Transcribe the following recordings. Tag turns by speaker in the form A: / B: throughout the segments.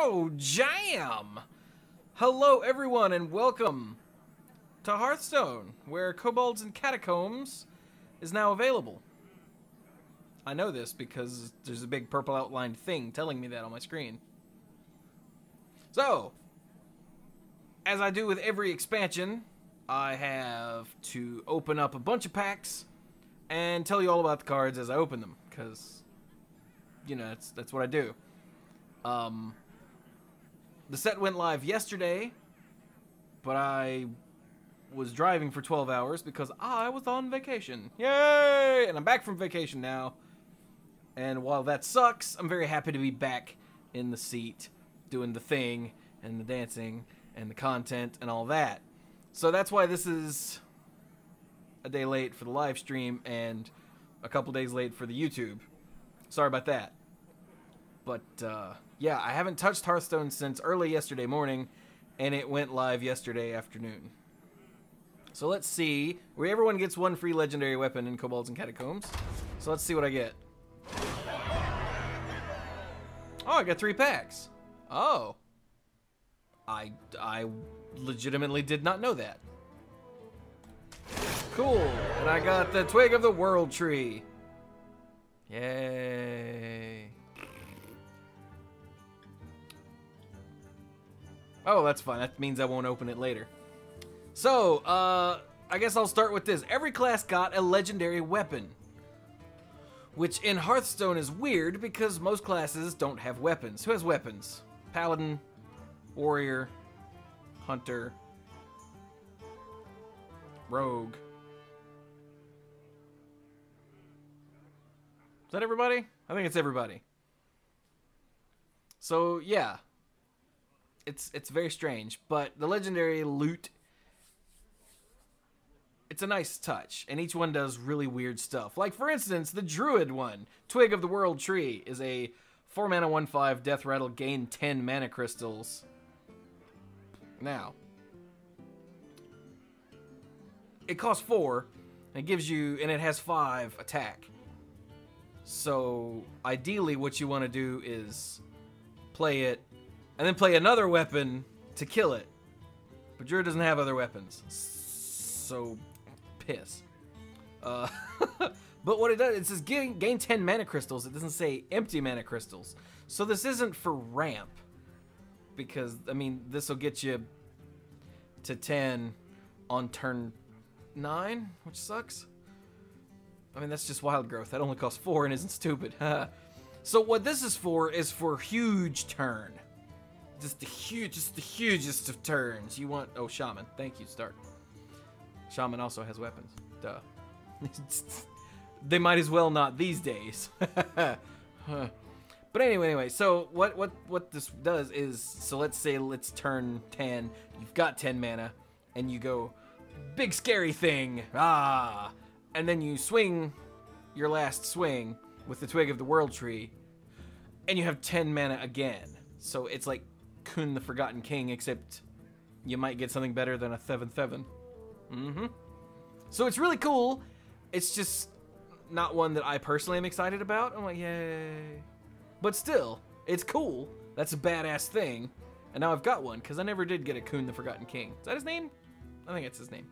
A: Oh, jam! Hello, everyone, and welcome to Hearthstone, where Kobolds and Catacombs is now available. I know this because there's a big purple outlined thing telling me that on my screen. So, as I do with every expansion, I have to open up a bunch of packs and tell you all about the cards as I open them, because, you know, that's what I do. The set went live yesterday, but I was driving for 12 hours because I was on vacation. Yay! And I'm back from vacation now. And while that sucks, I'm very happy to be back in the seat, doing the thing, and the dancing, and the content, and all that. So that's why this is a day late for the live stream, and a couple days late for the YouTube. Sorry about that. But, yeah, I haven't touched Hearthstone since early yesterday morning, and it went live yesterday afternoon. So let's see. Where everyone gets one free legendary weapon in Kobolds and Catacombs. So let's see what I get. Oh, I got 3 packs. Oh. I legitimately did not know that. Cool. And I got the Twig of the World Tree. Yay. Oh, that's fine. That means I won't open it later. So, I guess I'll start with this. Every class got a legendary weapon. Which in Hearthstone is weird because most classes don't have weapons. Who has weapons? Paladin, Warrior, Hunter, Rogue. Is that everybody? I think it's everybody. So, yeah. It's very strange, but the legendary loot, it's a nice touch, and each one does really weird stuff. Like, for instance, the Druid one, Twig of the World Tree, is a 4-mana 1/5 Death Rattle, gain 10 mana crystals. Now, it costs 4, and it gives you, and it has 5 attack. So, ideally, what you want to do is play it, and then play another weapon to kill it. But Druid doesn't have other weapons. So, piss. But what it does, it says gain 10 mana crystals. It doesn't say empty mana crystals. So this isn't for ramp. Because, I mean, this will get you to 10 on turn 9, which sucks. I mean, that's just wild growth. That only costs 4 and isn't stupid. So what this is for huge turn. Just the hugest of turns. You want... Oh, Shaman. Thank you, Start. Shaman also has weapons. Duh. They might as well not these days. But anyway, so what this does is... So let's say let's turn 10. You've got 10 mana. And you go... Big scary thing. Ah! And then you swing your last swing with the Twig of the World Tree. And you have 10 mana again. So it's like... Kun the Forgotten King, except you might get something better than a 7/7. So it's really cool. It's just not one that I personally am excited about. I'm like, yay. But still, it's cool. That's a badass thing. And now I've got one, because I never did get a Kun the Forgotten King. Is that his name? I think it's his name.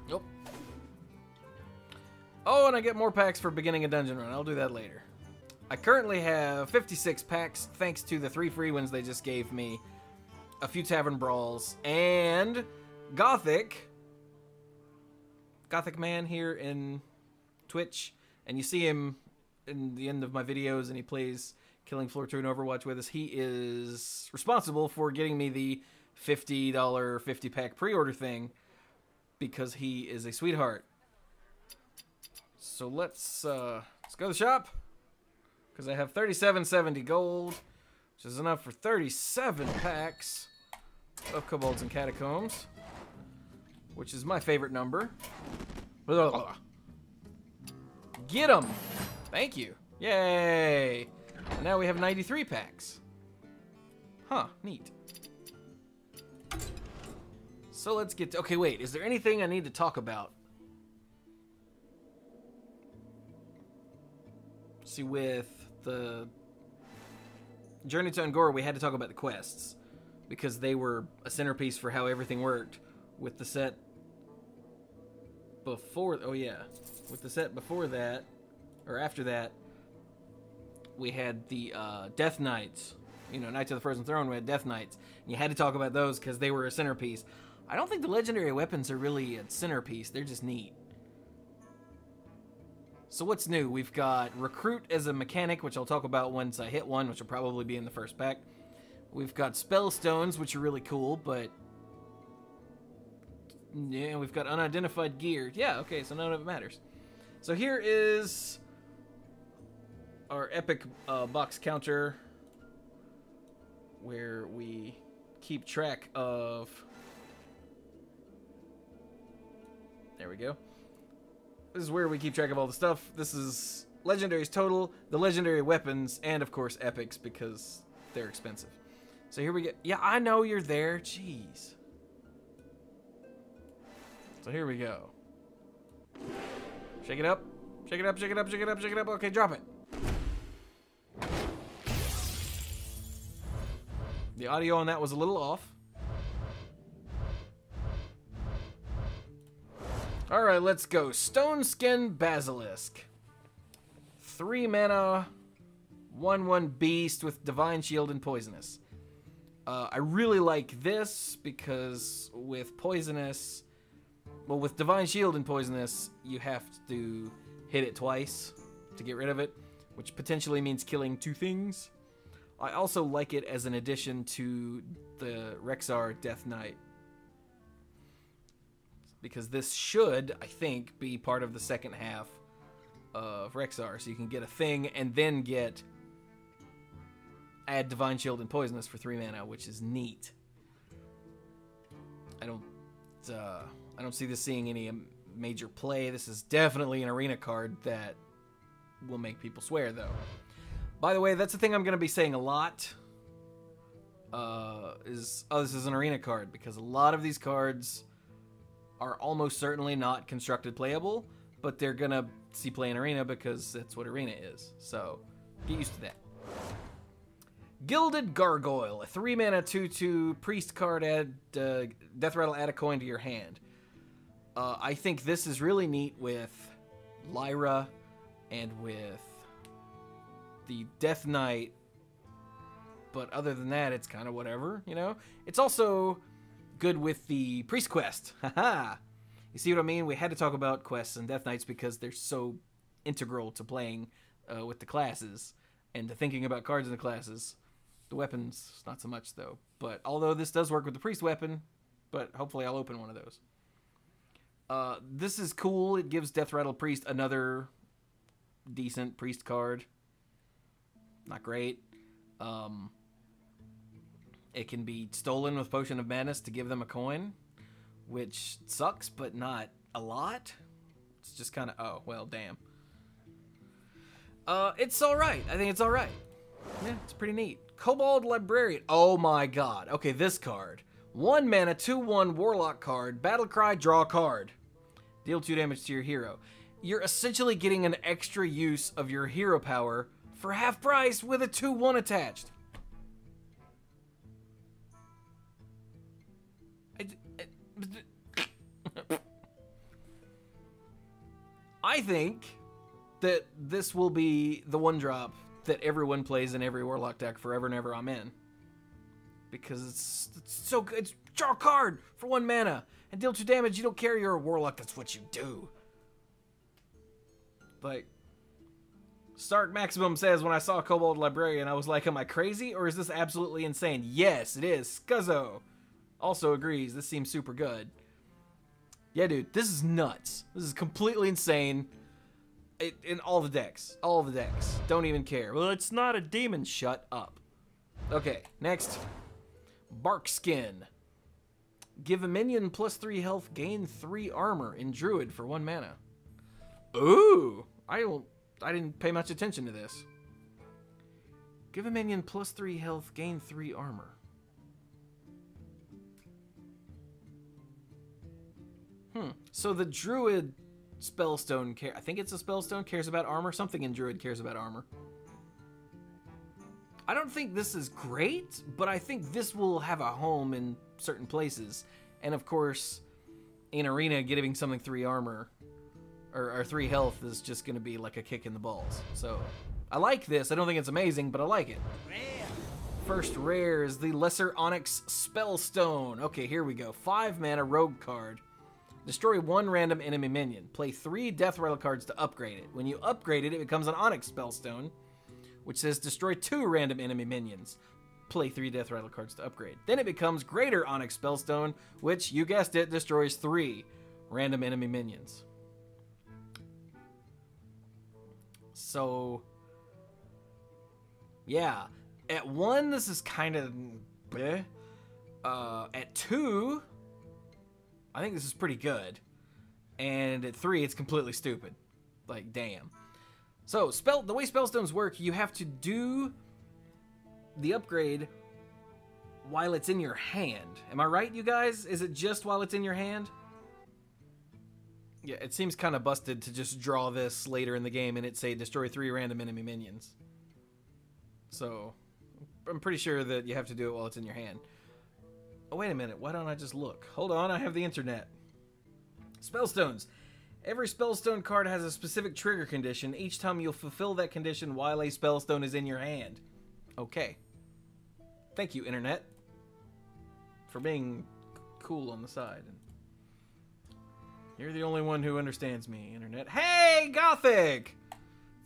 A: Nope. Oh, and I get more packs for beginning a dungeon run. I'll do that later. I currently have 56 packs, thanks to the 3 free ones they just gave me, a few Tavern Brawls, and Gothicman here in Twitch, and you see him in the end of my videos, and he plays Killing Floor 2 and Overwatch with us. He is responsible for getting me the $50 50-pack pre-order thing, because he is a sweetheart. So let's go to the shop. Because I have 3770 gold, which is enough for 37 packs of Kobolds and Catacombs, which is my favorite number. Get them! Thank you. Yay! And now we have 93 packs. Huh, neat. So let's get to... Okay, wait. Is there anything I need to talk about? See, with the Journey to Ungora, we had to talk about the quests because they were a centerpiece for how everything worked. With the set before, with the set before that, or after that, we had the Death Knights. You know, Knights of the Frozen Throne, we had Death Knights. And you had to talk about those because they were a centerpiece. I don't think the legendary weapons are really a centerpiece. They're just neat. So what's new? We've got Recruit as a mechanic, which I'll talk about once I hit one, which will probably be in the first pack. We've got spellstones, which are really cool, but... yeah, we've got unidentified gear. Yeah, okay, so none of it matters. So here is our epic box counter, where we keep track of... there we go. This is where we keep track of all the stuff. This is legendaries total, the legendary weapons, and of course epics because they're expensive. So here we go. Yeah, I know you're there. Jeez. So here we go. Shake it up. Shake it up, shake it up, shake it up, shake it up. Okay, drop it. The audio on that was a little off. Alright, let's go. Stone Skin Basilisk. 3 mana, 1/1 beast with Divine Shield and Poisonous. I really like this because with Poisonous... well, with Divine Shield and Poisonous, you have to hit it twice to get rid of it, which potentially means killing 2 things. I also like it as an addition to the Rexxar Death Knight, because this should, I think, be part of the second half of Rexxar, so you can get a thing and then add Divine Shield and Poisonous for 3 mana, which is neat. I don't see this seeing any major play. This is definitely an arena card that will make people swear, though. By the way, that's the thing I'm going to be saying a lot. This is an arena card, because a lot of these cards are almost certainly not constructed playable, but they're going to see play in arena because that's what arena is. So, get used to that. Gilded Gargoyle, a 3 mana 2/2 priest card. Add Death Rattle, add a coin to your hand. I think this is really neat with Lyra and with the Death Knight, but other than that, it's kind of whatever, you know? It's also good with the Priest Quest. Haha! You see what I mean? We had to talk about quests and Death Knights because they're so integral to playing with the classes and to thinking about cards in the classes. The weapons, not so much, though. But although this does work with the Priest weapon, but hopefully I'll open one of those. This is cool. It gives Death Rattle Priest another decent Priest card. Not great. It can be stolen with Potion of Madness to give them a coin, which sucks, but not a lot. It's just kind of, oh, well, damn. It's alright. I think it's alright. Yeah, it's pretty neat. Kobold Librarian. Oh my god. Okay, this card. 1 mana, 2/1 Warlock card. Battlecry, draw a card. Deal 2 damage to your hero. You're essentially getting an extra use of your hero power for half price with a 2/1 attached. I think that this will be the 1-drop that everyone plays in every Warlock deck forever and ever. I'm in. Because it's so good. It's draw a card for 1 mana and deal 2 damage. You don't care you're a Warlock. That's what you do. Like, Stark Maximum says, when I saw Kobold Librarian, I was like, am I crazy or is this absolutely insane? Yes, it is. Scuzzo also agrees. This seems super good. Yeah, dude, this is nuts. This is completely insane. In all the decks. All the decks. Don't even care. Well, it's not a demon. Shut up. Okay, next. Bark Skin. Give a minion +3 health, gain 3 armor in Druid for 1 mana. Ooh! I didn't pay much attention to this. Give a minion +3 health, gain 3 armor. So the Druid spellstone, I think it's a spellstone, cares about armor. Something in Druid cares about armor. I don't think this is great, but I think this will have a home in certain places. And of course, in Arena, giving something 3 armor or 3 health is just going to be like a kick in the balls. So I like this. I don't think it's amazing, but I like it. First rare is the Lesser Onyx Spellstone. Okay, here we go. 5 mana rogue card. Destroy 1 random enemy minion. Play 3 death rattle cards to upgrade it. When you upgrade it, it becomes an Onyx Spellstone, which says destroy 2 random enemy minions. Play 3 death rattle cards to upgrade. Then it becomes Greater Onyx Spellstone, which, you guessed it, destroys 3 random enemy minions. So, yeah. At 1, this is kind of bleh. At 2, I think this is pretty good. And at 3, it's completely stupid. Like, damn. So, the way Spellstones work, you have to do the upgrade while it's in your hand. Am I right, you guys? Is it just while it's in your hand? Yeah, it seems kind of busted to just draw this later in the game and it say destroy 3 random enemy minions. So, I'm pretty sure that you have to do it while it's in your hand. Oh, wait a minute. Why don't I just look? Hold on, I have the internet. Spellstones. Every Spellstone card has a specific trigger condition. Each time you'll fulfill that condition while a Spellstone is in your hand. Okay. Thank you, internet, for being cool on the side. You're the only one who understands me, internet. Hey, Gothic!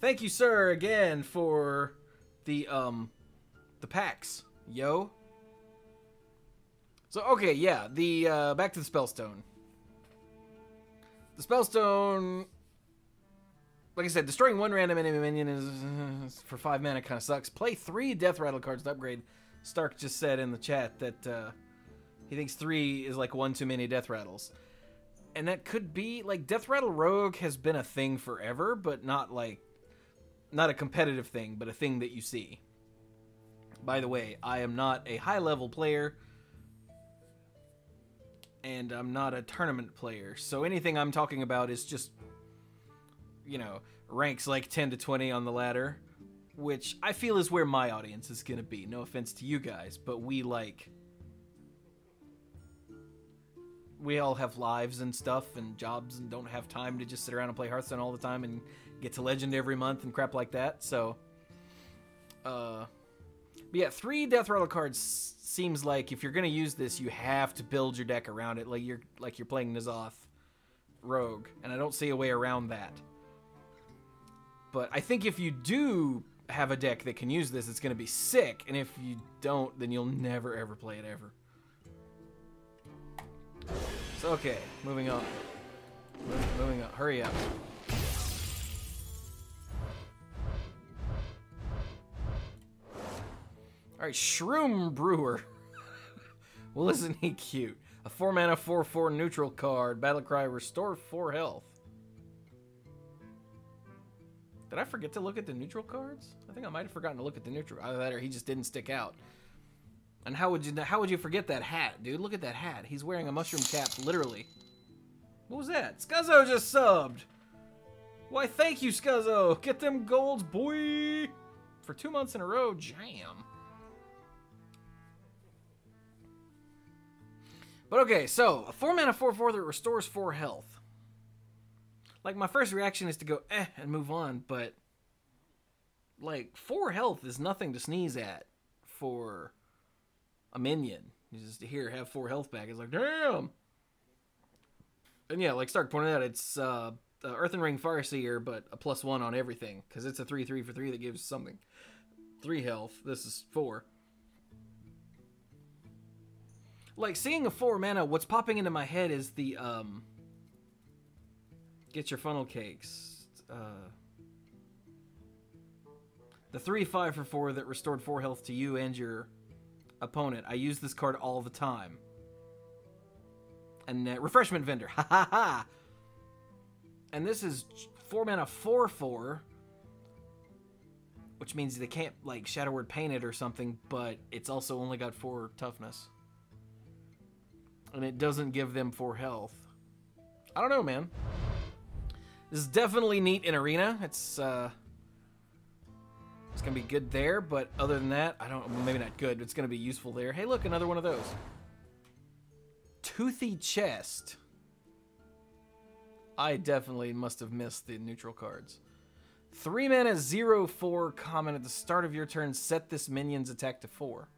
A: Thank you, sir, again for the packs, yo. So, okay, yeah, back to the Spellstone. The Spellstone, like I said, destroying 1 random enemy minion is for 5 mana kind of sucks. Play 3 death rattle cards to upgrade. Stark just said in the chat that he thinks 3 is like 1 too many death rattles. And that could be, like, death rattle rogue has been a thing forever, but not a competitive thing, but a thing that you see. By the way, I am not a high-level player, and I'm not a tournament player, so anything I'm talking about is just, you know, ranks like 10 to 20 on the ladder, which I feel is where my audience is going to be. No offense to you guys, but we all have lives and stuff and jobs and don't have time to just sit around and play Hearthstone all the time and get to Legend every month and crap like that, so, but yeah, 3 death rattle cards seems like if you're gonna use this, you have to build your deck around it, like you're playing N'Zoth Rogue, and I don't see a way around that. But I think if you do have a deck that can use this, it's gonna be sick, and if you don't, then you'll never ever play it ever. So okay, moving on. Moving on. Hurry up. Alright, Shroom Brewer. Well, isn't he cute? A 4 mana 4/4 neutral card. Battlecry, restore 4 health. Did I forget to look at the neutral cards? I think I might have forgotten to look at the neutral. Either that or he just didn't stick out. And how would you forget that hat, dude? Look at that hat. He's wearing a mushroom cap, literally. What was that? Scuzzo just subbed. Why, thank you, Scuzzo. Get them golds, boy. For 2 months in a row, jam. But okay, so, a 4 mana 4/4 that restores 4 health. Like, my first reaction is to go, and move on, but, like, 4 health is nothing to sneeze at for a minion. You just, here, have 4 health back. It's like, damn! And yeah, like Stark pointed out, it's Earthen Ring Farseer, but a +1 on everything, because it's a 3/3 for 3 that gives something 3 health. This is 4. Like, seeing a 4 mana, what's popping into my head is the, get your funnel cakes. The 3/5 for 4 that restored 4 health to you and your opponent. I use this card all the time. And Refreshment Vendor. Ha ha ha! And this is 4 mana 4/4. Which means they can't, like, Shadow Word Paint it or something, but it's also only got 4 toughness. And it doesn't give them 4 health. I don't know, man. This is definitely neat in Arena. It's, It's gonna be good there, but other than that, I don't. Maybe not good. But it's gonna be useful there. Hey, look, another one of those. Toothy Chest. I definitely must have missed the neutral cards. 3 mana, 0/4 common at the start of your turn. Set this minion's attack to 4.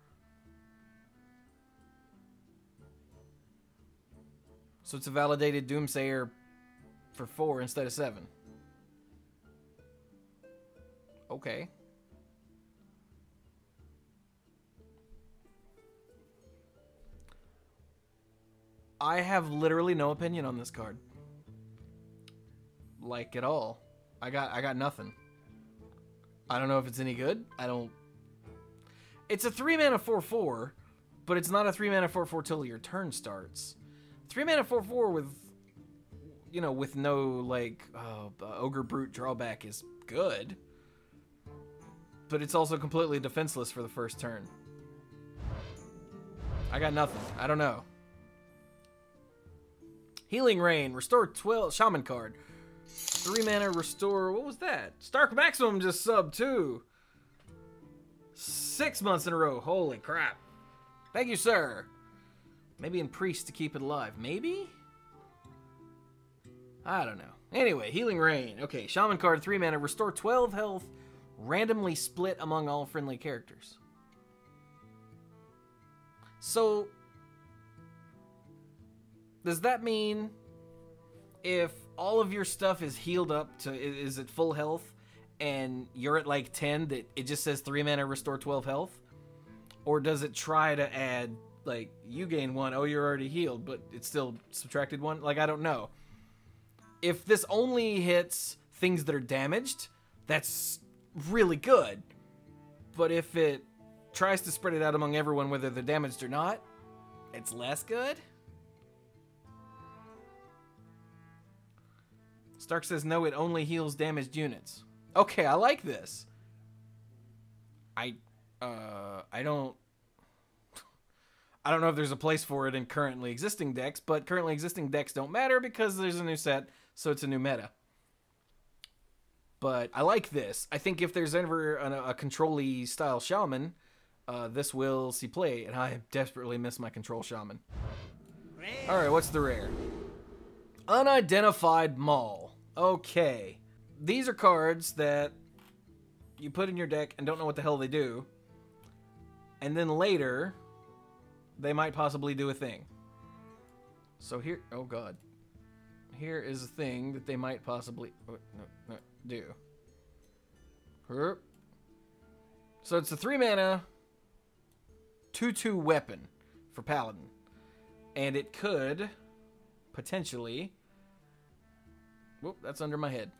A: So it's a validated Doomsayer for 4 instead of 7. Okay. I have literally no opinion on this card. Like at all. I got nothing. I don't know if it's any good. I don't. It's a 3 mana 4/4, but it's not a 3 mana 4/4 till your turn starts. 3 mana 4/4 with, you know, with no like Ogre Brute drawback is good, but it's also completely defenseless for the first turn. I got nothing. I don't know. Healing Rain, restore 12 Shaman card. 3 mana restore. What was that? Stark Maximum just subbed too. 6 months in a row. Holy crap. Thank you, sir. Maybe in Priest to keep it alive. Maybe? I don't know. Anyway, Healing Rain. Okay, Shaman card, 3 mana, restore 12 health, randomly split among all friendly characters. So, does that mean if all of your stuff is healed up to, is at full health, and you're at like 10, that it just says 3 mana, restore 12 health? Or does it try to add, like, you gain 1, oh, you're already healed, but it's still subtracted 1? Like, I don't know. If this only hits things that are damaged, that's really good. But if it tries to spread it out among everyone, whether they're damaged or not, it's less good? Stark says, no, it only heals damaged units. Okay, I like this. I don't know if there's a place for it in currently existing decks, but currently existing decks don't matter because there's a new set, so it's a new meta. But I like this. I think if there's ever a control-y style shaman, this will see play, and I desperately miss my control shaman. Alright, what's the rare? Unidentified Maul. Okay. These are cards that you put in your deck and don't know what the hell they do. And then later, they might possibly do a thing. So here, oh god. Here is a thing that they might possibly do. So it's a 3 mana 2/2 weapon for Paladin. And it could potentially... Whoop, that's under my head.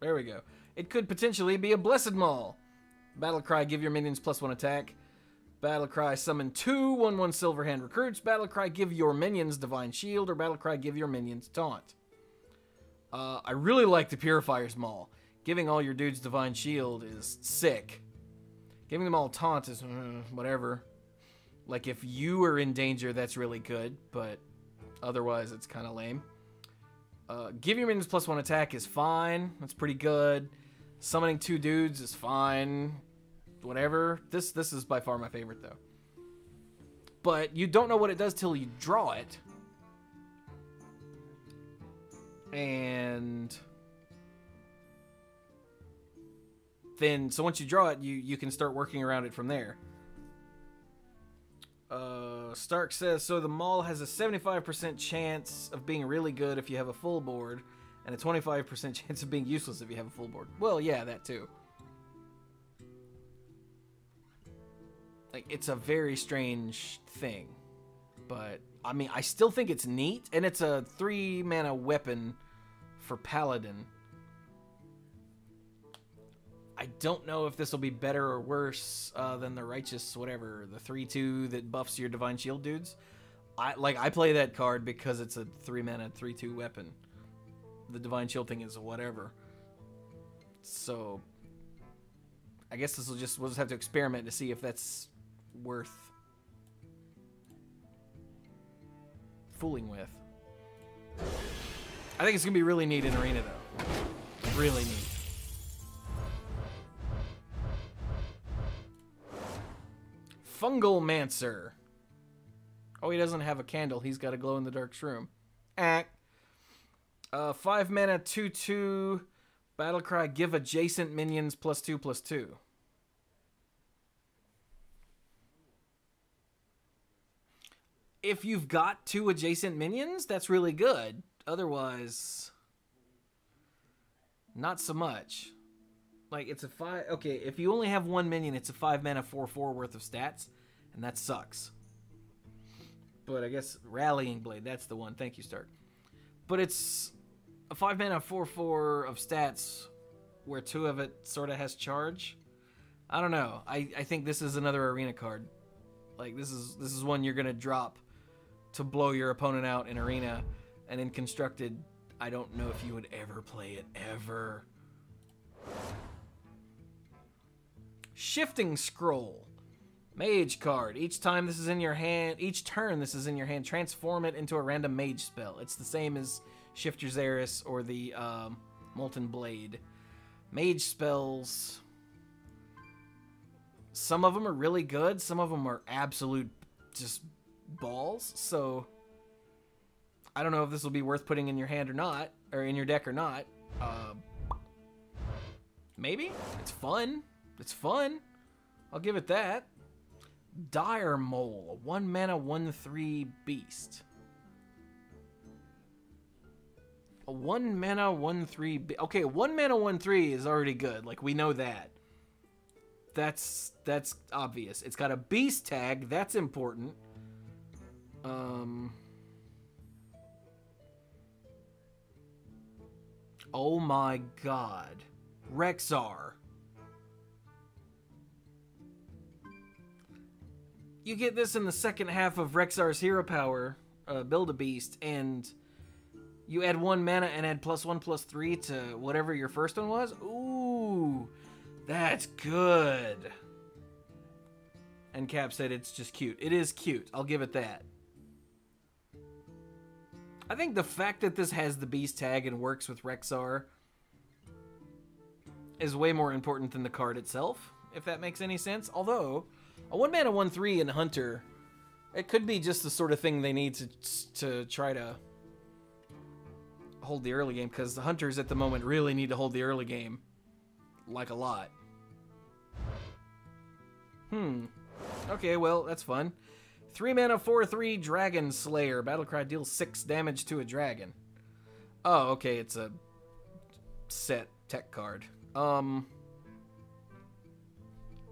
A: There we go. It could potentially be a Blessed Maul. Battlecry, give your minions +1 attack. Battlecry, summon 2 1/1 Silverhand recruits. Battlecry, give your minions Divine Shield. Or Battlecry, give your minions Taunt. I really like the Purifier's Maul. Giving all your dudes Divine Shield is sick. Giving them all Taunt is whatever. Like, if you are in danger, that's really good. But otherwise, it's kind of lame. Give your minions +1 attack is fine. That's pretty good. Summoning 2 dudes is fine. Whatever. This is by far my favorite, though. But you don't know what it does till you draw it. And then, so once you draw it, you can start working around it from there. Stark says, so the Maul has a 75% chance of being really good if you have a full board, and a 25% chance of being useless if you have a full board. Well, yeah, that too. Like, it's a very strange thing. But, I mean, I still think it's neat, and it's a 3 mana weapon for Paladin. I don't know if this will be better or worse than the Righteous, whatever, the 3/2 that buffs your Divine Shield dudes. I play that card because it's a 3 mana 3/2 weapon. The Divine Shield thing is whatever. So I guess we'll just have to experiment to see if that's worth fooling with. I think it's gonna be really neat in Arena though. Really neat. Fungal Mancer. Oh, he doesn't have a candle. He's got a glow-in-the-dark shroom. 5 mana, 2/2. Battlecry, give adjacent minions +2/+2. If you've got 2 adjacent minions, that's really good. Otherwise, not so much. Like, it's a 5... Okay, if you only have 1 minion, it's a 5 mana 4/4 worth of stats, and that sucks. But I guess Rallying Blade, that's the one. Thank you, Stark. But it's a 5 mana 4/4 of stats where 2 of it sort of has charge. I don't know. I think this is another arena card. Like, this is one you're going to drop to blow your opponent out in arena. And in constructed, I don't know if you would ever play it, ever. Shifting Scroll. Mage card. Each time this is in your hand, each turn this is in your hand, transform it into a random mage spell. It's the same as Shift Your Xeris or the Molten Blade. Mage spells. Some of them are really good. Some of them are absolute just balls. So I don't know if this will be worth putting in your hand or not, or in your deck or not. Maybe. It's fun. It's fun. I'll give it that. Dire Mole, 1 mana 1/3 beast. A 1 mana 1/3. Okay, 1 mana 1/3 is already good. Like, we know that. That's obvious. It's got a beast tag. That's important. Oh my god. Rexar. You get this in the second half of Rexar's Hero Power, Build-A-Beast, and you add 1 mana and add +1/+3 to whatever your first one was. Ooh, that's good. And Cap said it's just cute. It is cute. I'll give it that. I think the fact that this has the beast tag and works with Rexar is way more important than the card itself, if that makes any sense. Although, a 1 mana 1/3 in Hunter, it could be just the sort of thing they need to try to hold the early game, because the Hunters at the moment really need to hold the early game, like a lot. Okay, well, that's fun. 3 mana 4/3 Dragon Slayer. Battlecry deals 6 damage to a dragon. Oh, okay, it's a set tech card.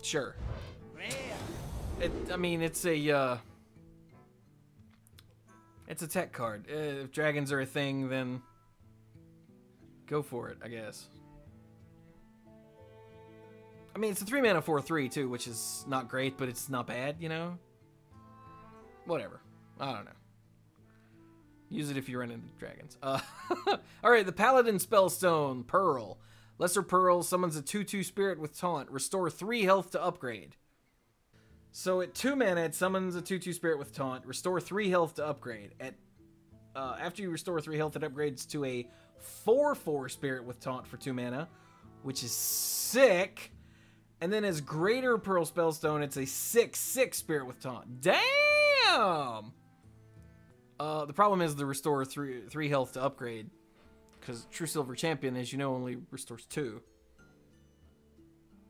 A: Sure. I mean, it's a tech card. If dragons are a thing, then go for it, I guess. I mean, it's a 3 mana 4/3 too, which is not great, but it's not bad, you know? Whatever. I don't know. Use it if you run into dragons. Alright, the Paladin Spellstone, Pearl. Lesser Pearl summons a 2/2 spirit with taunt. Restore 3 health to upgrade. So at 2 mana, it summons a 2/2 spirit with taunt. Restore 3 health to upgrade. After you restore 3 health, it upgrades to a 4/4 spirit with taunt for 2 mana, which is sick. And then as Greater Pearl Spellstone, it's a 6/6 spirit with taunt. Damn! The problem is the restore 3 health to upgrade, because True Silver Champion, as you know, only restores 2.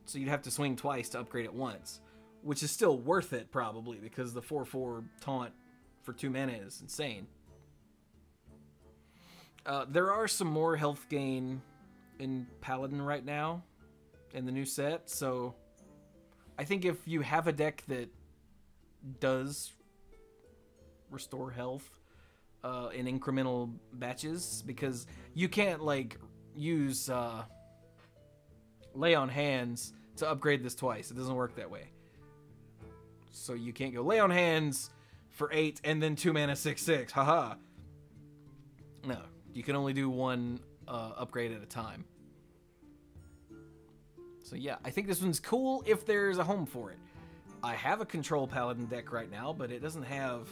A: So you'd have to swing twice to upgrade it once, which is still worth it, probably, because the 4/4 taunt for 2 mana is insane. There are some more health gain in Paladin right now, in the new set, so I think if you have a deck that does restore health in incremental batches, because you can't, like, use Lay on Hands to upgrade this twice. It doesn't work that way. So you can't go Lay on Hands for 8 and then 2 mana 6/6. Haha. No, you can only do 1 upgrade at a time. So yeah, I think this one's cool if there's a home for it. I have a Control Paladin deck right now, but it doesn't have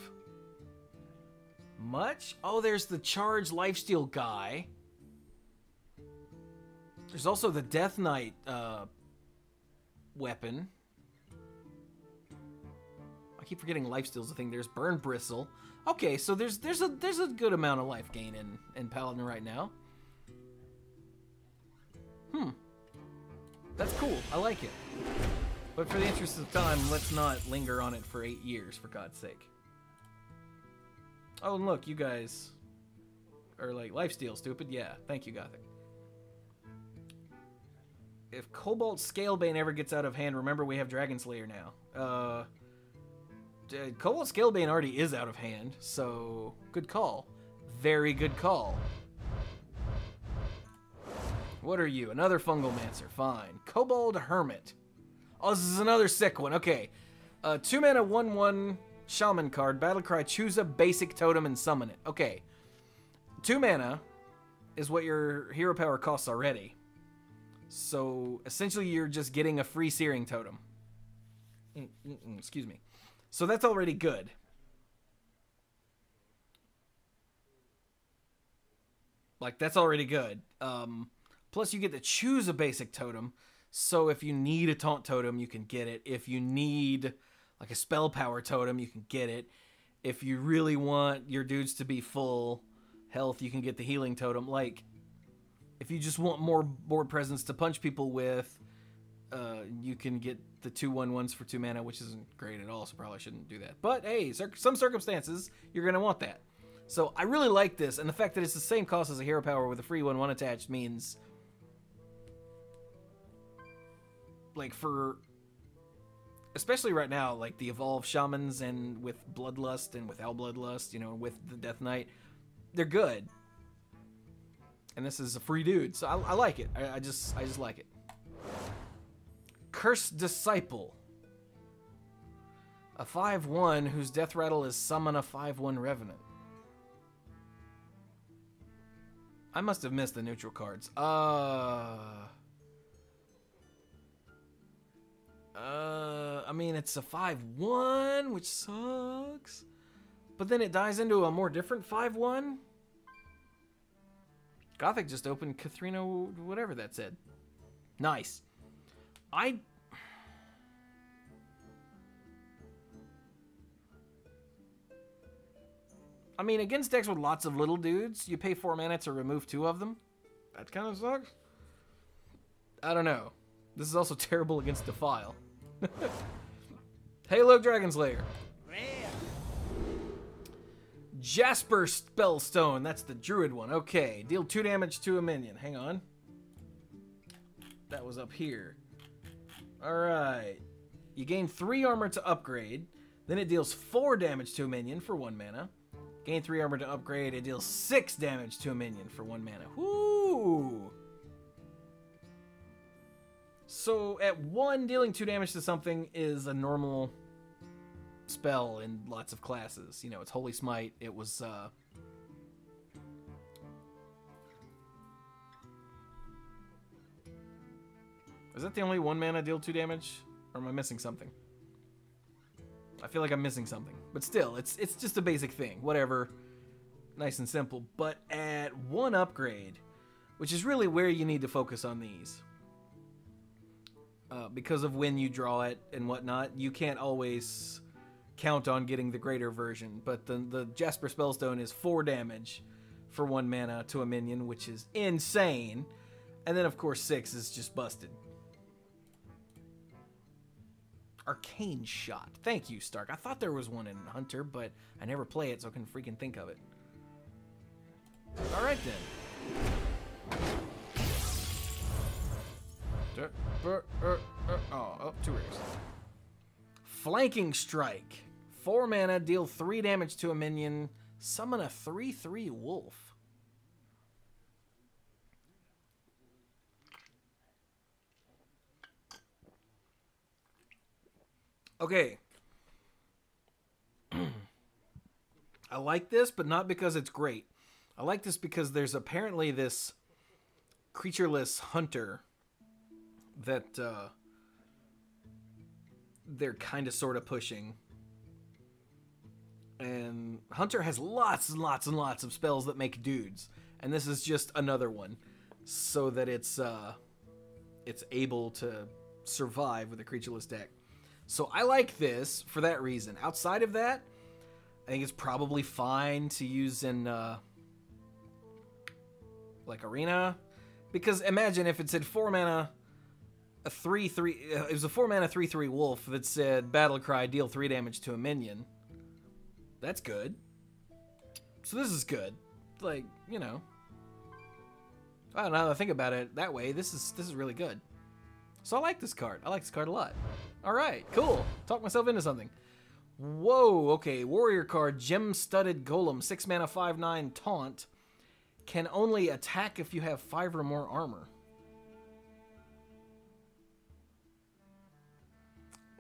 A: much. Oh, there's the Charge Lifesteal guy. There's also the Death Knight weapon. keep forgetting lifesteal's a thing. There's Burn Bristle. Okay, so there's a good amount of life gain in Paladin right now. That's cool. I like it. But for the interest of time, let's not linger on it for 8 years, for God's sake. Oh, and look, you guys are like, lifesteal, stupid. Yeah, thank you, Gothic. If Kobolds Scalebane ever gets out of hand, remember we have Dragon Slayer now. Kobolds Scalebane already is out of hand, so good call. Very good call. What are you? Another Fungalmancer. Fine. Kobold Hermit. Oh, this is another sick one. Okay. 2 mana, 1/1 Shaman card. Battlecry. Choose a basic totem and summon it. Okay. 2 mana is what your hero power costs already. So, essentially, you're just getting a free Searing Totem. Excuse me. So, that's already good. Like, that's already good. Plus, you get to choose a basic totem. So, if you need a Taunt Totem, you can get it. If you need, like, a Spell Power Totem, you can get it. If you really want your dudes to be full health, you can get the Healing Totem. Like, if you just want more board presence to punch people with, you can get the 2/1/1s for 2 mana, which isn't great at all, so probably shouldn't do that. But, hey, some circumstances, you're going to want that. So, I really like this, and the fact that it's the same cost as a hero power with a free 1/1 attached means, like, for, especially right now, like, the Evolved Shamans and with Bloodlust and without Bloodlust, you know, with the Death Knight, they're good. And this is a free dude, so I like it. I just like it. Cursed Disciple. A 5/1 whose death rattle is summon a 5/1 Revenant. I must have missed the neutral cards. I mean, it's a 5/1, which sucks. But then it dies into a more different 5/1. Gothic just opened Katharina, whatever that said. Nice. I mean, against decks with lots of little dudes, you pay 4 mana to remove 2 of them. That kind of sucks. I don't know. This is also terrible against Defile. Halo Dragon Slayer. Jasper Spellstone. That's the Druid one. Okay. Deal 2 damage to a minion. Hang on. That was up here. Alright. You gain 3 armor to upgrade. Then it deals 4 damage to a minion for 1 mana. Gain 3 armor to upgrade. It deals 6 damage to a minion for 1 mana. Woo! So at 1, dealing 2 damage to something is a normal spell in lots of classes. You know, it's Holy Smite. It was, is that the only 1 mana deal 2 damage? Or am I missing something? I feel like I'm missing something. But still, it's just a basic thing. Whatever. Nice and simple. But at 1 upgrade, which is really where you need to focus on these, because of when you draw it and whatnot, you can't always count on getting the greater version. But the Jasper Spellstone is 4 damage for 1 mana to a minion, which is insane. And then, of course, 6 is just busted. Arcane Shot. Thank you, Stark. I thought there was one in Hunter, but I never play it, so I couldn't freaking think of it. Alright, then. Oh, 2 rares. Flanking Strike. 4 mana, deal 3 damage to a minion. Summon a 3/3 wolf. Okay. I like this, but not because it's great. I like this because there's apparently this creatureless hunter that they're kind of sort of pushing. And Hunter has lots and lots and lots of spells that make dudes. And this is just another one. So that it's able to survive with a creatureless deck. So I like this for that reason. Outside of that, I think it's probably fine to use in like Arena, because imagine if it said 4 mana, a 3/3. It was a 4 mana 3/3 wolf that said Battle Cry, deal 3 damage to a minion. That's good. So this is good. Like, you know, I don't know how to think about it that way. This is really good. So I like this card. I like this card a lot. All right, cool. Talk myself into something. Whoa, okay. Warrior card, Gem-Studded Golem, 6 mana, 5/9 taunt. Can only attack if you have 5 or more armor.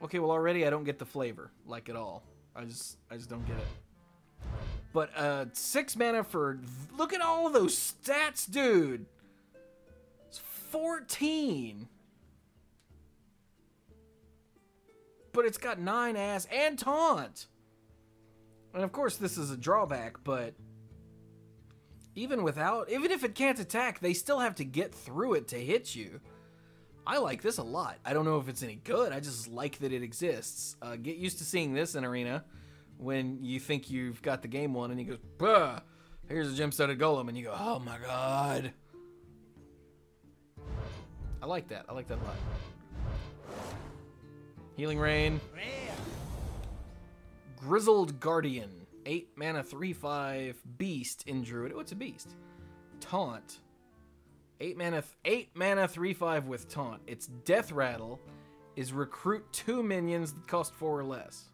A: Okay, well already I don't get the flavor, like, at all. I just don't get it. But 6 mana for, look at all those stats, dude. It's 14. But it's got 9 ass and taunt. And of course this is a drawback, but even if it can't attack, they still have to get through it to hit you. I like this a lot. I don't know if it's any good. I just like that it exists. Get used to seeing this in Arena when you think you've got the game won and he goes, bah, here's a Gem-Studded Golem, and you go, oh my god. I like that. I like that a lot. Healing Rain. Grizzled Guardian. 8 mana, 3/5 beast in Druid. Oh, it's a beast. Taunt. 8 mana, 3/5 with taunt. Its Death Rattle is recruit 2 minions that cost 4 or less.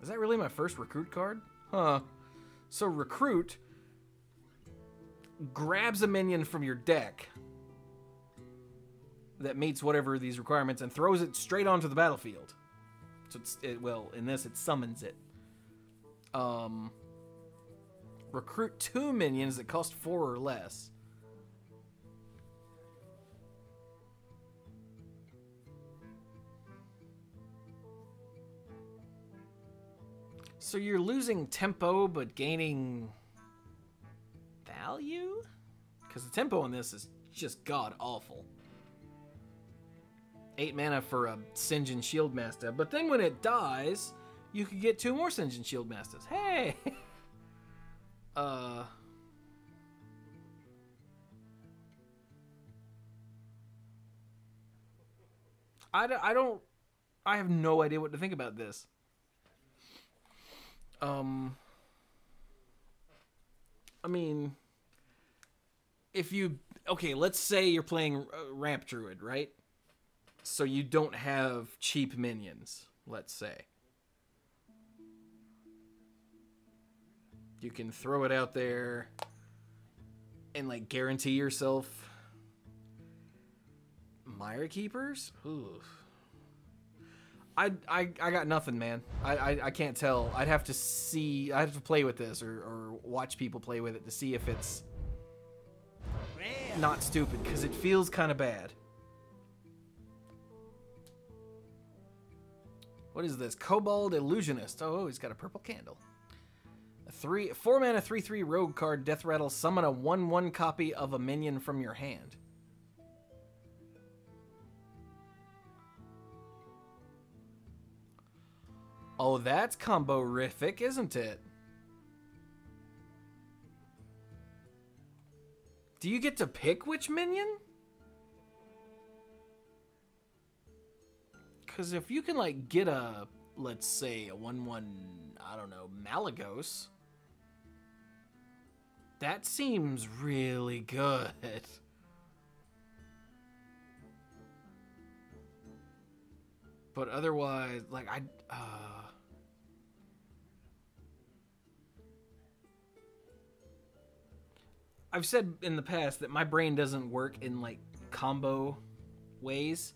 A: Is that really my first recruit card? Huh. So recruit grabs a minion from your deck that meets whatever these requirements and throws it straight onto the battlefield. So well, in this it summons it. Recruit 2 minions that cost 4 or less. So you're losing tempo but gaining value? Because the tempo on this is just god awful. 8 mana for a Sinjin Shieldmaster, but then when it dies, you could get 2 more Sinjin Shieldmasters. Hey! I have no idea what to think about this. I mean, if you, okay, let's say you're playing Ramp Druid, right? So you don't have cheap minions, let's say. You can throw it out there and, like, guarantee yourself Mire Keepers? Ooh. I got nothing, man. I can't tell. I'd have to play with this or watch people play with it to see if it's not stupid, because it feels kind of bad. What is this? Kobold Illusionist. Oh, he's got a purple candle. A 4 mana 3/3 rogue card, Death Rattle, summon a 1/1 copy of a minion from your hand. Oh, that's combo-rific, isn't it? Do you get to pick which minion? Because if you can, like, get a, let's say, a 1/1, I don't know, Malagos, that seems really good. But otherwise, like, I've said in the past that my brain doesn't work in, like, combo ways.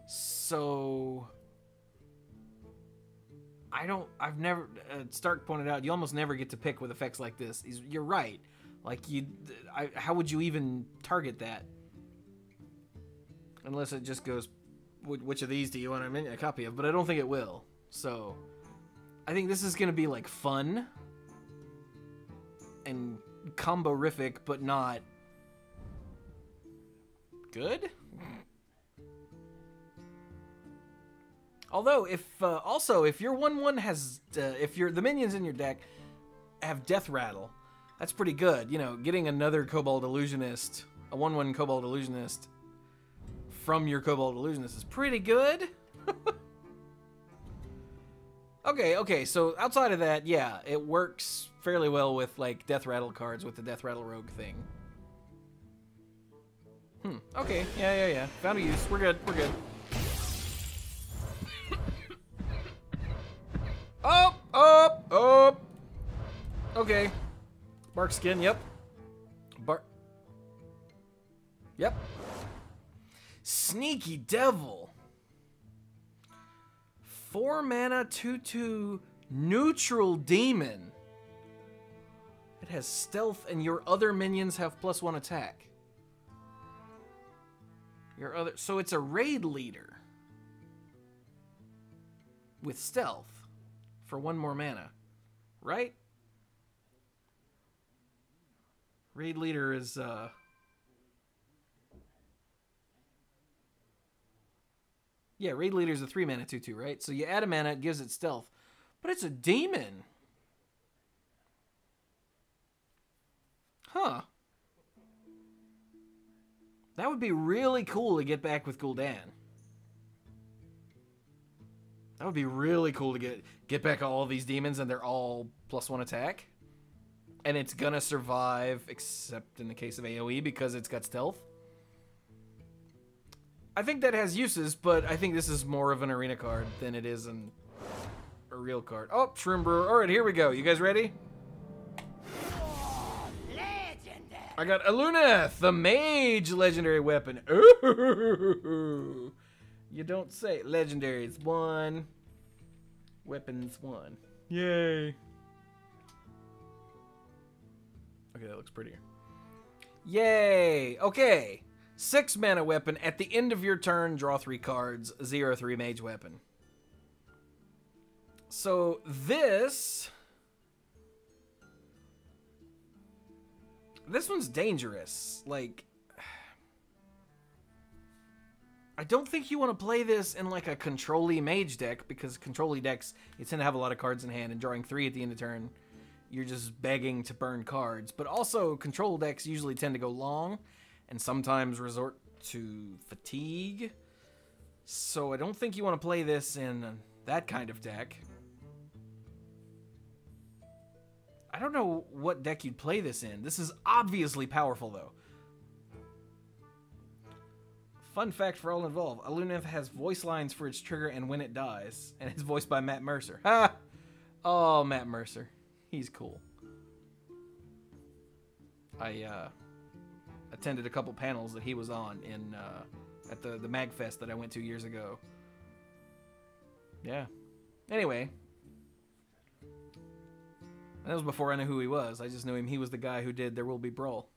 A: So I've never, Stark pointed out, you almost never get to pick with effects like this. You're right. Like, how would you even target that? Unless it just goes, which of these do you want a copy of? But I don't think it will. So I think this is going to be, like, fun and combo-rific, but not good. Although, if also if your 1/1 has if the minions in your deck have Death Rattle, that's pretty good. You know, getting another Kobold Illusionist, a 1/1 Kobold Illusionist from your Kobold Illusionist is pretty good. Okay, so outside of that, yeah, it works fairly well with, like, Death Rattle cards with the Death Rattle Rogue thing. Okay, yeah. Found a use. We're good. Oh! Okay. Bark Skin, yep. Yep. Sneaky Devil. 4 mana, 2/2 neutral demon. It has stealth, and your other minions have +1 attack. So it's a raid leader with stealth for 1 more mana, right? Raid leader is yeah, Raid Leader is a 3 mana 2/2, right? So you add a mana, it gives it stealth. But it's a demon. Huh. That would be really cool to get back with Gul'dan. That would be really cool to get back all these demons and they're all +1 attack. And it's gonna survive, except in the case of AoE, because it's got stealth. I think that has uses, but I think this is more of an arena card than it is a real card. Oh, Shroom Brewer. All right, here we go. You guys ready? Legendary. I got Aluneth, the mage legendary weapon. Ooh. You don't say. Legendaries 1. Weapons 1. Yay. Okay, that looks prettier. Yay. Okay. 6 mana weapon. At the end of your turn, draw 3 cards. 0/3 mage weapon. So this one's dangerous. Like, I don't think you want to play this in like a control-y mage deck, because control-y decks, you tend to have a lot of cards in hand, and drawing 3 at the end of turn, you're just begging to burn cards. But also, control decks usually tend to go long, and sometimes resort to fatigue. So I don't think you want to play this in that kind of deck. I don't know what deck you'd play this in. This is obviously powerful, though. Fun fact for all involved, Aluneth has voice lines for its trigger and when it dies, and it's voiced by Matt Mercer. Ha! Oh, Matt Mercer. He's cool. I attended a couple panels that he was on in at the MagFest that I went to years ago. Yeah. Anyway. That was before I knew who he was. I just knew him. He was the guy who did There Will Be Brawl.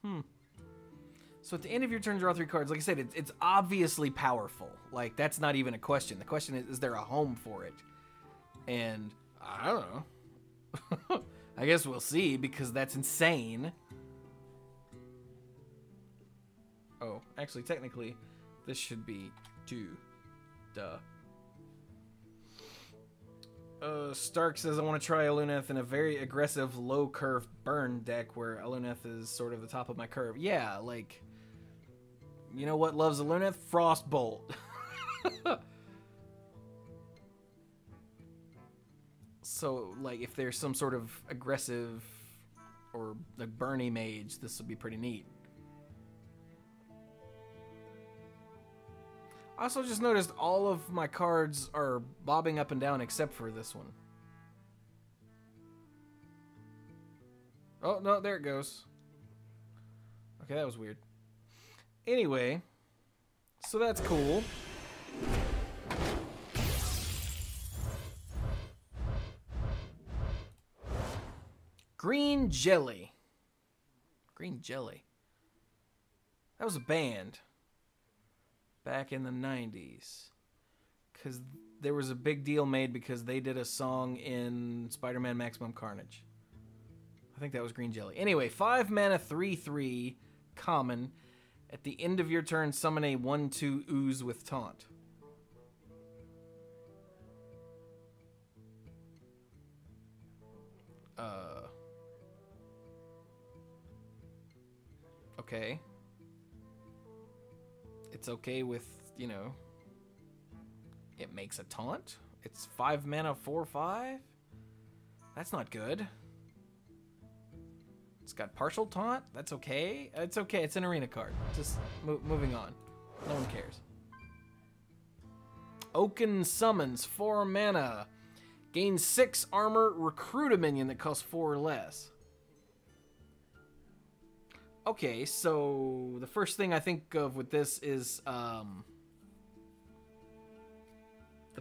A: So at the end of your turn, draw 3 cards. Like I said, it's obviously powerful. Like, that's not even a question. The question is there a home for it? And I don't know. I guess we'll see, because that's insane. Oh, actually, technically, this should be 2. Duh. Stark says, I want to try Aluneth in a very aggressive, low-curve burn deck where Aluneth is sort of the top of my curve. Yeah, like, you know what loves Aluneth? Frostbolt. So, like, if there's some sort of aggressive or like Bernie mage, this would be pretty neat. I also just noticed all of my cards are bobbing up and down except for this one. Oh, no, there it goes. Okay, that was weird. Anyway, so that's cool. Green Jelly. Green Jelly. That was a band back in the 90s. Because there was a big deal made because they did a song in Spider-Man Maximum Carnage. I think that was Green Jelly. Anyway, 5 mana, 3/3, common. At the end of your turn, summon a 1/2 ooze with taunt. Okay. It's okay with, you know, it makes a taunt. It's 5 mana, 4/5. That's not good. It's got partial taunt. That's okay. It's okay. It's an arena card. Just moving on. No one cares. Oaken Summons, 4 mana. Gains 6 armor. Recruit a minion that costs 4 or less. Okay, so the first thing I think of with this is the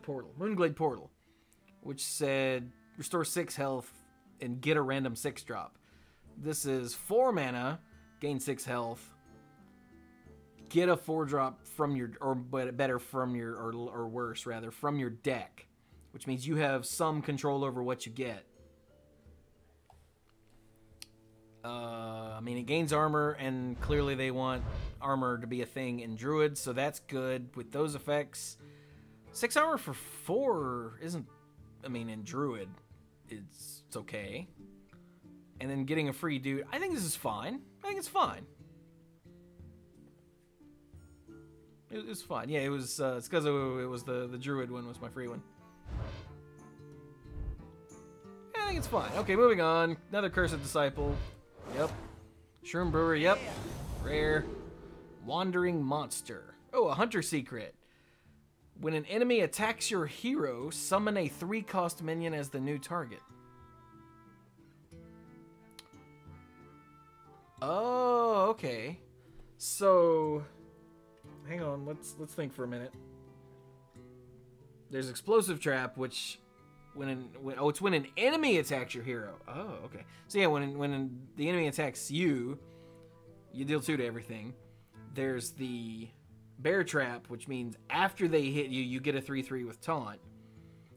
A: portal. Moonglade Portal, which said restore 6 health and get a random 6 drop. This is 4 mana, gain 6 health, get a 4 drop from your, or better from your, or worse rather, from your deck, which means you have some control over what you get. I mean, it gains armor, and clearly they want armor to be a thing in Druid, so that's good with those effects. 6 armor for 4 isn't, I mean, in Druid, it's okay. And then getting a free dude, I think this is fine. I think it's fine. It's fine. Yeah, it was, it's because it was the Druid one was my free one. Yeah, I think it's fine. Okay, moving on. Another Cursed Disciple. Yep. Shroom Brewer, yep. Rare. Wandering Monster. Oh, a Hunter Secret. When an enemy attacks your hero, summon a 3-cost minion as the new target. Oh, okay. So, hang on, let's think for a minute. There's Explosive Trap, which it's when an enemy attacks your hero. Oh, okay. So yeah, when the enemy attacks you, you deal 2 to everything. There's the Bear Trap, which means after they hit you, you get a 3/3 with taunt.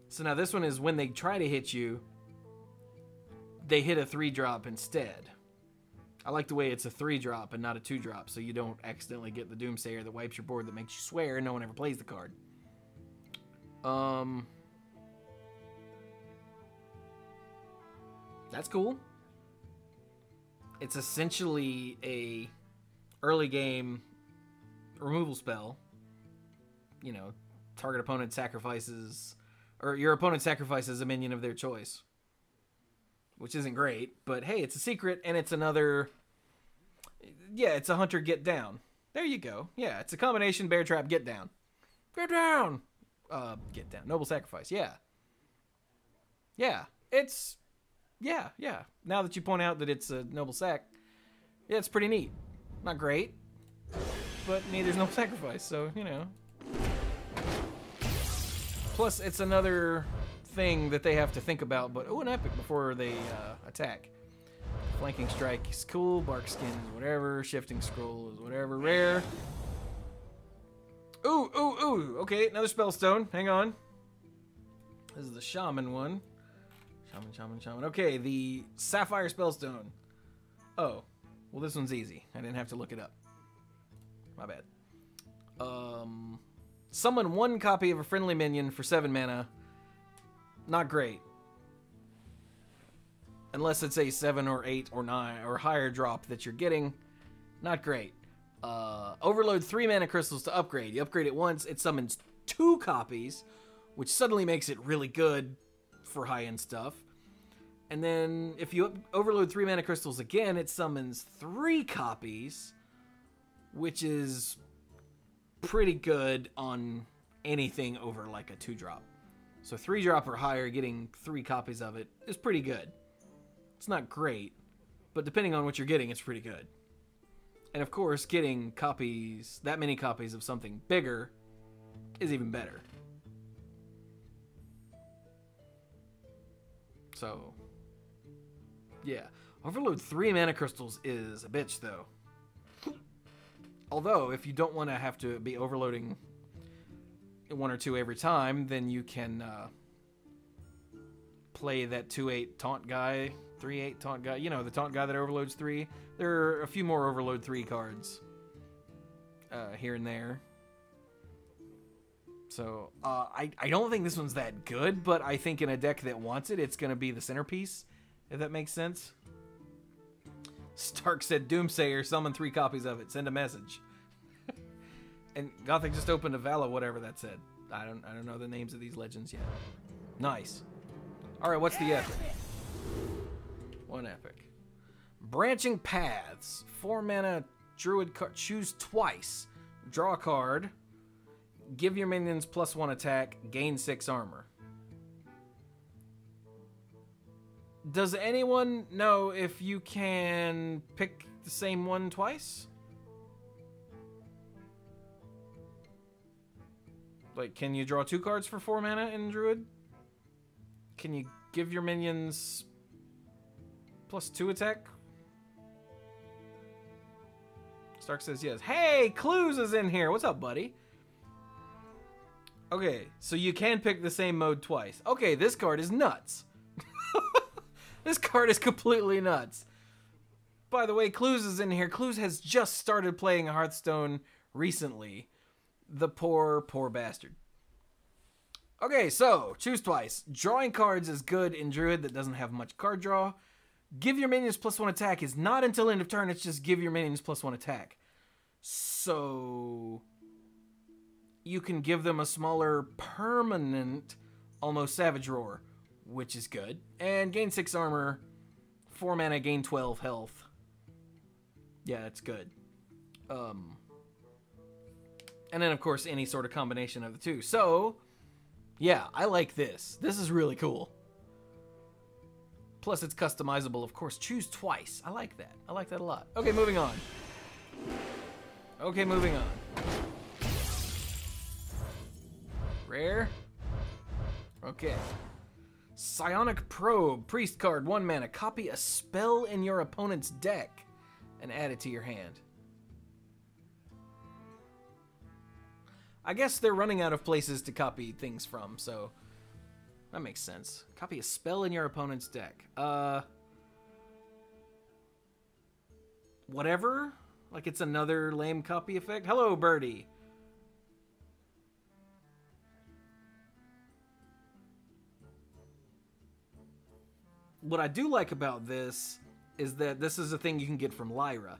A: So now this one is when they try to hit you, they hit a 3-drop instead. I like the way it's a 3-drop and not a 2-drop, so you don't accidentally get the Doomsayer that wipes your board that makes you swear no one ever plays the card. That's cool. It's essentially a early game removal spell. You know, target opponent sacrifices, or your opponent sacrifices a minion of their choice. Which isn't great, but hey, it's a secret, and it's another... Yeah, it's a Hunter Get Down. There you go. Yeah, it's a combination Bear Trap Get Down. Get down! Get Down. Noble Sacrifice, yeah. Yeah, it's... Yeah. Now that you point out that it's a Noble Sac, yeah, it's pretty neat. Not great, but neither's Noble Sacrifice, so, you know. Plus, it's another thing that they have to think about, but an epic before they attack. Flanking Strike is cool, Bark Skin is whatever, Shifting Scroll is whatever, rare. Ooh, okay, another Spellstone, hang on. This is the Shaman one. Shaman. Okay, the Sapphire Spellstone. Oh, well this one's easy. I didn't have to look it up. My bad. Summon 1 copy of a friendly minion for 7 mana. Not great. Unless it's a 7 or 8 or 9 or higher drop that you're getting. Not great. Overload 3 mana crystals to upgrade. You upgrade it once, it summons 2 copies, which suddenly makes it really good for high-end stuff. And then if you overload 3 mana crystals again, it summons 3 copies, which is pretty good on anything over like a 2-drop. So 3-drop or higher, getting 3 copies of it is pretty good. It's not great, but depending on what you're getting, it's pretty good. And of course, getting copies, that many copies of something bigger is even better. So, yeah. Overload 3 mana crystals is a bitch, though. Although, if you don't want to have to be overloading 1 or 2 every time, then you can play that 2/8 taunt guy, 3/8 taunt guy. You know, the taunt guy that overloads 3. There are a few more overload 3 cards here and there. So, I don't think this one's that good, but I think in a deck that wants it, it's going to be the centerpiece. if that makes sense. Stark said, Doomsayer, summon 3 copies of it. Send a message. And Gothic just opened a Vala, whatever that said. I don't know the names of these legends yet. Nice. Alright, what's the epic? 1 epic. Branching Paths. 4 mana druid card. Choose twice. Draw a card. Give your minions +1 attack. Gain 6 armor. Does anyone know if you can pick the same one twice? Like, can you draw 2 cards for 4 mana in Druid? Can you give your minions +2 attack? Stark says yes. Hey, Clues is in here. What's up, buddy? Okay, so you can pick the same mode twice. Okay, this card is nuts. This card is completely nuts. By the way, Clues is in here. Clues has just started playing Hearthstone recently. The poor, poor bastard. Okay, so, choose twice. Drawing cards is good in Druid that doesn't have much card draw. Give your minions +1 attack is not until end of turn, it's just give your minions +1 attack. So, you can give them a smaller permanent Almost Savage Roar, which is good. And gain 6 armor, 4 mana, gain 12 health. Yeah, that's good. And then, of course, any sort of combination of the two. So, yeah, I like this. This is really cool. Plus, it's customizable, of course. Choose twice. I like that. I like that a lot. Okay, moving on. Okay, moving on. Rare. Okay. Psionic Probe. Priest card, 1 mana. Copy a spell in your opponent's deck and add it to your hand. I guess they're running out of places to copy things from, so that makes sense. Copy a spell in your opponent's deck. Whatever? Like it's another lame copy effect? Hello, Birdie. What I do like about this is that this is a thing you can get from Lyra.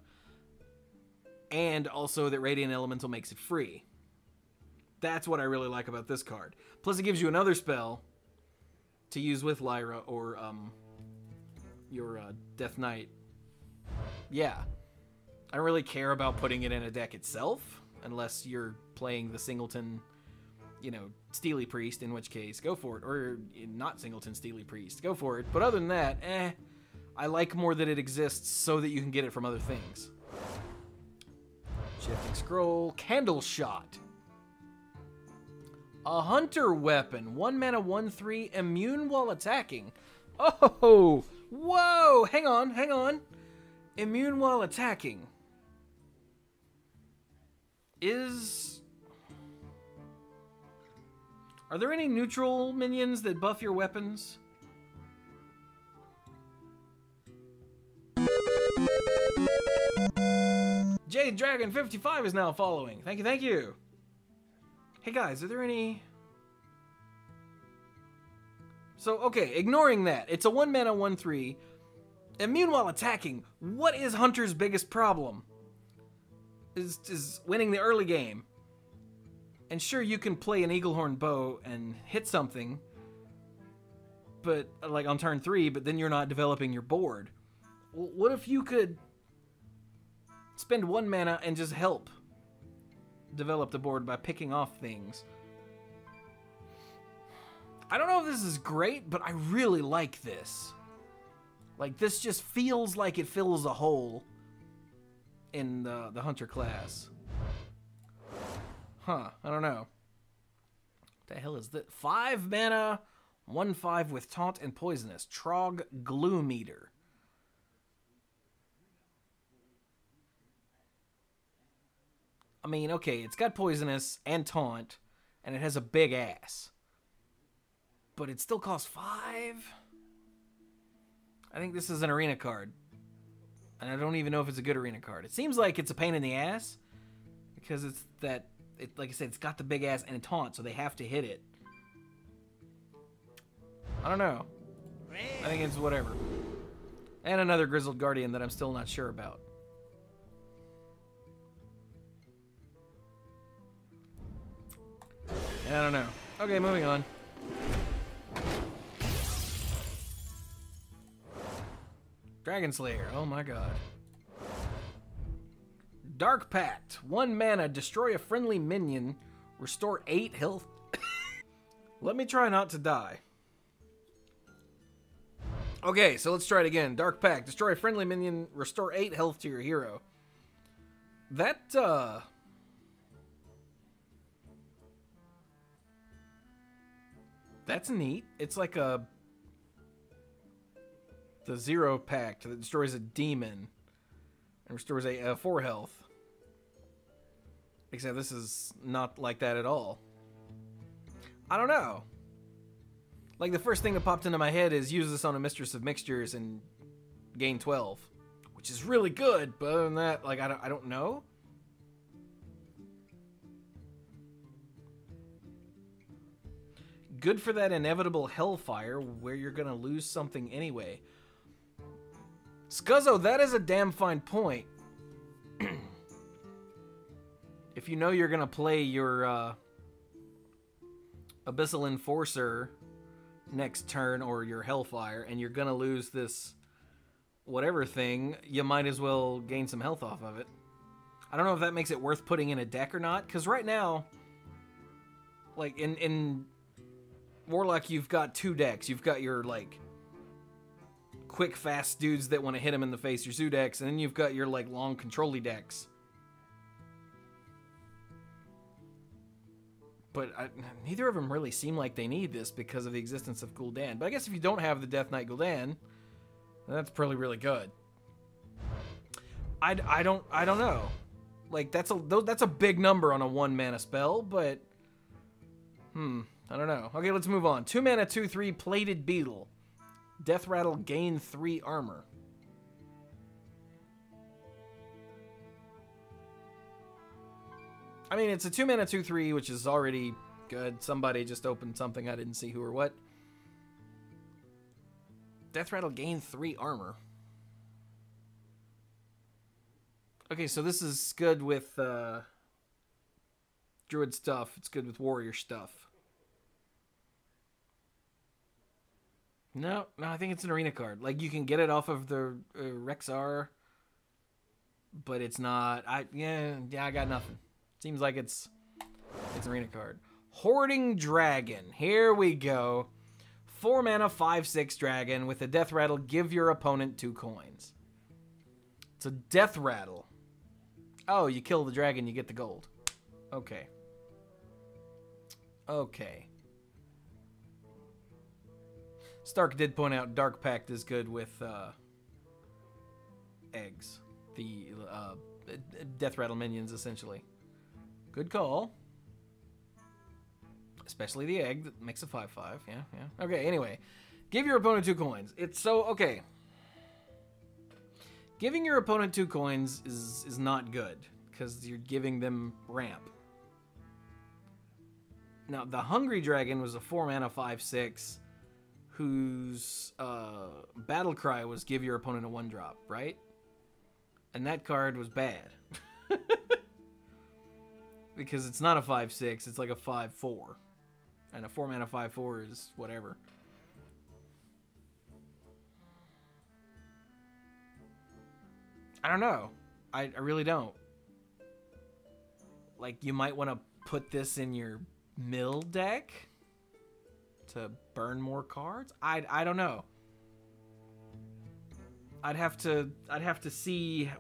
A: And also that Radiant Elemental makes it free. That's what I really like about this card. Plus it gives you another spell to use with Lyra or your Death Knight. Yeah. I don't really care about putting it in a deck itself, unless you're playing the Singleton, you know, Steely Priest, in which case, go for it. Or not Singleton Steely Priest, go for it. But other than that, I like more that it exists so that you can get it from other things. Shifting Scroll, Candle Shot. A Hunter Weapon, 1 mana, 1/3, immune while attacking. Oh, whoa, hang on, hang on. Immune while attacking. Are there any neutral minions that buff your weapons? Jade Dragon 55 is now following. Thank you, thank you. Hey guys, are there any... So, okay, ignoring that. It's a 1 mana, 1/3. Immune while attacking. What is Hunter's biggest problem? Is winning the early game. And sure, you can play an Eaglehorn Bow and hit something, but like on turn 3, but then you're not developing your board. Well, what if you could spend 1 mana and just help develop the board by picking off things? I don't know if this is great, but I really like this. Like, this just feels like it fills a hole in the Hunter class. Huh, I don't know. What the hell is this? 5 mana, 1/5 with Taunt and Poisonous. Trog Gloom Eater. I mean, okay, it's got Poisonous and Taunt, and it has a big ass. But it still costs 5? I think this is an arena card. And I don't even know if it's a good arena card. It seems like it's a pain in the ass, because it's that... like I said, it's got the big ass and a taunt, so they have to hit it. I don't know. I think it's whatever. And another Grizzled Guardian that I'm still not sure about. I don't know. Okay, moving on. Dragon Slayer. Oh my god. Dark Pact. 1 mana. Destroy a friendly minion. Restore 8 health. Let me try not to die. Okay, so let's try it again. Dark Pact. Destroy a friendly minion. Restore 8 health to your hero. That's neat. It's like the 0 pact that destroys a demon and restores a 4 health. Except this is not like that at all. I don't know. Like, the first thing that popped into my head is use this on a Mistress of Mixtures and gain 12. Which is really good, but other than that, like, I don't know. Good for that inevitable hellfire where you're gonna lose something anyway. Scuzzo, that is a damn fine point. If you know you're gonna play your Abyssal Enforcer next turn, or your Hellfire, and you're gonna lose this whatever thing, you might as well gain some health off of it. I don't know if that makes it worth putting in a deck or not, because right now, like, in Warlock, you've got 2 decks. You've got your, like, quick, fast dudes that want to hit him in the face, your Zoo decks, and then you've got your, like, long, control-y decks. But neither of them really seem like they need this because of the existence of Gul'dan. But I guess if you don't have the Death Knight Gul'dan, that's probably really good. I don't know. Like, that's a big number on a 1 mana spell, but I don't know. Okay, let's move on. 2 mana, 2/3 Plated Beetle. Death Rattle, gain 3 armor. I mean, it's a 2 mana, 2/3, which is already good. Somebody just opened something. I didn't see who or what. Death Rattle, gain 3 armor. Okay, so this is good with Druid stuff. It's good with Warrior stuff. No, I think it's an arena card. Like, you can get it off of the Rexar, but it's not. Yeah, I got nothing. Seems like it's an arena card. Hoarding Dragon. Here we go. 4 mana, 5/6 dragon with a Death Rattle. Give your opponent 2 coins. It's a Death Rattle. Oh, you kill the dragon, you get the gold. Okay. Okay. Stark did point out Dark Pact is good with eggs. The Death Rattle minions, essentially. Good call. Especially the egg that makes a 5/5. Yeah. Okay, anyway. Give your opponent 2 coins. It's so... Okay. Giving your opponent 2 coins is not good, because you're giving them ramp. Now, the Hungry Dragon was a 4 mana 5/6, whose battle cry was give your opponent a 1-drop, right? And that card was bad. Because it's not a 5/6, it's like a 5/4. And a 4 mana 5/4 is whatever. I don't know. I really don't. Like, you might want to put this in your mill deck to burn more cards. I don't know. I'd have to see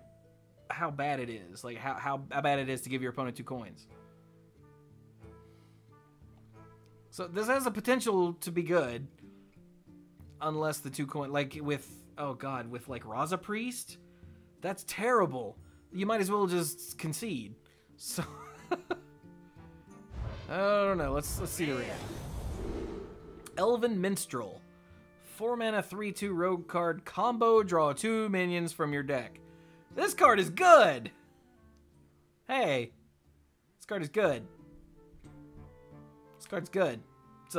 A: how bad it is. Like, how bad it is to give your opponent 2 coins. So this has the potential to be good, unless the 2 coin, like with, oh god, with like Raza Priest, that's terrible. You might as well just concede. So I don't know. Let's see the read. Elven Minstrel, 4 mana 3/2 rogue card combo. Draw 2 minions from your deck. This card is good. Hey, this card is good. This card's good. It's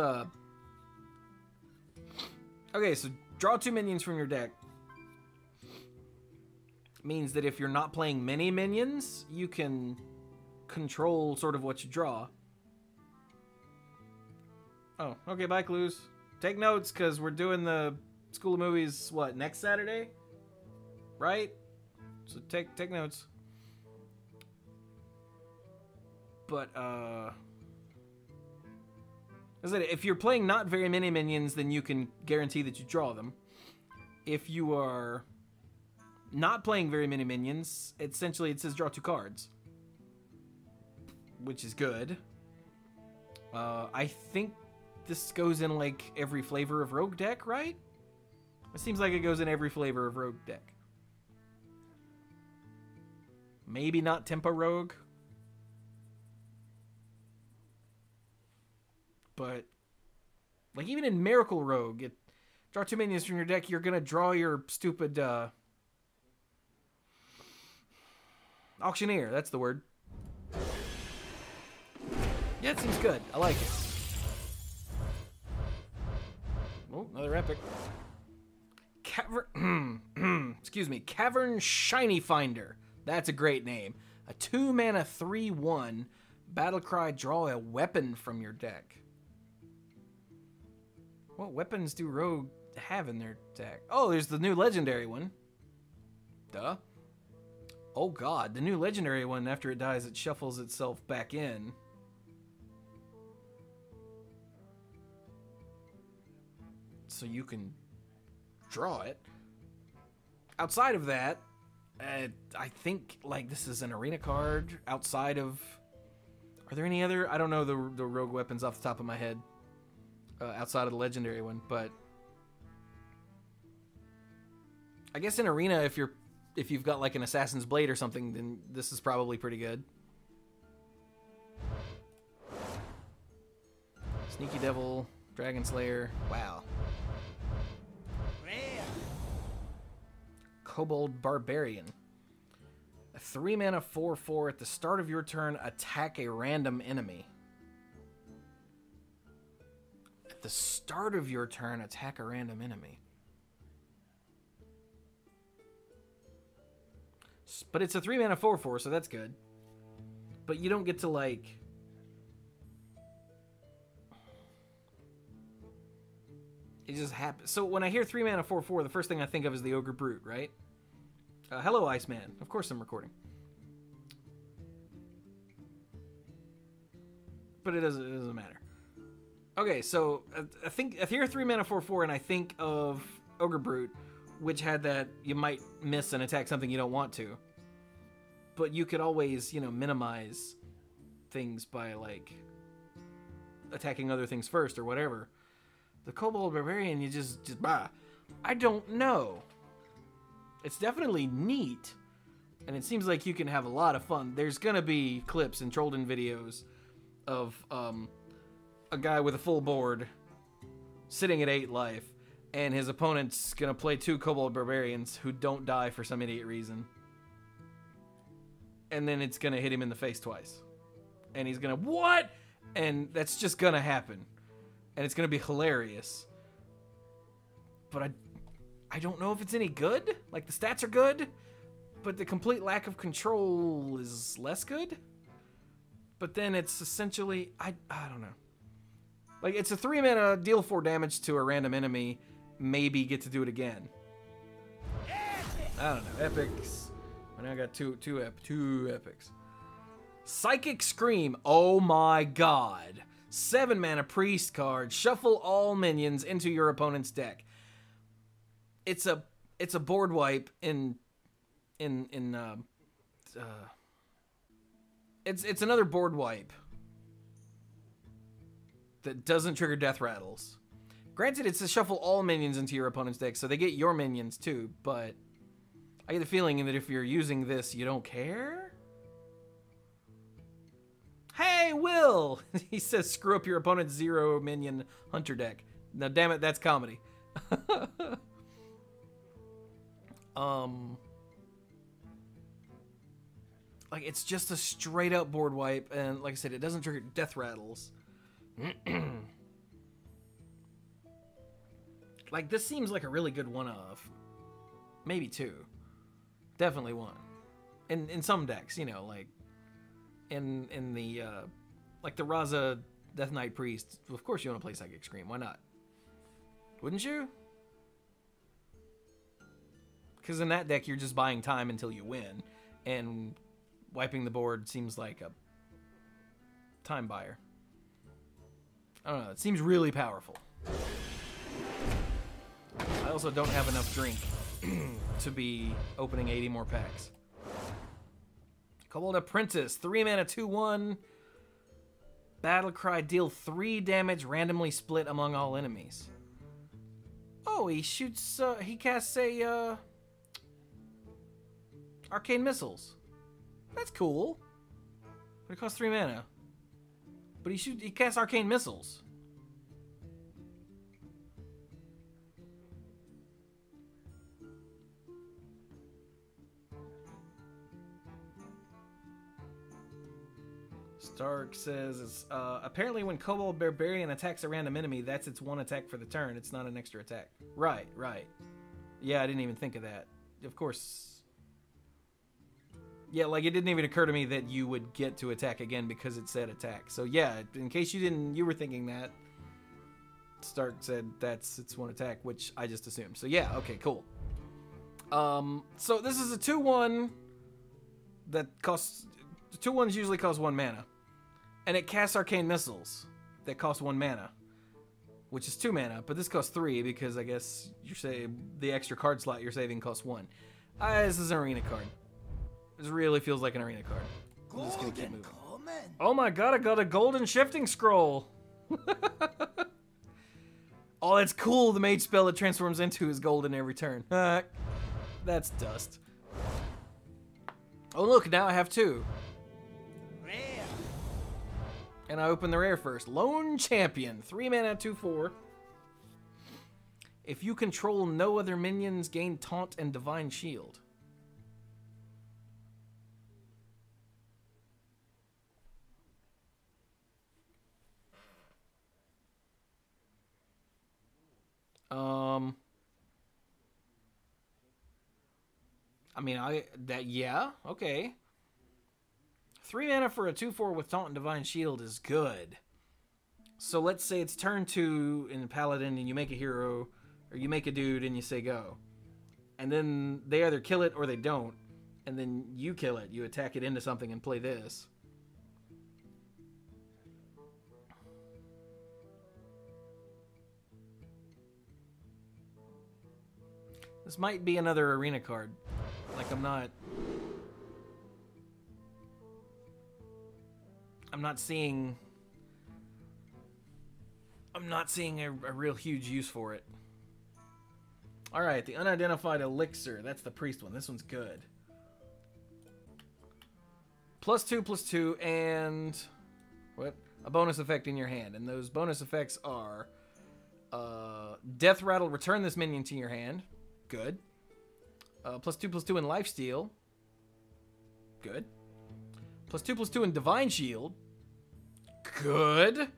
A: okay, so draw 2 minions from your deck. means that if you're not playing many minions, you can control sort of what you draw. Oh, okay, bye, Clues. Take notes, because we're doing the School of Movies, what, next Saturday? Right? So take notes. But, if you're playing not very many minions, then you can guarantee that you draw them. If you are not playing very many minions, essentially it says draw 2 cards. Which is good. I think this goes in, like, every flavor of Rogue deck, right? It seems like it goes in every flavor of Rogue deck. Maybe not Tempo Rogue. But, like, even in Miracle Rogue, draw 2 minions from your deck, you're gonna draw your stupid, Auctioneer, that's the word. Yeah, it seems good. I like it. Oh, another epic. Excuse me. Cavern Shiny Finder. That's a great name. A 2-mana 3/1 battlecry. Draw a weapon from your deck. What weapons do Rogue have in their deck? Oh, there's the new legendary one. Duh. Oh god, the new legendary one, after it dies, it shuffles itself back in. So you can draw it. Outside of that, I think, like, this is an arena card. Outside of... Are there any other... I don't know the rogue weapons off the top of my head. Outside of the legendary one, but... I guess in arena, if you've got, like, an Assassin's Blade or something, then this is probably pretty good. Sneaky Devil, Dragon Slayer, wow. Kobold Barbarian. A 3-mana 4/4 at the start of your turn, attack a random enemy. At the start of your turn, attack a random enemy. But it's a 3-mana 4/4, so that's good. But you don't get to, like... It just happens. So when I hear 3-mana 4/4, the first thing I think of is the Ogre Brute, right? Hello, Iceman. Of course I'm recording. But it doesn't matter. Okay, so I hear 3-mana 4/4 and I think of Ogre Brute, which had that you might miss and attack something you don't want to. But you could always, minimize things by, like, attacking other things first or whatever. The Kobold Barbarian, you just bah. I don't know. It's definitely neat, and it seems like you can have a lot of fun. There's gonna be clips and Trollden videos of a guy with a full board sitting at 8 life, and his opponent's gonna play 2 Kobold Barbarians who don't die for some idiot reason. And then it's gonna hit him in the face twice. And he's gonna, what? And that's just gonna happen. And it's gonna be hilarious. But I don't know if it's any good. Like, the stats are good, but the complete lack of control is less good. But then it's essentially, I don't know. Like, it's a 3-mana, deal 4 damage to a random enemy, maybe get to do it again. I don't know. Epics. I now got two epics. Psychic Scream. Oh my god. 7-mana priest card. Shuffle all minions into your opponent's deck. It's a board wipe it's another board wipe that doesn't trigger death rattles. Granted, it's to shuffle all minions into your opponent's deck, so they get your minions too, but I get the feeling that if you're using this, you don't care? Hey, Will! He says screw up your opponent's 0-minion hunter deck. Now, damn it, that's comedy. Like, it's just a straight up board wipe, and like I said, it doesn't trigger death rattles. Like, this seems like a really good one of. Maybe 2. Definitely one. In some decks, you know, like in the like the Raza Death Knight Priest. Of course, you want to play Psychic Scream. Why not? Wouldn't you? Because in that deck, you're just buying time until you win, and wiping the board seems like a time buyer. I don't know. It seems really powerful. I also don't have enough drink to be opening 80 more packs. Kobold Apprentice, 3 mana, 2/1. Battlecry, deal 3 damage, randomly split among all enemies. Oh, he shoots, he casts a, Arcane Missiles. That's cool. But it costs 3 mana. But he casts Arcane Missiles. Stark says, apparently when Kobold Barbarian attacks a random enemy, that's its 1 attack for the turn. It's not an extra attack. Right, right. Yeah, I didn't even think of that. Of course. Yeah, like it didn't even occur to me that you would get to attack again because it said attack. So yeah, in case you were thinking that, Stark said that's its 1 attack, which I just assumed. So yeah, okay, cool. So this is a 2/1 that costs... 2/1s usually cost 1 mana. And it casts Arcane Missiles that cost 1 mana, which is 2 mana, but this costs 3 because I guess you're saying the extra card slot you're saving costs 1. This is an arena card. This really feels like an arena card. I'm just gonna keep moving. Oh my god, I got a golden shifting scroll! Oh, that's cool. The mage spell it transforms into is golden every turn. That's dust. Oh look, now I have 2. And I open the rare first. Lone Champion. 3 mana, 2/4. If you control no other minions, gain Taunt and Divine Shield. I mean, yeah, okay. 3 mana for a 2/4 with Taunt and Divine Shield is good. So let's say it's turn 2 in Paladin and you make a hero, or you make a dude and you say go. And then they either kill it or they don't. And then you kill it. You attack it into something and play this. This might be another arena card. Like I'm not seeing a real huge use for it. Alright, the unidentified elixir. That's the priest one. This one's good. +2/+2 and what? A bonus effect in your hand. And those bonus effects are Death Rattle, return this minion to your hand. Good. +2/+2 in Lifesteal. Good. +2/+2 in Divine Shield. Good.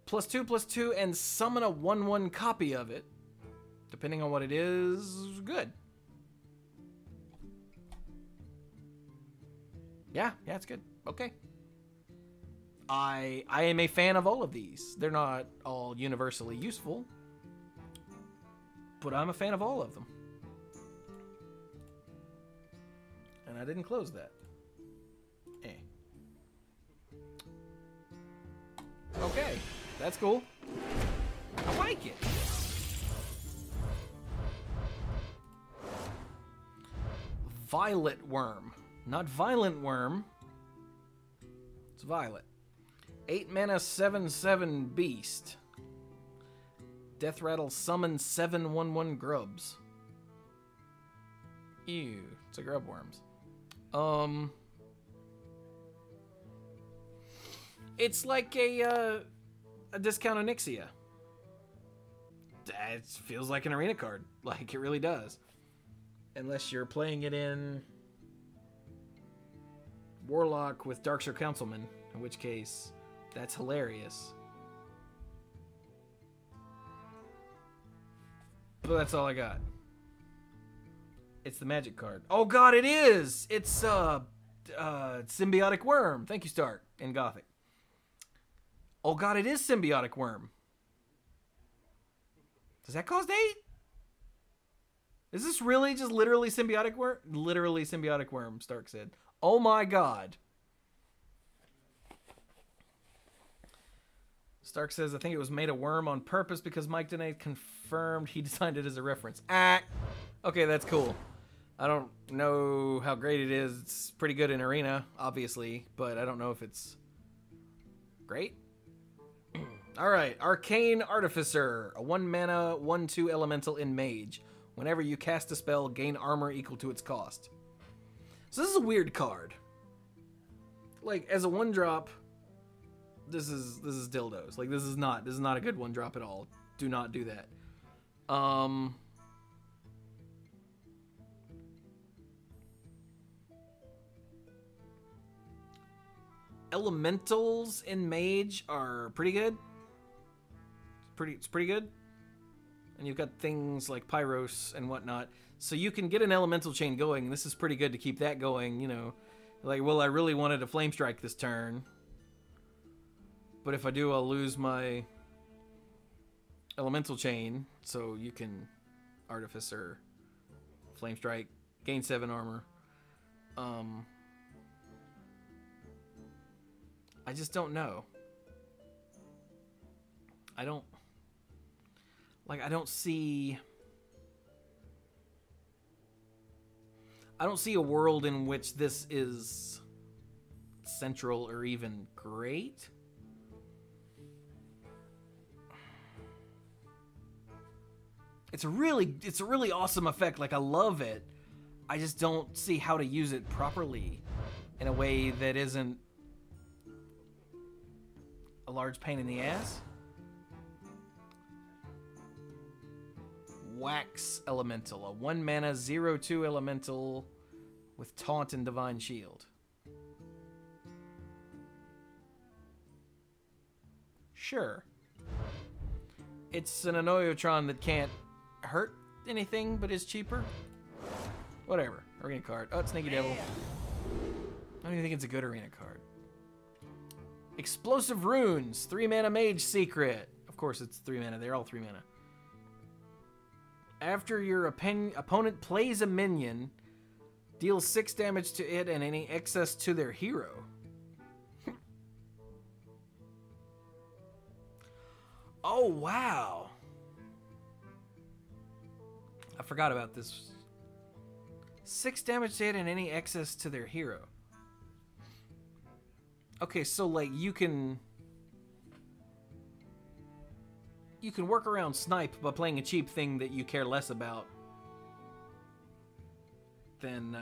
A: +2/+2 and summon a 1/1 copy of it. Depending on what it is, good. Yeah, it's good. Okay. I am a fan of all of these. They're not all universally useful, but I'm a fan of all of them. And I didn't close that. Okay, that's cool. I like it. Violet Worm. Not Violent Worm. It's Violet. 8 mana, 7/7 beast. Death Rattle, summon 7 1/1 grubs. Ew, it's a grub worms. It's like a discount Onyxia. It feels like an arena card. Like, it really does. Unless you're playing it in Warlock with Darkshire Councilman, in which case, that's hilarious. But that's all I got. It's the magic card. Oh god, it is! It's Symbiotic Worm. Thank you, Stark, in Gothic. Oh god, it is Symbiotic Worm. Does that cost 8? Is this really just literally Symbiotic Worm? Literally Symbiotic Worm, Stark said. Oh my god. Stark says, I think it was made a worm on purpose because Mike Dene confirmed he designed it as a reference. Ah, okay, that's cool. I don't know how great it is. It's pretty good in Arena, obviously, but I don't know if it's great. All right, Arcane Artificer, a 1-mana, 1/2 elemental in Mage. Whenever you cast a spell, gain armor equal to its cost. So this is a weird card. Like, as a 1-drop, this is dildos. Like, this is not a good 1-drop at all. Do not do that. Elementals in Mage are pretty good. It's pretty good. And you've got things like Pyros and whatnot. So you can get an elemental chain going. This is pretty good to keep that going, you know. Like, well, I really wanted to Flame Strike this turn. But if I do, I'll lose my elemental chain. So you can Artificer, Flame Strike, gain 7 armor. I just don't know. I don't see a world in which this is central or even great. It's a really awesome effect. Like, I love it. I just don't see how to use it properly in a way that isn't a large pain in the ass. Wax Elemental, a 1-mana 0/2 elemental with Taunt and Divine Shield. Sure. It's an Anoyotron that can't hurt anything but is cheaper. Whatever. Arena card. Oh, it's Sneaky Devil. I don't even think it's a good arena card. Explosive Runes, 3-mana Mage Secret. Of course it's 3 mana. They're all 3 mana. After your opponent plays a minion, deal 6 damage to it and any excess to their hero. Oh, wow. I forgot about this. 6 damage to it and any excess to their hero. Okay, so like you can work around Snipe by playing a cheap thing that you care less about than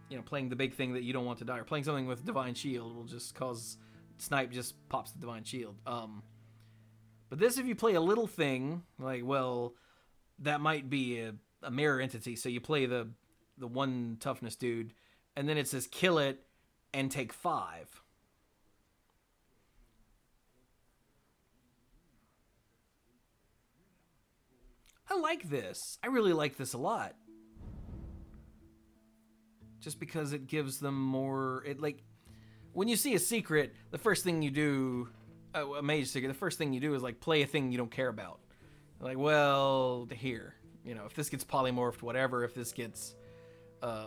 A: you know, playing the big thing that you don't want to die, or playing something with Divine Shield will just cause Snipe just pops the Divine Shield. But this, if you play a little thing, like, well, that might be a mirror entity, so you play the 1 toughness dude, and then it says kill it and take 5. I like this. I really like this a lot. Just because it gives them more... Like, when you see a secret, the first thing you do... a mage secret, the first thing you do is, like, play a thing you don't care about. Like, well, here. You know, if this gets polymorphed, whatever. If this gets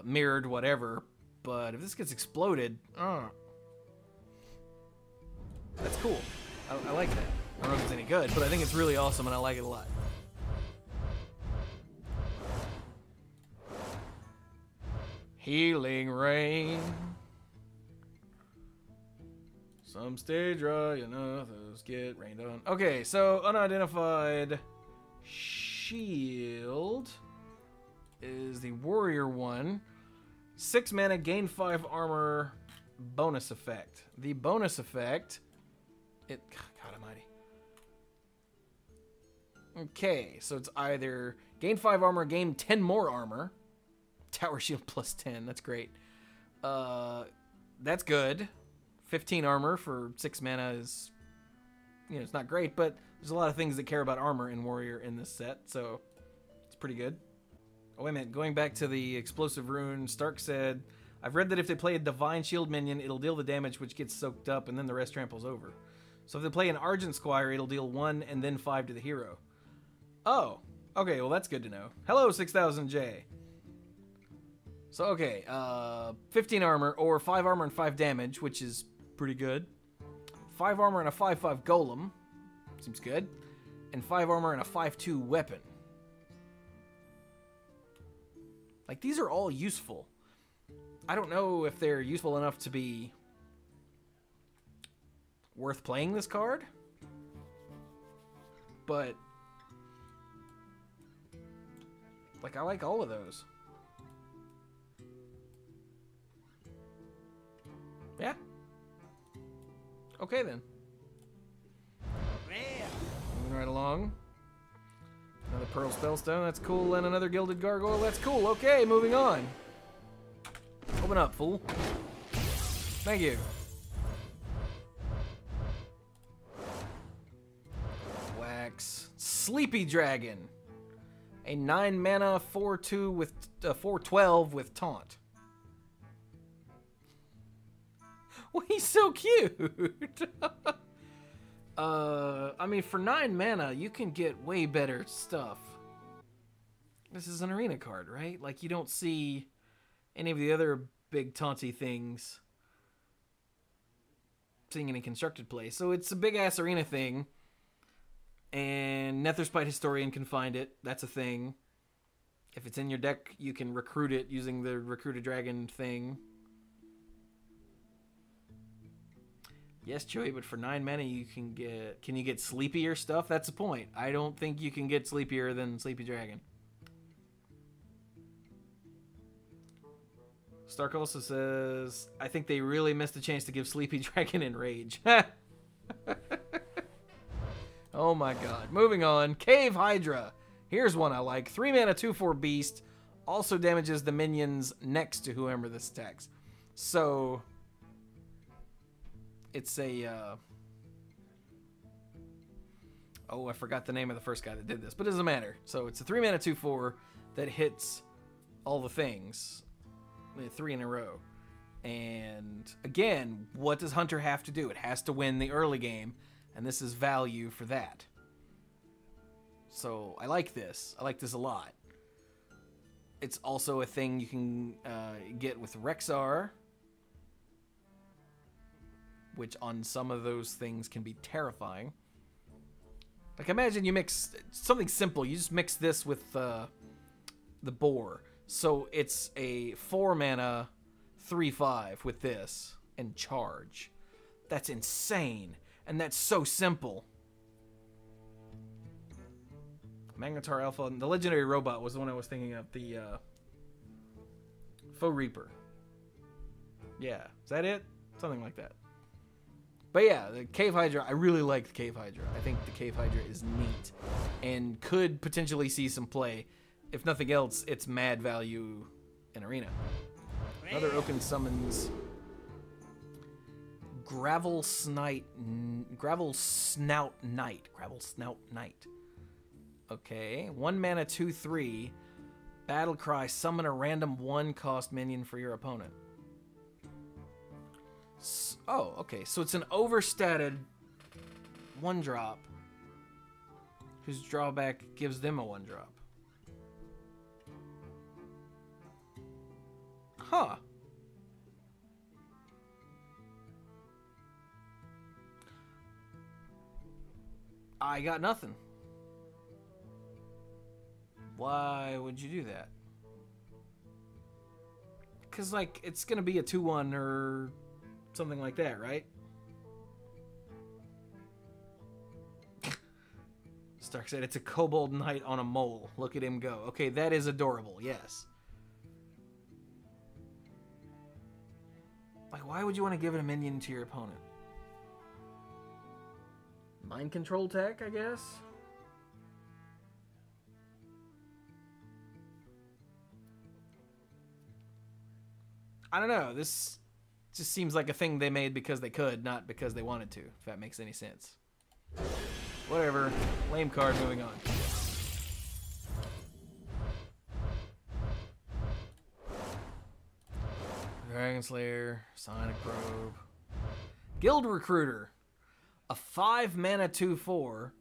A: mirrored, whatever. But if this gets exploded... that's cool. I like that. I don't know if it's any good, but I think it's really awesome, and I like it a lot. Healing Rain. Some stay dry and others get rained on. Okay, so unidentified shield is the warrior one. 6 mana, gain 5 armor, bonus effect. The bonus effect, God almighty. Okay, so it's either gain 5 armor, gain 10 more armor. Tower shield plus 10, that's great. That's good. 15 armor for 6 mana is, you know, it's not great, but there's a lot of things that care about armor in warrior in this set, so it's pretty good. Oh, wait a minute. Going back to the explosive rune, Stark said, I've read that if they play a divine shield minion, it'll deal the damage which gets soaked up, and then the rest tramples over. So if they play an Argent Squire, it'll deal 1 and then 5 to the hero. Oh, okay, well that's good to know. Hello, 6000J. So, okay, 15 armor, or 5 armor and 5 damage, which is pretty good. 5 armor and a 5/5 golem, seems good. And 5 armor and a 5/2 weapon. Like, these are all useful. I don't know if they're useful enough to be worth playing this card, but like, I like all of those. Yeah. Okay then. Moving right along. Another Pearl Spellstone, that's cool, and another Gilded Gargoyle, that's cool. Okay, moving on. Open up, fool. Thank you. Wax. Sleepy Dragon. A 9 mana 4/2 with 4/12 with taunt. Well, he's so cute. I mean, for 9 mana, you can get way better stuff. This is an arena card, right? Like, you don't see any of the other big taunty things seeing any constructed play. So it's a big-ass arena thing. And Netherspite Historian can find it. That's a thing. If it's in your deck, you can recruit it using the Recruit a Dragon thing. Yes, Joey, but for 9 mana you can get... Can you get sleepier stuff? That's the point. I don't think you can get sleepier than Sleepy Dragon. Stark also says, I think they really missed a chance to give Sleepy Dragon Enrage. Oh my god. Moving on. Cave Hydra. Here's one I like. 3 mana 2/4 beast. Also damages the minions next to whoever this attacks. So... It's a, oh, I forgot the name of the first guy that did this, but it doesn't matter. So it's a 3 mana 2/4 that hits all the things, 3 in a row. And again, what does Hunter have to do? It has to win the early game, and this is value for that. So I like this. I like this a lot. It's also a thing you can get with Rexar, which on some of those things can be terrifying. Like, imagine you mix something simple. You just mix this with the boar. So it's a 4 mana 3/5 with this and charge. That's insane. And that's so simple. Magnetar Alpha. The legendary robot was the one I was thinking of. The Foe Reaper. Yeah. Is that it? Something like that. But yeah, the Cave Hydra, I really like the Cave Hydra. I think the Cave Hydra is neat and could potentially see some play. If nothing else, it's mad value in Arena. Another Oaken summons Gravel Snout Knight. Okay, 1 mana 2/3. Battle Cry, summon a random 1-cost minion for your opponent. Oh, okay. So it's an overstated 1-drop whose drawback gives them a 1-drop. Huh. I got nothing. Why would you do that? Because, like, it's going to be a 2/1 or... something like that, right? Stark said it's a kobold knight on a mole. Look at him go. Okay, that is adorable, yes. Like, why would you want to give it a minion to your opponent? Mind control tech, I guess? I don't know. This just seems like a thing they made because they could, not because they wanted to, if that makes any sense. Whatever. Lame card, moving on. Dragonslayer, Sonic Probe. Guild Recruiter. A 5 mana 2/4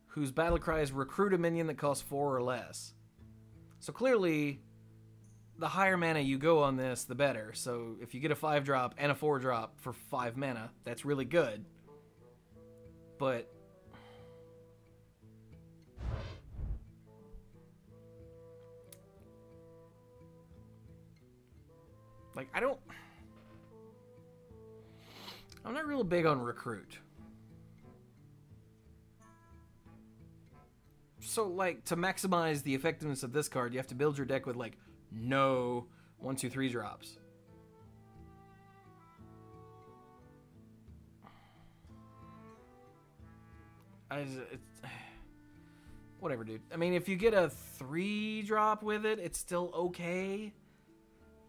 A: whose battle cry is recruit a minion that costs 4 or less. So clearly, the higher mana you go on this, the better. So if you get a 5-drop and a 4-drop for 5 mana, that's really good. But like, I'm not real big on recruit. So, like, to maximize the effectiveness of this card, you have to build your deck with, like, no 1, 2, 3 drops. Whatever, dude. I mean, if you get a 3-drop with it, it's still okay.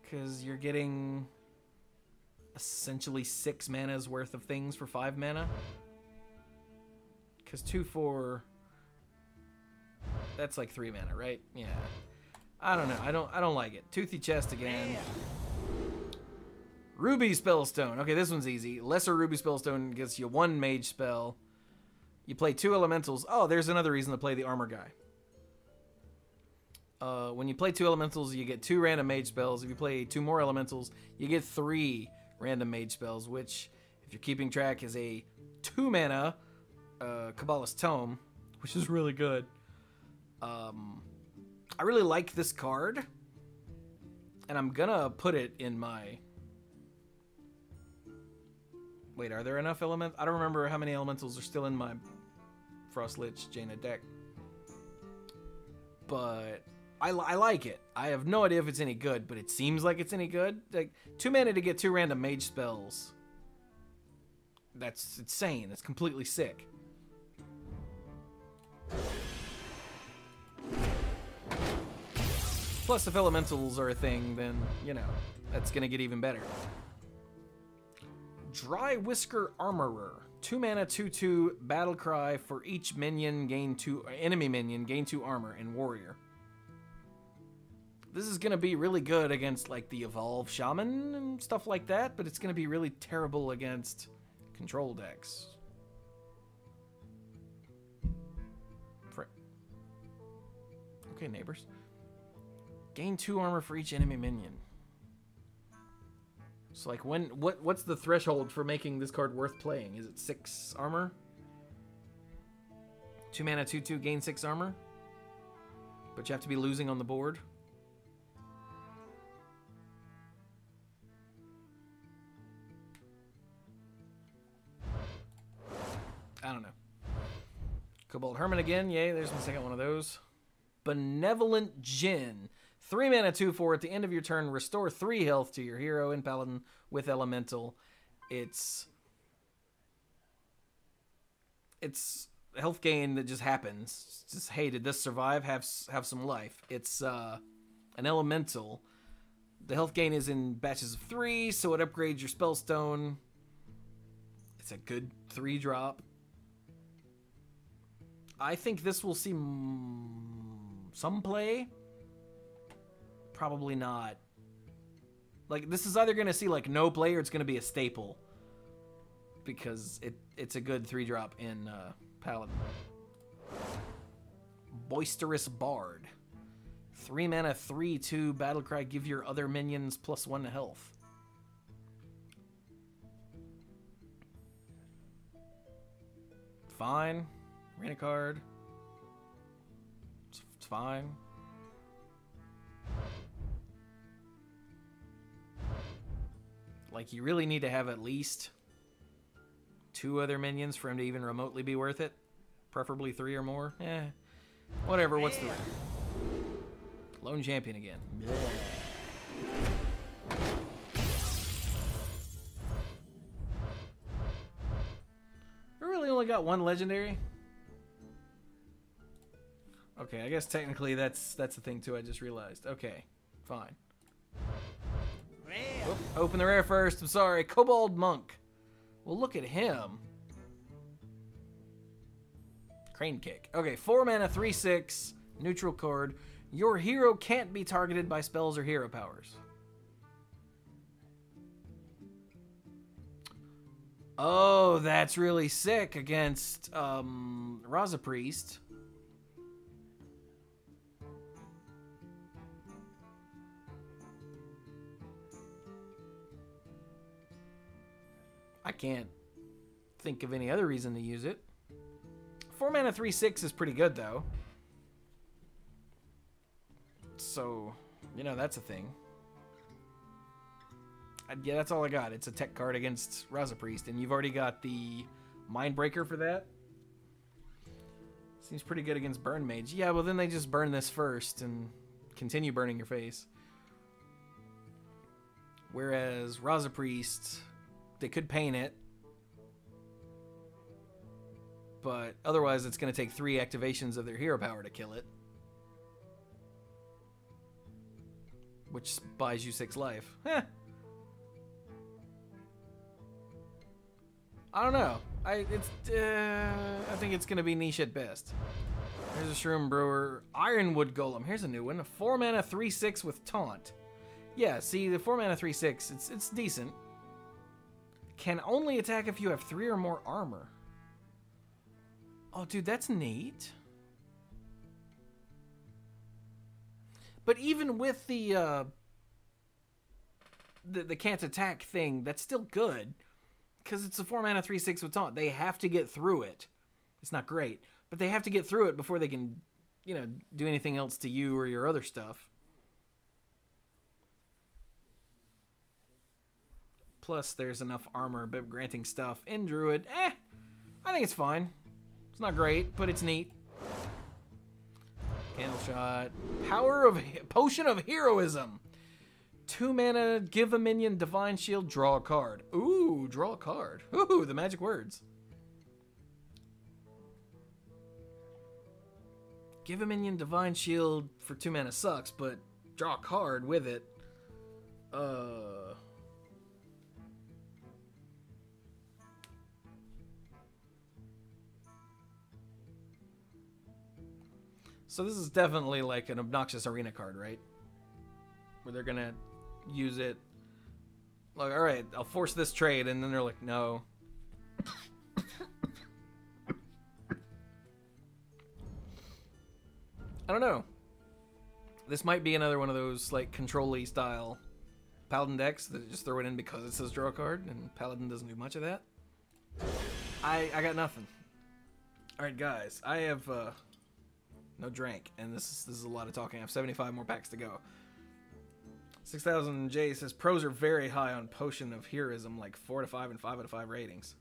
A: Because you're getting essentially 6 mana's worth of things for 5 mana. Because 2/4... that's like 3 mana, right? Yeah. I don't know. I don't like it. Toothy Chest again. Ruby Spellstone. Okay, this one's easy. Lesser Ruby Spellstone gets you 1 mage spell. You play 2 elementals. Oh, there's another reason to play the armor guy. When you play 2 elementals, you get 2 random mage spells. If you play 2 more elementals, you get 3 random mage spells, which, if you're keeping track, is a 2 mana Kobolds Tome, which is really good. I really like this card, and I'm gonna put it in my... Wait, are there enough elements? I don't remember how many elementals are still in my Frostlich Jaina deck. But I like it. I have no idea if it's any good, but it seems like it's any good. Like, 2 mana to get 2 random mage spells. That's insane. That's completely sick. Plus, if elementals are a thing, then, you know, that's going to get even better. Dry Whisker Armorer. 2 mana, 2/2, battle cry for each minion, gain 2, enemy minion, gain 2 armor, and warrior. This is going to be really good against, like, the Evolve Shaman and stuff like that, but it's going to be really terrible against control decks. Okay, neighbors. Gain 2 armor for each enemy minion. So, like, what's the threshold for making this card worth playing? Is it 6 armor? 2 mana, 2/2, gain 6 armor? But you have to be losing on the board? I don't know. Kobold Hermit again. Yay, there's my second one of those. Benevolent Djinn. 3 mana, 2/4. At the end of your turn, restore 3 health to your hero and paladin with elemental. It's health gain that just happens. It's just, hey, did this survive? Have some life. It's an elemental. The health gain is in batches of 3, so it upgrades your spellstone. It's a good 3-drop. I think this will see some play. Probably not. Like, this is either going to see, like, no play or it's going to be a staple. Because it's a good 3-drop in Paladin. Boisterous Bard. 3 mana, 3/2, Battlecry, give your other minions +1 to health. Fine. Rain a card. It's fine. Like, you really need to have at least 2 other minions for him to even remotely be worth it. Preferably 3 or more. Eh. Whatever, what's the... Lone Champion again. We really only got 1 legendary? Okay, I guess technically that's the thing too, I just realized. Okay, fine. Oop, open the rare first, I'm sorry. Kobold Monk. Well, look at him. Crane Kick. Okay, 4 mana, 3/6, neutral card. Your hero can't be targeted by spells or hero powers. Oh, that's really sick against Raza Priest. I can't think of any other reason to use it. 4 mana 3/6 is pretty good though. So, you know, that's a thing. Yeah, that's all I got. It's a tech card against Raza Priest, and you've already got the Mindbreaker for that. Seems pretty good against Burn Mage. Yeah, well then they just burn this first and continue burning your face. Whereas Raza Priest, they could paint it, but otherwise it's going to take 3 activations of their hero power to kill it, which buys you 6 life. Heh. I don't know. I think it's gonna be niche at best. Here's a Shroom Brewer. Ironwood Golem. Here's a new one. A 4 mana 3/6 with taunt. Yeah, see the 4 mana 3/6. It's decent. Can only attack if you have 3 or more armor. Oh, dude, that's neat. But even with the can't attack thing, that's still good. Because it's a 4 mana 3/6 with taunt. They have to get through it. It's not great, but they have to get through it before they can, you know, do anything else to you or your other stuff. Plus, there's enough armor but granting stuff in Druid. I think it's fine. It's not great, but it's neat. Candle Shot. Potion of Heroism. 2 mana, give a minion Divine Shield, draw a card. Ooh, draw a card. Ooh, the magic words. Give a minion Divine Shield for 2 mana sucks, but draw a card with it. So this is definitely like an obnoxious arena card, right? Where they're gonna use it like, all right, I'll force this trade, and then they're like, no. I don't know. This might be another one of those like control-y style Paladin decks that just throw it in because it says draw a card, and Paladin doesn't do much of that. I got nothing. All right, guys, I have no drink, and this is a lot of talking. I have 75 more packs to go. 6000 J says pros are very high on Potion of Heroism, like 4 out of 5 and 5 out of 5 ratings.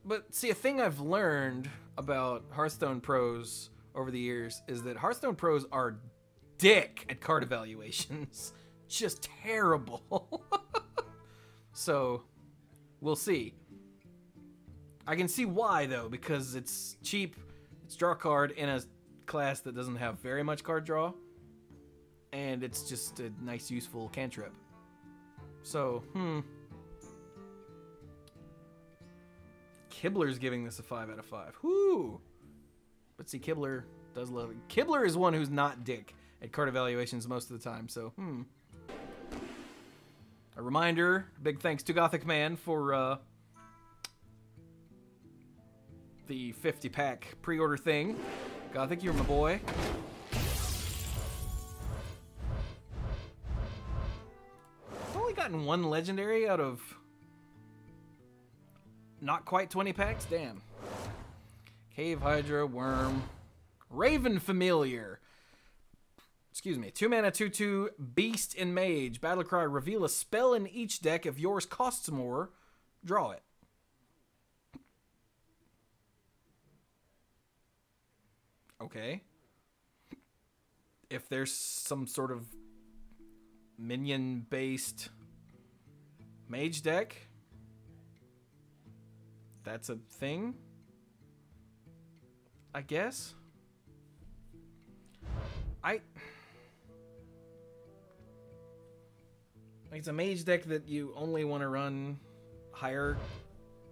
A: But see, a thing I've learned about Hearthstone pros over the years is that Hearthstone pros are dick at card evaluations. Just terrible. So, we'll see. I can see why, though, because it's cheap, it's draw a card in a class that doesn't have very much card draw, and it's just a nice, useful cantrip. So, Kibler's giving this a 5 out of 5. Whoo! But see, Kibler does love it. Kibler is one who's not dick at card evaluations most of the time, so, A reminder, big thanks to Gothicman for, the 50-pack pre-order thing. Gothic, you're my boy. I've only gotten 1 legendary out of not quite 20 packs? Damn. Cave Hydra, Worm, Raven Familiar. Excuse me. 2 mana, 2/2, Beast and Mage. Battlecry, reveal a spell in each deck. If yours costs more, draw it. Okay. If there's some sort of minion-based mage deck, that's a thing, I guess. It's a mage deck that you only want to run higher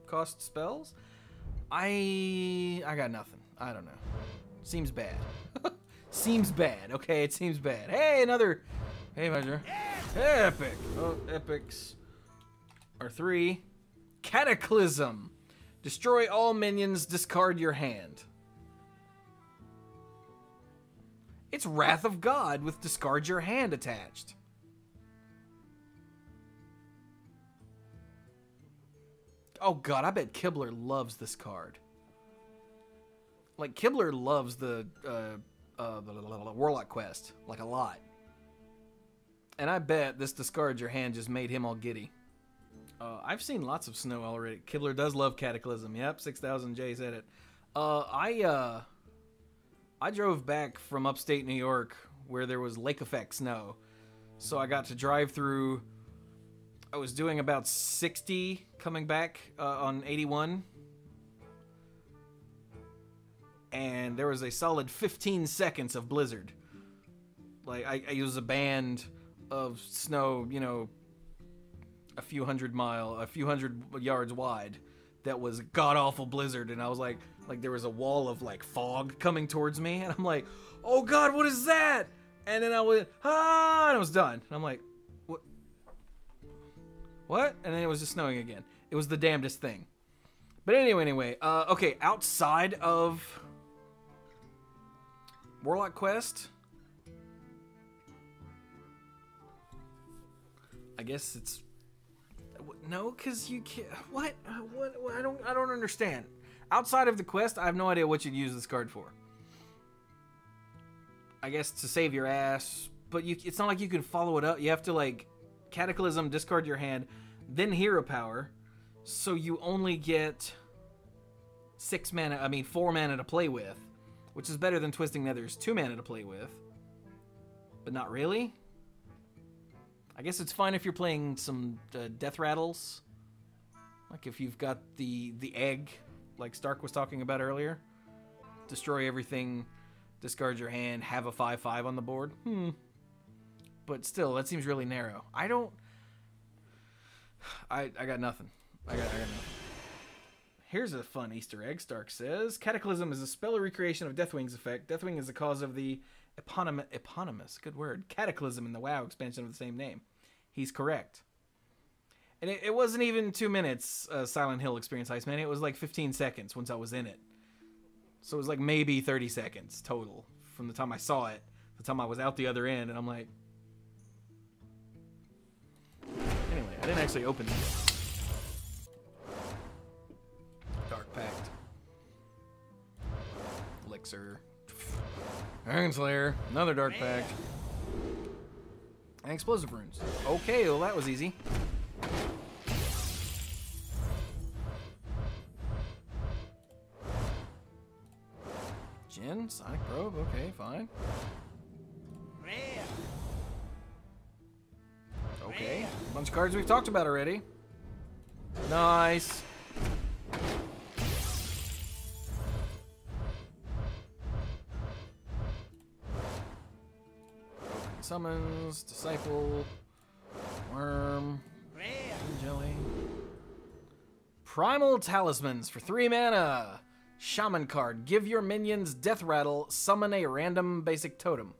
A: cost spells. I got nothing. I don't know. Seems bad. Seems bad. Okay, it seems bad. Hey, another. Hey, Measure. Epic. Oh, epics are 3. Cataclysm. Destroy all minions, discard your hand. It's Wrath of God with discard your hand attached. Oh god, I bet Kibler loves this card. Like, Kibler loves the Warlock quest, like, a lot. And I bet this discard your hand just made him all giddy. I've seen lots of snow already. Kibler does love Cataclysm. Yep, 6,000 J said it. I drove back from upstate New York where there was lake effect snow. So I got to drive through. I was doing about 60 coming back on 81. And there was a solid 15 seconds of blizzard. Like, I used a band of snow, you know, a few hundred yards wide that was god-awful blizzard, and I was like there was a wall of like fog coming towards me, and I'm like, oh god, what is that? And then I went, and it was done. And I'm like, what? And then it was just snowing again. It was the damnedest thing. But anyway, okay, outside of Warlock Quest, I guess it's no, because you can't. What? I don't understand. Outside of the quest, I have no idea what you'd use this card for. I guess to save your ass, but it's not like you can follow it up. You have to like Cataclysm, discard your hand, then Hero Power, so you only get 4 mana to play with, which is better than Twisting Nether's 2 mana to play with, but not really. I guess it's fine if you're playing some death rattles. Like if you've got the egg, like Stark was talking about earlier. Destroy everything, discard your hand, have a 5/5 on the board. But still, that seems really narrow. I got nothing. I got nothing. Here's a fun Easter egg, Stark says. Cataclysm is a spell recreation of Deathwing's effect. Deathwing is the cause of the eponymous, good word, Cataclysm in the WoW expansion of the same name. He's correct. And it wasn't even 2 minutes, Silent Hill experience, Iceman. It was like 15 seconds once I was in it. So it was like maybe 30 seconds total from the time I saw it, the time I was out the other end, and I'm like... Anyway, I didn't actually open it. Dark Pact. Elixir. Iron Slayer. Another Dark Pact. And Explosive Runes. Okay, well that was easy. Jin, Sonic Probe, okay, fine. Okay, a bunch of cards we've talked about already. Nice. Summons, Disciple, Worm, Jelly. Primal Talismans for 3 mana. Shaman card. Give your minions Death Rattle. Summon a random basic totem.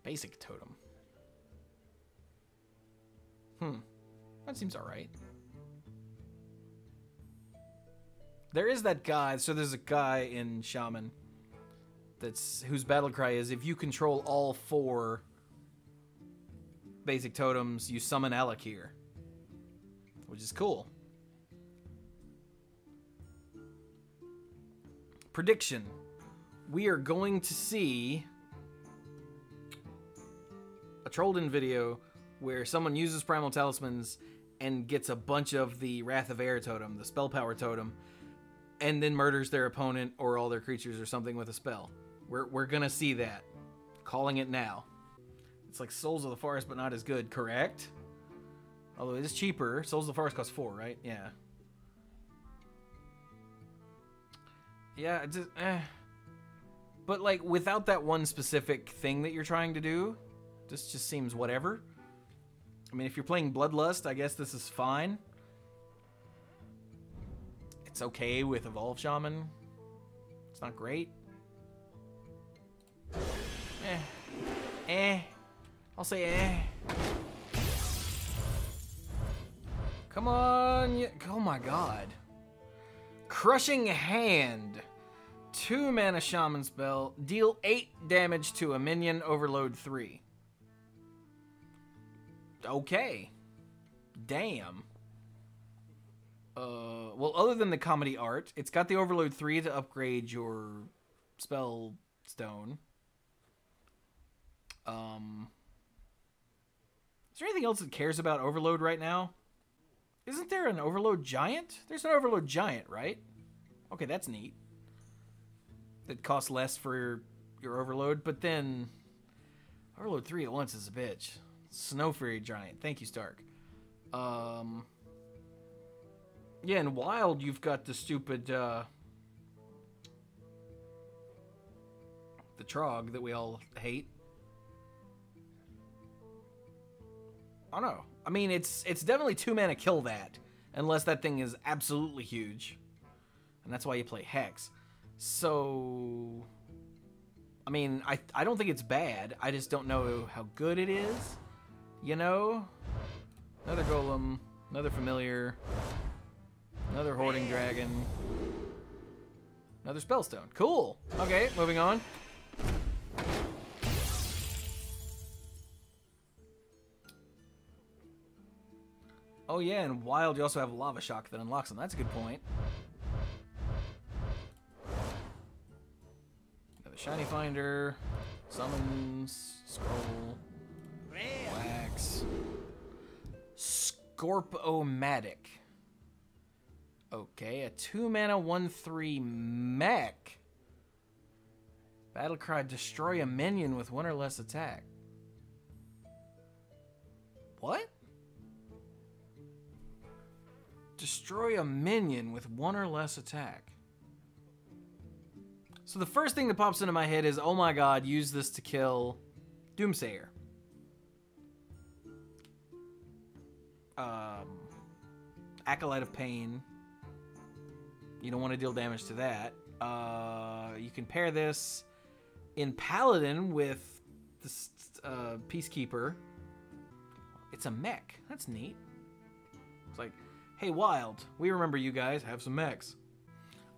A: Basic totem. That seems alright. There is that guy. So there's a guy in Shaman whose battle cry is, if you control all 4 basic totems, you summon Alakir, which is cool. Prediction: we are going to see a Trollden video where someone uses Primal Talismans and gets a bunch of the Wrath of Air totem, the spell power totem, and then murders their opponent or all their creatures or something with a spell. We're gonna see that. Calling it now. It's like Souls of the Forest, but not as good, correct? Although it is cheaper. Souls of the Forest costs 4, right? Yeah. Yeah, it just, But like, without that one specific thing that you're trying to do, this just seems whatever. I mean, if you're playing Bloodlust, I guess this is fine. It's okay with Evolve Shaman. It's not great. I'll say eh. Come on. Oh my god. Crushing Hand. 2 mana shaman spell. Deal 8 damage to a minion. Overload 3. Okay. Damn. Well, other than the comedy art, it's got the Overload 3 to upgrade your spell stone. Is there anything else that cares about Overload right now? Isn't there an Overload Giant? There's an Overload Giant, right? Okay, that's neat. That costs less for your Overload, but then Overload 3 at once is a bitch. Snow Fury Giant. Thank you, Stark. Yeah, in Wild, you've got the stupid, the Trog that we all hate. I don't know. I mean, it's definitely 2 mana kill that, unless that thing is absolutely huge. And that's why you play Hex. So, I mean, I don't think it's bad. I just don't know how good it is. You know? Another Golem, another Familiar, another Hoarding Dragon, another Spellstone. Cool. Okay, moving on. Oh yeah, and Wild you also have Lava Shock that unlocks them. That's a good point. Another Shiny Finder, Summons, Scroll, Wax, Scorpomatic. Okay, a 2 mana 1/3 mech. Battlecry, destroy a minion with 1 or less attack. What? Destroy a minion with 1 or less attack. So the first thing that pops into my head is, oh my god, use this to kill Doomsayer. Acolyte of Pain. You don't want to deal damage to that. You can pair this in Paladin with this Peacekeeper. It's a mech. That's neat. It's like, hey, Wild, we remember you guys. Have some mechs.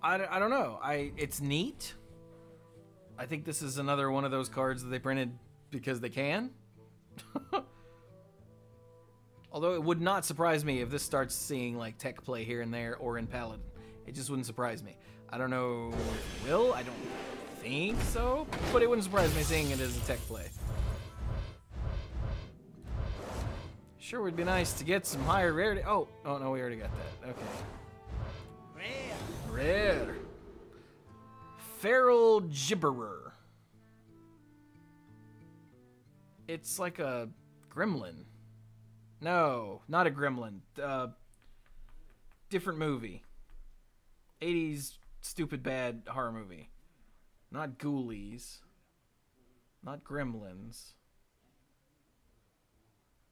A: I don't know. It's neat. I think this is another one of those cards that they printed because they can. Although it would not surprise me if this starts seeing like tech play here and there or in Paladin. It just wouldn't surprise me. I don't know if it will. I don't think so. But it wouldn't surprise me seeing it as a tech play. Sure would be nice to get some higher rarity. Oh no, we already got that. Okay. Rare. Feral Gibberer. It's like a gremlin. No, not a gremlin. Different movie. 80s stupid bad horror movie. Not Ghoulies. Not Gremlins.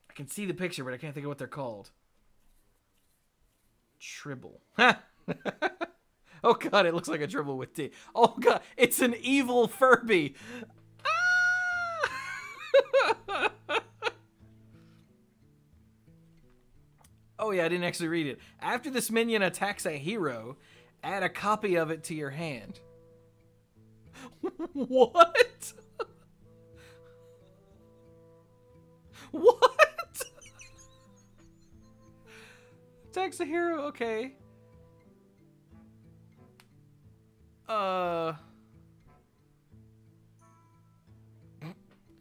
A: I can see the picture, but I can't think of what they're called. Tribble. Oh god, it looks like a Tribble with T. Oh god, it's an evil Furby. Ah! Oh yeah, I didn't actually read it. After this minion attacks a hero, add a copy of it to your hand. What? What? Attacks a hero, okay.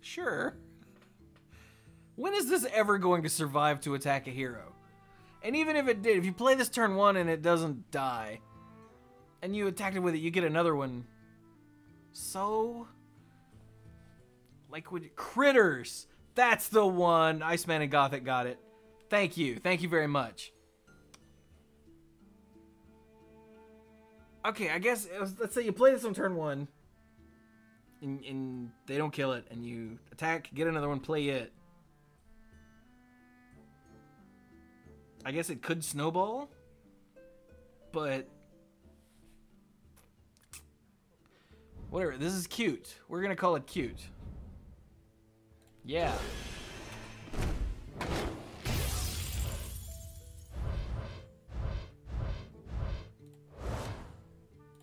A: Sure. When is this ever going to survive to attack a hero? And even if it did, if you play this turn 1 and it doesn't die, and you attacked it with it, you get another one. So, like, Critters. That's the one. Iceman and Gothic got it. Thank you. Thank you very much. Okay, I guess, let's say you play this on turn 1, and they don't kill it, and you attack, get another one, play it. I guess it could snowball, but whatever. This is cute. We're gonna call it cute. Yeah.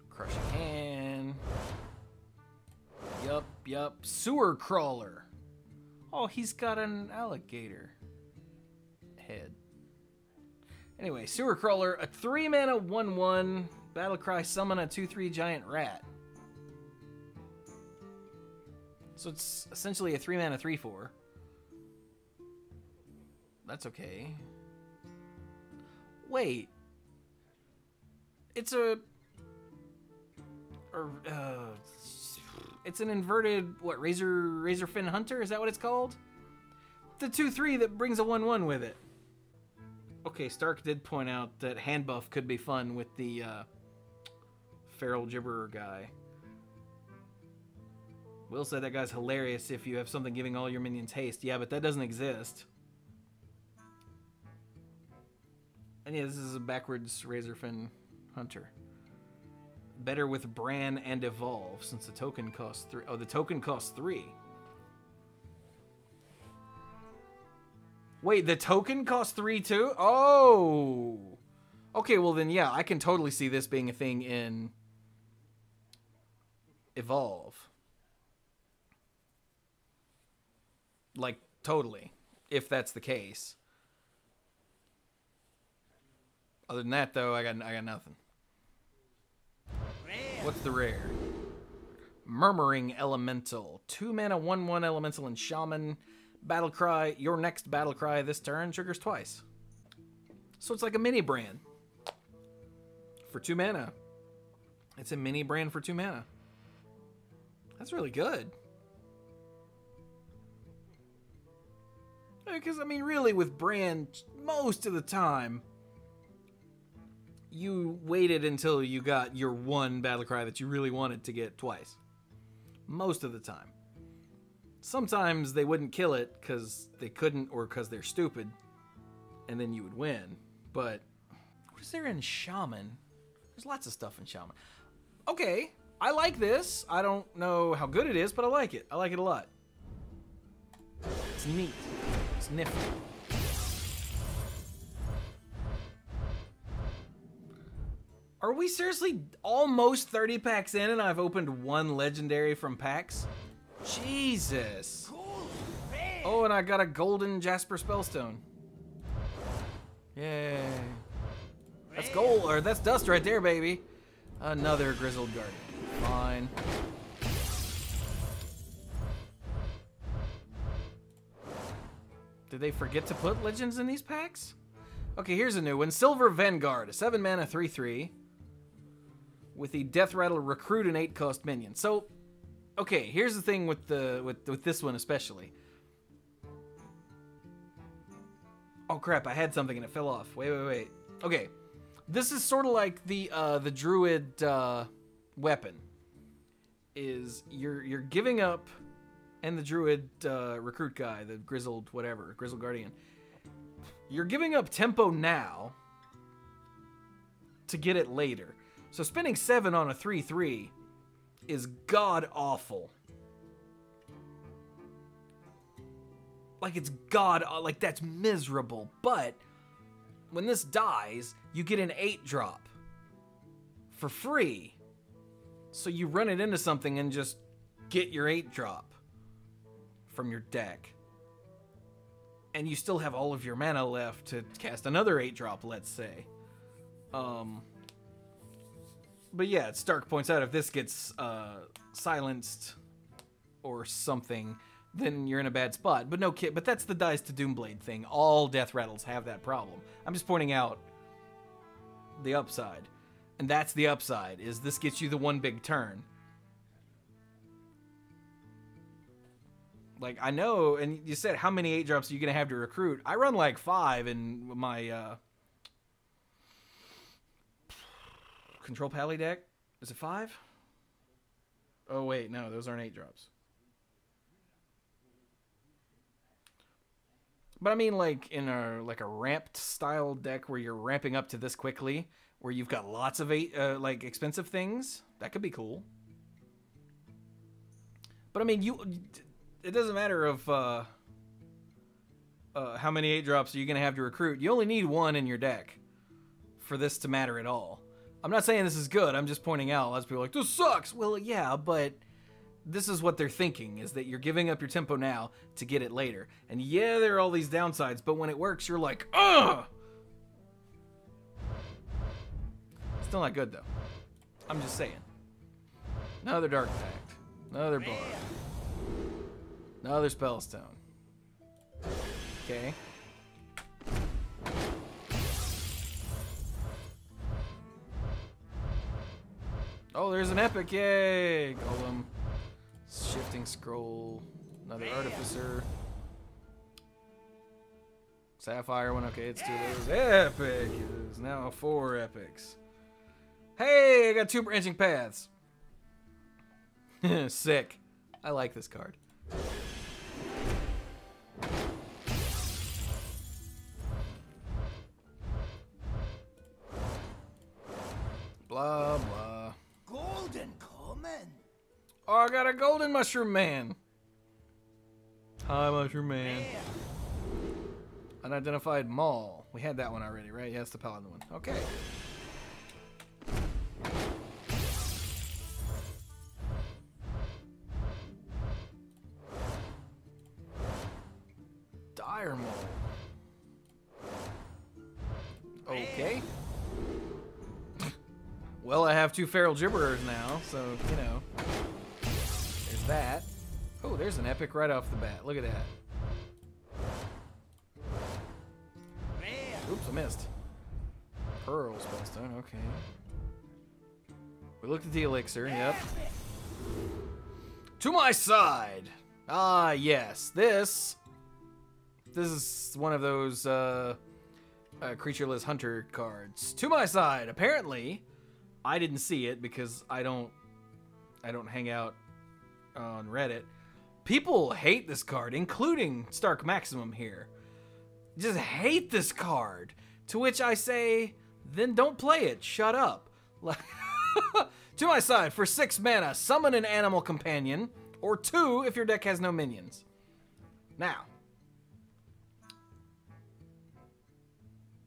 A: Crushing Hand. Yup. Sewer Crawler. Oh, he's got an alligator head. Anyway, Sewer Crawler, a 3-mana 1/1 battlecry, summon a 2/3 giant rat. So it's essentially a 3-mana 3/4. That's okay. Wait. It's a... it's an inverted, what, Razorfin Hunter? Is that what it's called? The 2/3 that brings a 1/1 with it. Okay, Stark did point out that hand buff could be fun with the Feral Gibberer guy. Will said that guy's hilarious if you have something giving all your minions haste. Yeah, but that doesn't exist. And yeah, this is a backwards Razorfin Hunter. Better with Bran and Evolve, since the token costs 3. Oh, the token costs 3. Wait, the token costs 3 too? Oh! Okay, well then, yeah, I can totally see this being a thing in Evolve. Like, totally. If that's the case. Other than that, though, I got nothing. What's the rare? Murmuring Elemental. 2-mana 1/1 Elemental and Shaman. Battlecry. Your next Battlecry this turn triggers twice. So it's like a mini brand. For 2 mana. It's a mini brand for 2 mana. That's really good. Because, I mean, really, with brand, most of the time, you waited until you got your one Battlecry that you really wanted to get twice. Most of the time. Sometimes they wouldn't kill it because they couldn't or because they're stupid, and then you would win. But what is there in Shaman? There's lots of stuff in Shaman. Okay, I like this. I don't know how good it is, but I like it. I like it a lot. It's neat. It's nifty. Are we seriously almost 30 packs in and I've opened 1 legendary from packs? Jesus. Oh, and I got a golden Jasper Spellstone. Yay. That's gold, or that's dust right there, baby. Another Grizzled Guardian. Fine. Did they forget to put legends in these packs? Okay, here's a new one. Silver Vanguard, a 7-mana 3/3 with the Death Rattle Recruit an 8-cost minion. So, okay, here's the thing with this one especially. Oh crap, I had something and it fell off. Wait. Okay. This is sort of like the Druid weapon. Is you're giving up, and the Druid recruit guy, the Grizzled whatever, Grizzled Guardian. You're giving up tempo now to get it later. So spending 7 on a 3/3 is god awful. Like it's like that's miserable. But when this dies, you get an 8-drop for free. So you run it into something and just get your 8-drop from your deck. And you still have all of your mana left to cast another 8-drop, let's say. But yeah, Stark points out if this gets silenced or something, then you're in a bad spot. But no kid, but that's the Dice to Doomblade thing. All Death Rattles have that problem. I'm just pointing out the upside. And that's the upside, is this gets you the one big turn. Like, I know, and you said how many 8-drops are you going to have to recruit? I run like 5 in my Control Pally deck. Is it 5? Oh, wait, no, those aren't 8-drops. But I mean, like, in a ramped style deck where you're ramping up to this quickly, where you've got lots of like expensive things, that could be cool. But I mean, it doesn't matter of how many 8-drops are you going to have to recruit? You only need 1 in your deck for this to matter at all. I'm not saying this is good. I'm just pointing out. Lots of people are like, this sucks. Well, yeah, but this is what they're thinking, is that you're giving up your tempo now to get it later. And yeah, there are all these downsides, but when it works, you're like, ugh! Still not good, though. I'm just saying. Another Dark Pact. Another Blood. Another Spellstone. Okay. Oh, there's an epic. Yay! Golem. Shifting Scroll. Another Artificer. Sapphire one. Okay, it's 2 of those. Epic. It is now 4 epics. Hey, I got 2 branching paths. Sick. I like this card. Blah, blah.
B: Golden coming.
A: Oh, I got a golden mushroom man. Hi, mushroom man. Unidentified mall. We had that one already, right? Yeah, that's the paladin one. Okay. Dire mole. Okay. Well, I have 2 feral gibberers now, so, you know. There's that. Oh, there's an epic right off the bat. Look at that. Oops, I missed. Pearl spellstone, okay. We looked at the elixir, yep. To my side! Ah, yes. This is one of those creatureless hunter cards. To my side, apparently, I didn't see it because I don't hang out on Reddit. People hate this card, including Stark Maximum here. Just hate this card. To which I say, then don't play it. Shut up. To my side, for 6 mana, summon an animal companion, or 2 if your deck has no minions. Now,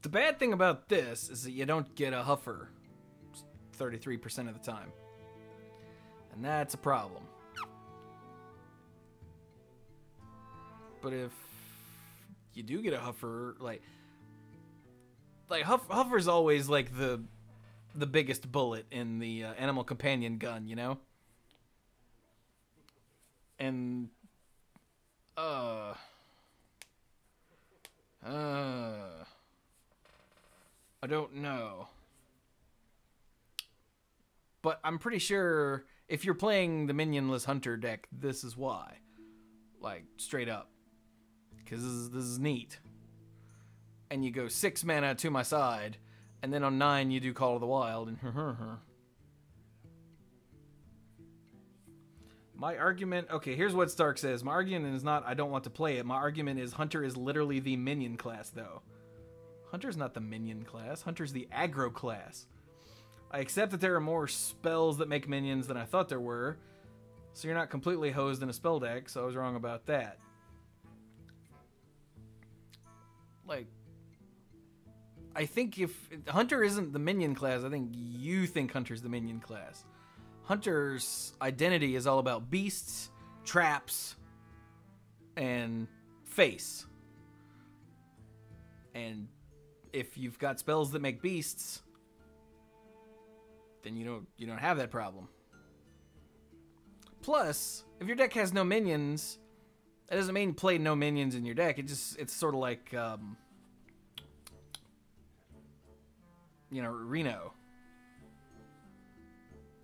A: the bad thing about this is that you don't get a Huffer 33% of the time. And that's a problem. But if you do get a Huffer, like Huffer's always like the biggest bullet in the animal companion gun, you know? And I don't know. But I'm pretty sure if you're playing the minionless hunter deck, this is why. Like, straight up. Because this is neat. And you go 6 mana to my side, and then on 9 you do Call of the Wild, and My argument... Okay, here's what Stark says. My argument is not I don't want to play it. My argument is Hunter is literally the minion class, though. Hunter's not the minion class. Hunter's the aggro class. I accept that there are more spells that make minions than I thought there were. So you're not completely hosed in a spell deck, so I was wrong about that. Like, I think if Hunter isn't the minion class, I think you think Hunter's the minion class. Hunter's identity is all about beasts, traps, and face. And if you've got spells that make beasts, then you don't have that problem. Plus, if your deck has no minions, that doesn't mean play no minions in your deck. It's sort of like you know, Reno.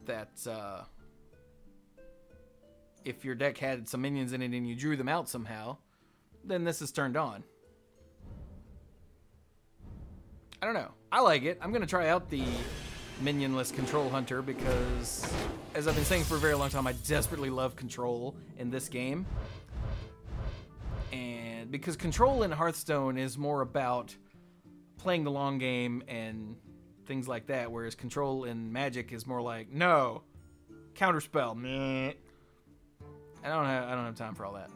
A: That if your deck had some minions in it and you drew them out somehow, then this is turned on. I don't know. I like it. I'm gonna try out the minionless control hunter because, as I've been saying for a very long time, I desperately love control in this game. And because control in Hearthstone is more about playing the long game and things like that, whereas control in Magic is more like, no, counterspell, meh. I don't have time for all that.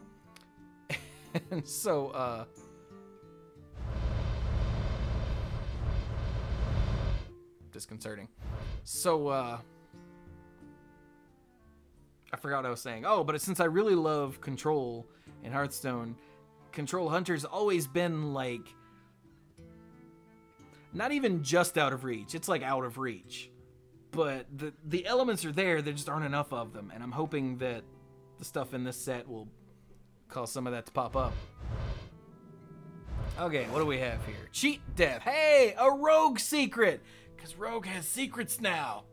A: And so disconcerting. So, I forgot what I was saying. Oh, but since I really love Control in Hearthstone, Control Hunter's always been, like, not even just out of reach. It's, like, out of reach. But the elements are there, there just aren't enough of them. And I'm hoping that the stuff in this set will cause some of that to pop up. Okay, what do we have here? Cheat Death. Hey, a rogue secret! Because rogue has secrets now.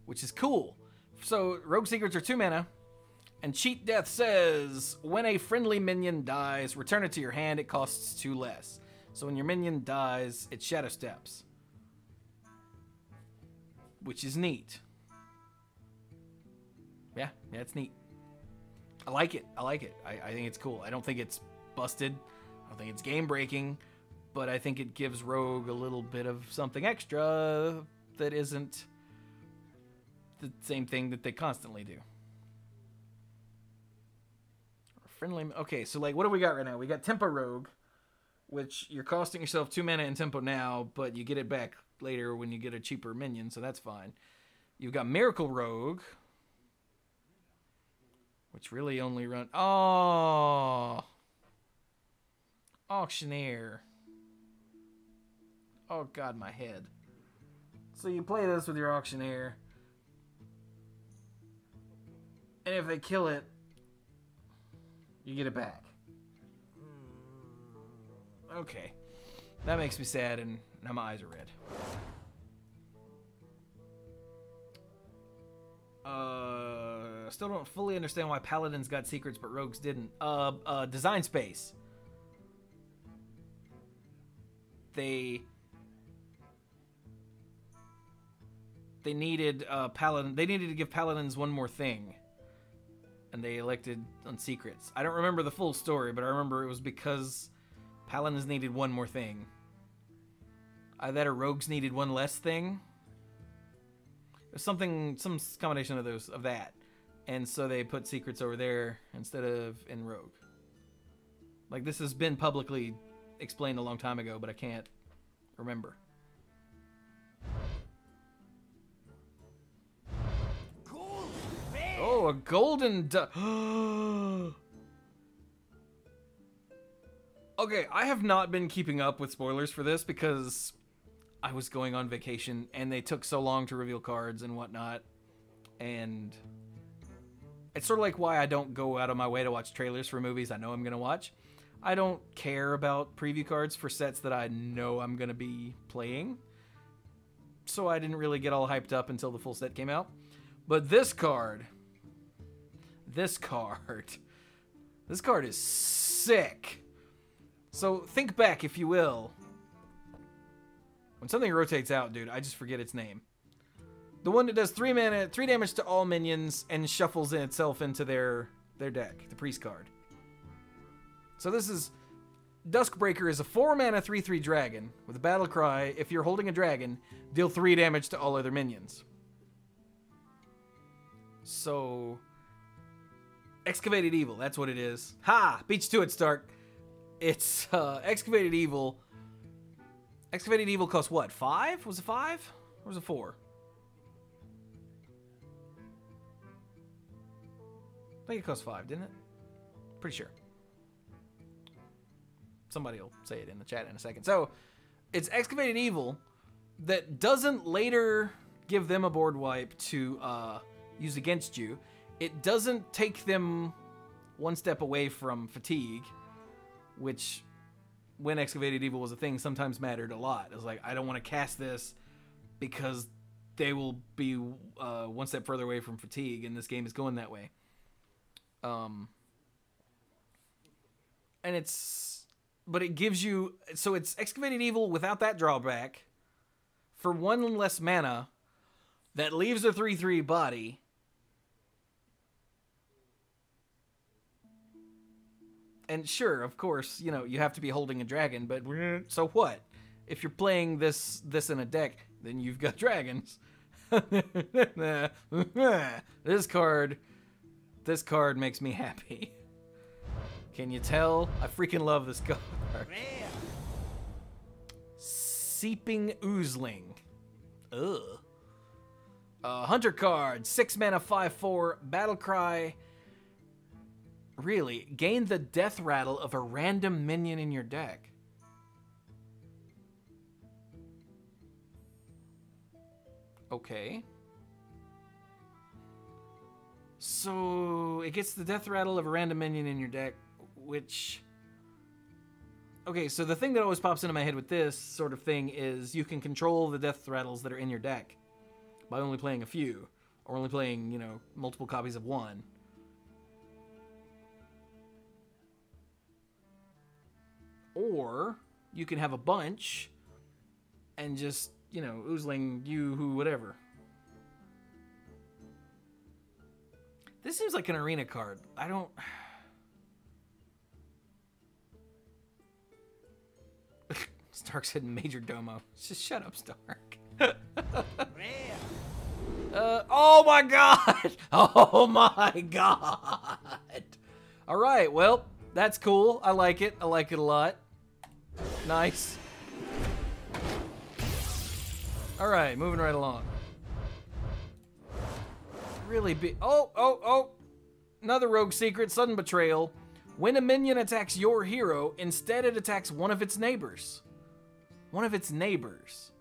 A: Which is cool. So, rogue secrets are 2 mana. And Cheat Death says, when a friendly minion dies, return it to your hand, it costs 2 less. So when your minion dies, it shadow steps. Which is neat. Yeah, it's neat. I like it. I think it's cool. I don't think it's busted. I don't think it's game breaking. But I think it gives Rogue a little bit of something extra that isn't the same thing that they constantly do. Friendly. Okay, so like, what do we got right now? We got Tempo Rogue, which you're costing yourself 2 mana in tempo now, but you get it back later when you get a cheaper minion, so that's fine. You've got Miracle Rogue, which really only run... Oh! Auctioneer. Oh god, my head. So you play this with your Auctioneer, and if they kill it, you get it back. Okay. That makes me sad, and now my eyes are red. Still don't fully understand why Paladins got secrets, but Rogues didn't. Design space. They needed Paladin. They needed to give Paladins one more thing, and they elected on secrets. I don't remember the full story, but I remember it was because Paladins needed one more thing. Either that or Rogues needed one less thing. There's some combination of that. And so they put secrets over there instead of in Rogue. Like, this has been publicly explained a long time ago, but I can't remember. Oh, a golden Okay, I have not been keeping up with spoilers for this because I was going on vacation and they took so long to reveal cards and whatnot. And it's sort of like why I don't go out of my way to watch trailers for movies I know I'm going to watch. I don't care about preview cards for sets that I know I'm going to be playing. So I didn't really get all hyped up until the full set came out. But this card is sick. So think back, if you will. When something rotates out, dude, I just forget its name. The one that does 3 mana, 3 damage to all minions, and shuffles itself into their deck, the priest card. So this is... Duskbreaker is a 4 mana 3/3 dragon with a battle cry. If you're holding a dragon, deal 3 damage to all other minions. So... Excavated Evil, that's what it is. Ha! Beat you to it, Stark. It's Excavated Evil. Excavated Evil costs what? 5? Was it 5? Or was it 4? I think it cost 5, didn't it? Pretty sure. Somebody will say it in the chat in a second. So, it's Excavated Evil that doesn't later give them a board wipe to use against you. It doesn't take them one step away from fatigue, which, when Excavated Evil was a thing, sometimes mattered a lot. It was like, I don't want to cast this because they will be one step further away from fatigue, and this game is going that way. And but it gives you, so it's Excavated Evil without that drawback for 1 less mana that leaves a 3/3 body. And sure, of course, you know, you have to be holding a dragon, but so what? If you're playing this in a deck, then you've got dragons. This card makes me happy. Can you tell? I freaking love this card. Seeping Oozling. Ugh. Hunter card, 6 mana, 5/4, battle cry. Really? Gain the death rattle of a random minion in your deck. Okay. So it gets the death rattle of a random minion in your deck, which... Okay, so the thing that always pops into my head with this sort of thing is you can control the death rattles that are in your deck by only playing a few, or only playing, you know, multiple copies of one. Or you can have a bunch and just, you know, oozling you, who, whatever. This seems like an arena card. I don't... Stark's hidden Major Domo. Just shut up, Stark. Oh my god! Oh my god! Alright, well, that's cool. I like it. I like it a lot. Nice. Alright, moving right along. Really big. Oh! Another rogue secret, sudden betrayal. When a minion attacks your hero, instead it attacks one of its neighbors. One of its neighbors.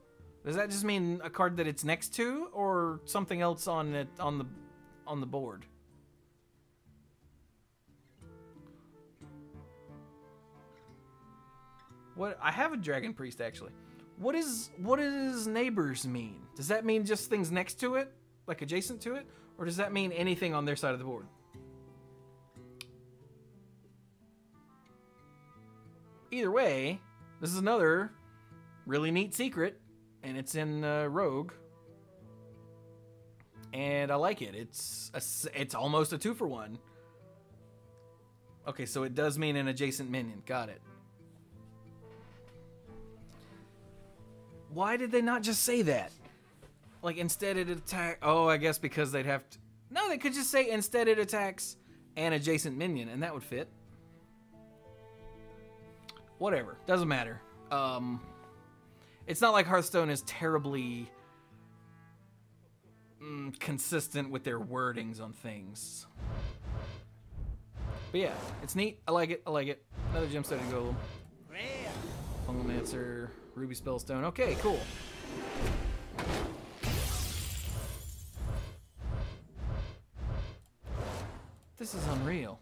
A: Does that just mean a card that it's next to, or something else on it on the board? What? I have a Dragon Priest actually. What does neighbors mean? Does that mean just things next to it, like adjacent to it, or does that mean anything on their side of the board? Either way, this is another really neat secret, and it's in Rogue, and I like it. It's almost a 2-for-1. Okay, so it does mean an adjacent minion. Got it. Why did they not just say that? Like, instead it attack... Oh, I guess because they'd have to... No, they could just say instead it attacks an adjacent minion, and that would fit. Whatever. Doesn't matter. It's not like Hearthstone is terribly consistent with their wordings on things. But yeah, it's neat. I like it. I like it. Another Gemstone Golem. Fungalmancer, Ruby Spellstone. Okay, cool. This is unreal.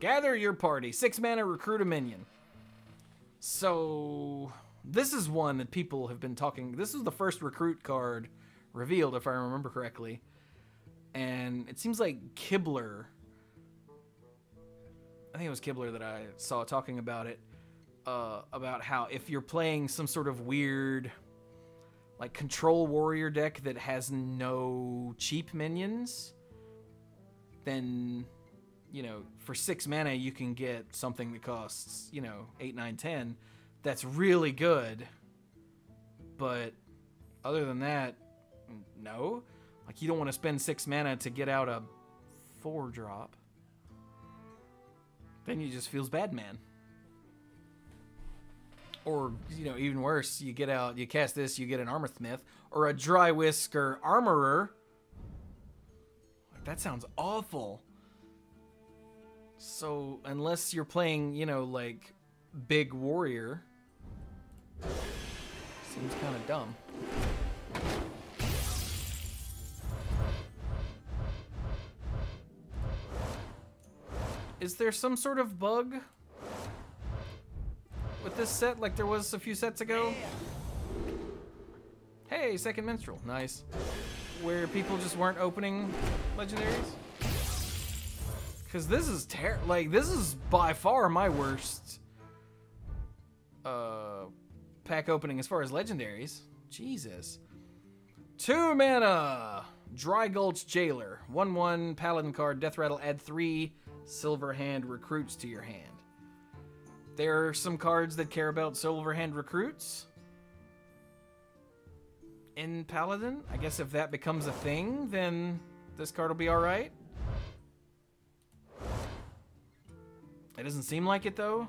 A: Gather your party. 6 mana, recruit a minion. So, this is one that people have been talking... This is the first recruit card revealed, if I remember correctly. And it seems like Kibler... I think it was Kibler that I saw talking about it. About how if you're playing some sort of weird... like, control warrior deck that has no cheap minions, then... you know, for 6 mana, you can get something that costs, you know, 8, 9, 10. That's really good. But other than that, no. Like, you don't want to spend 6 mana to get out a 4-drop. Then you just feels bad, man. Or, you know, even worse, you get out, you cast this, you get an Armorsmith, or a Dry Whisker Armorer. Like, that sounds awful. So, unless you're playing, you know, like, big warrior, seems kind of dumb. Is there some sort of bug with this set, like there was a few sets ago? Hey, second minstrel. Nice. Where people just weren't opening legendaries? Because this is this is by far my worst pack opening as far as legendaries. Jesus. 2 mana! Dry Gulch Jailer. 1/1 Paladin card. Death Rattle. Add 3 Silver Hand recruits to your hand. There are some cards that care about Silver Hand recruits in Paladin. I guess if that becomes a thing, then this card will be alright. It doesn't seem like it, though.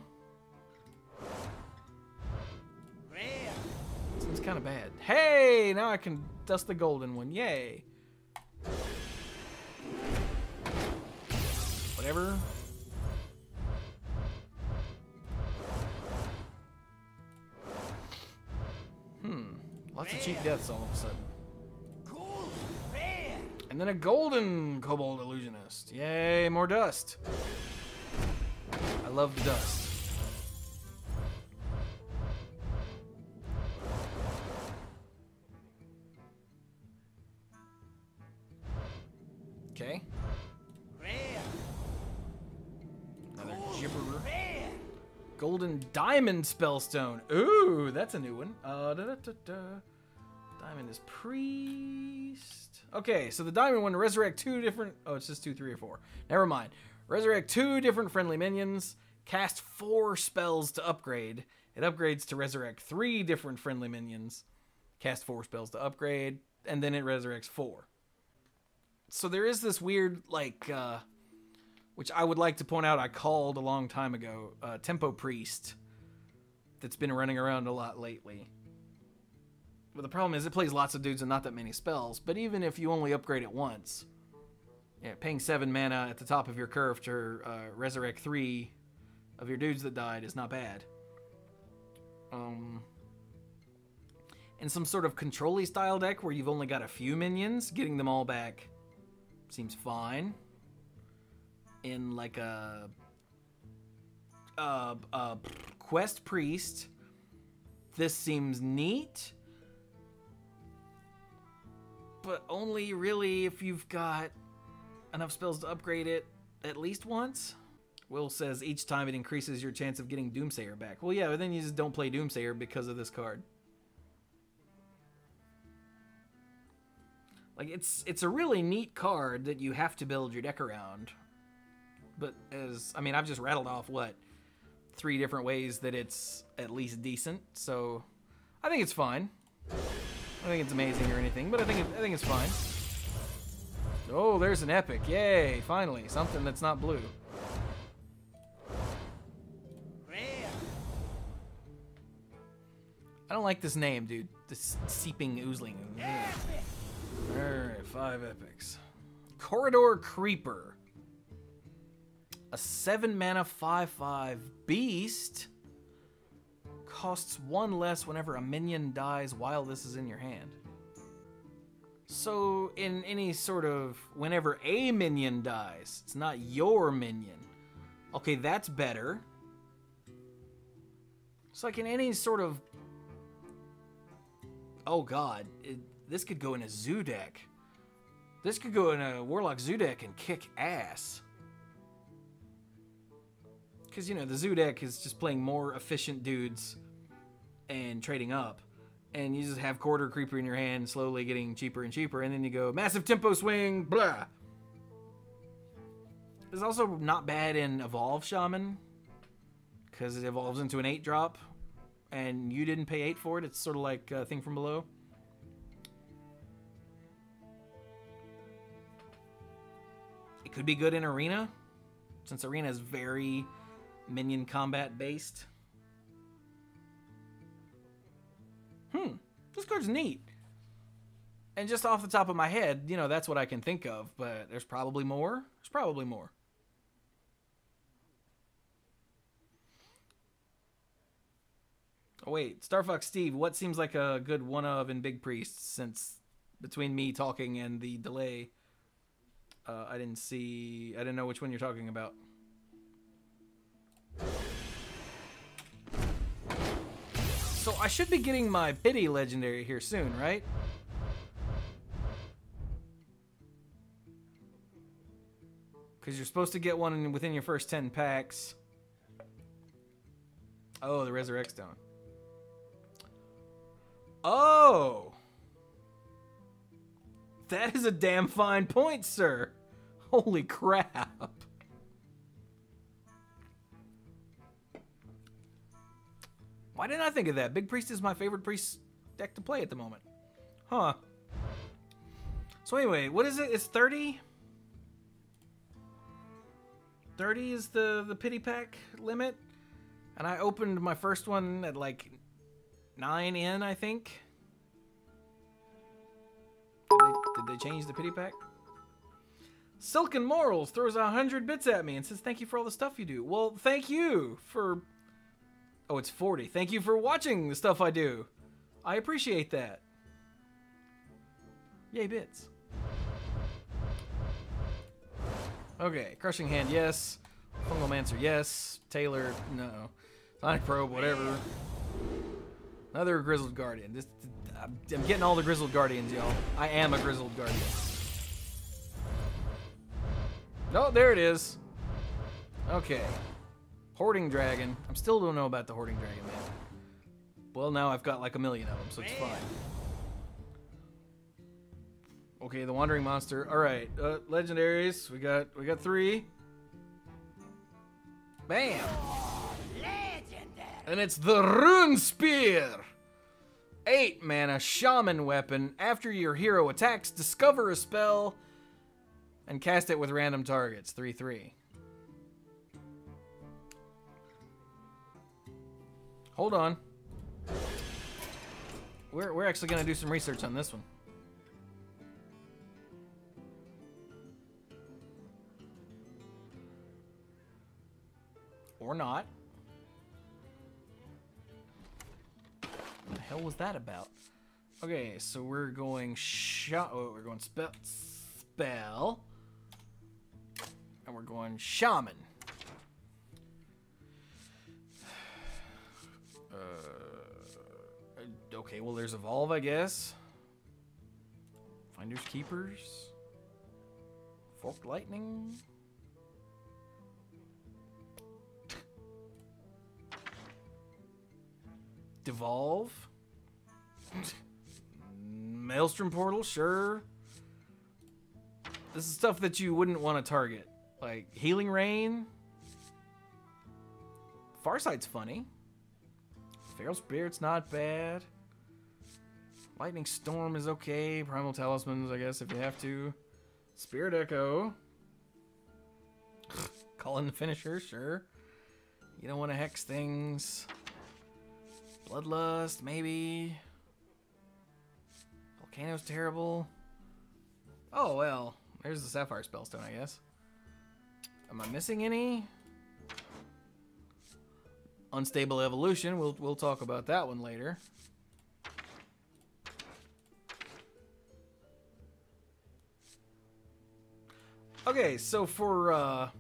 B: Rare.
A: Seems kind of bad. Hey, now I can dust the golden one. Yay. Whatever. Lots of cheap deaths all of a sudden.
B: Cool. Rare.
A: And then a golden Kobold Illusionist. Yay, more dust. I love the dust. Okay.
B: Rare.
A: Another
B: Cool.
A: gibberer.
B: Rare.
A: Golden Diamond Spellstone. Ooh, that's a new one. Diamond is Priest. Okay, so the Diamond one, resurrect 2 different... Oh, it's just 2, 3, or 4. Never mind. Resurrect 2 different friendly minions. Cast 4 spells to upgrade. It upgrades to resurrect 3 different friendly minions. Cast 4 spells to upgrade. And then it resurrects 4. So there is this weird, like... which I would like to point out I called a long time ago, Tempo Priest, that's been running around a lot lately. But the problem is it plays lots of dudes and not that many spells, but even if you only upgrade it once, yeah, paying 7 mana at the top of your curve to resurrect 3 of your dudes that died is not bad. In some sort of control-y style deck where you've only got a few minions, getting them all back seems fine. In like a quest priest, this seems neat, but only really if you've got enough spells to upgrade it at least once. Will says each time it increases your chance of getting Doomsayer back. Well, yeah, but then you just don't play Doomsayer because of this card. Like, it's a really neat card that you have to build your deck around. But I mean, I've just rattled off, what, 3 different ways that it's at least decent. So I think it's fine. I don't think it's amazing or anything, but I think it's fine. Oh, there's an epic. Yay, finally. Something that's not blue.
B: Rare.
A: I don't like this name, dude. This Seeping Oozling.
B: Epic.
A: Alright, 5 epics. Corridor Creeper. A 7 mana 5/5 beast. Costs 1 less whenever a minion dies while this is in your hand. So in any sort of whenever a minion dies, it's not your minion. Okay, that's better. It's like in any sort of... Oh god, this could go in a zoo deck. This could go in a Warlock zoo deck and kick ass. Because, you know, the zoo deck is just playing more efficient dudes and trading up. And you just have Corridor Creeper in your hand, slowly getting cheaper and cheaper. And then you go, massive tempo swing, blah. It's also not bad in Evolve Shaman. Because it evolves into an 8-drop. And you didn't pay 8 for it. It's sort of like a Thing from Below. It could be good in Arena. Since Arena is very... minion combat based. This card's neat. And just off the top of my head, you know, that's what I can think of, but there's probably more. There's probably more. Oh wait, Starfox Steve, what seems like a good one of in Big Priest, since between me talking and the delay, I didn't know which one you're talking about. So I should be getting my Pity Legendary here soon, right? Because you're supposed to get one within your first 10 packs. Oh, the Resurrect Stone. Oh! That is a damn fine point, sir. Holy crap. Why didn't I think of that? Big Priest is my favorite priest deck to play at the moment. Huh. So anyway, what is it? It's 30? 30 is the pity pack limit. And I opened my first one at like 9 in, I think. Did they change the pity pack? Silken Morals throws 100 bits at me and says, thank you for all the stuff you do. Well, thank you for... Oh, it's 40. Thank you for watching the stuff I do. I appreciate that. Yay, bits. Okay, Crushing Hand, yes. Fungalmancer, yes. Taylor, no. Sonic Probe, whatever. Another Grizzled Guardian. I'm getting all the Grizzled Guardians, y'all. I am a Grizzled Guardian. Oh, there it is. Okay. Hoarding Dragon. I still don't know about the Hoarding Dragon, man. Well, now I've got like a million of them, so it's fine. Okay, the Wandering Monster. All right, legendaries. We got 3. Bam.
B: Legendary.
A: And it's the Rune Spear. 8 mana shaman weapon. After your hero attacks, discover a spell and cast it with random targets. 3/3. Hold on. We're actually gonna do some research on this one. Or not. What the hell was that about? Okay, so we're going we're going spell. And we're going shaman. Okay, well there's evolve, I guess. Finders Keepers. Forked Lightning. Devolve. Maelstrom Portal, sure. This is stuff that you wouldn't want to target. Like Healing Rain. Farsight's funny. Feral Spirit's not bad. Lightning Storm is okay. Primal Talismans, I guess, if you have to. Spirit Echo. Call in the finisher, sure. You don't want to hex things. Bloodlust, maybe. Volcano's terrible. Oh, well. There's the Sapphire Spellstone, I guess. Am I missing any? Unstable Evolution. We'll talk about that one later. Okay, so for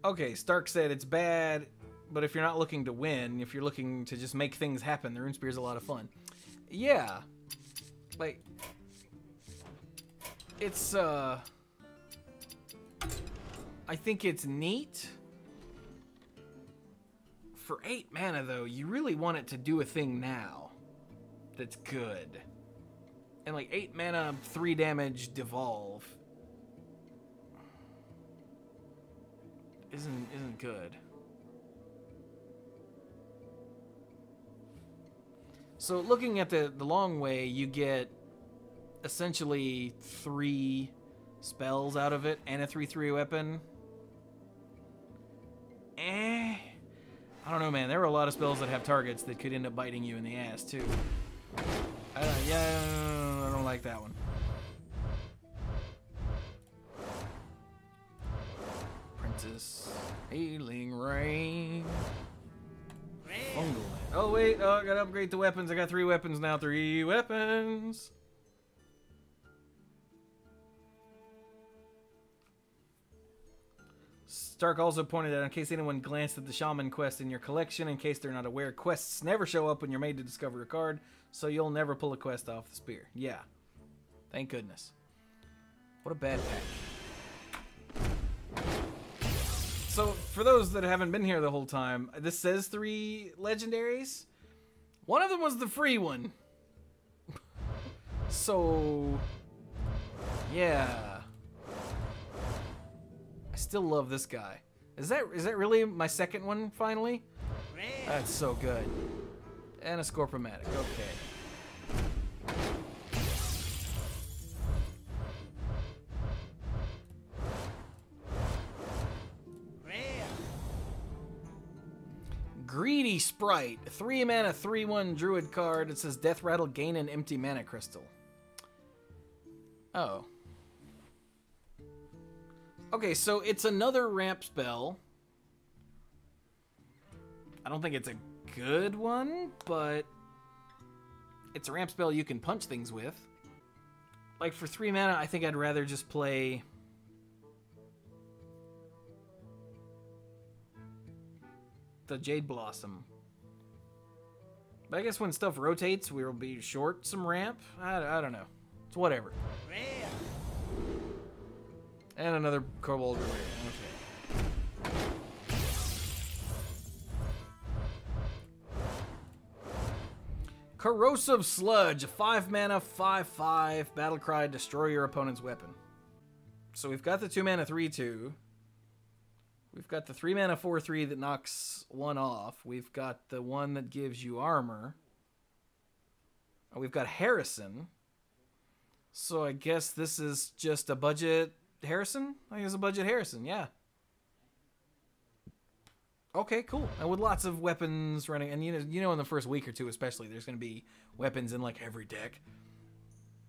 A: okay, Stark said it's bad, but if you're not looking to win, if you're looking to just make things happen, the Rune Spear is a lot of fun. Yeah. Like it's I think it's neat. For 8 mana though, you really want it to do a thing now that's good. And like 8 mana, 3 damage, devolve isn't good. So looking at the long way, you get essentially 3 spells out of it and a 3/3 weapon. I don't know, man. There were a lot of spells that have targets that could end up biting you in the ass too. I don't like that one. Princess, Healing Rain, Fungal. Oh wait, I gotta upgrade the weapons. I got 3 weapons now. 3 weapons. Stark also pointed out, in case anyone glanced at the Shaman quest in your collection, in case they're not aware, quests never show up when you're made to discover a card, so you'll never pull a quest off the spear. Yeah. Thank goodness. What a bad pack. So, for those that haven't been here the whole time, this says 3 legendaries. One of them was the free one. So, yeah. I still love this guy. Is that really my second one, finally? That's so good. And a Scorpomatic, okay. Greedy Sprite. 3 mana, 3/1 druid card. It says Death Rattle, gain an empty mana crystal. Oh. Okay, so it's another ramp spell. I don't think it's a good one, but it's a ramp spell you can punch things with. Like, for 3 mana, I think I'd rather just play... the Jade Blossom. But I guess when stuff rotates, we'll be short some ramp. I don't know. It's whatever.
B: Rare.
A: And another Kobold Rare. Okay. Corrosive Sludge. 5 mana, 5/5. Battlecry. Destroy your opponent's weapon. So we've got the 2 mana, 3/2. We've got the 3 mana 4/3 that knocks one off. We've got the one that gives you armor. We've got Harrison. So I guess this is just a budget Harrison? I think it's a budget Harrison, yeah. Okay, cool. And with lots of weapons running, and you know in the first week or two especially, there's going to be weapons in like every deck.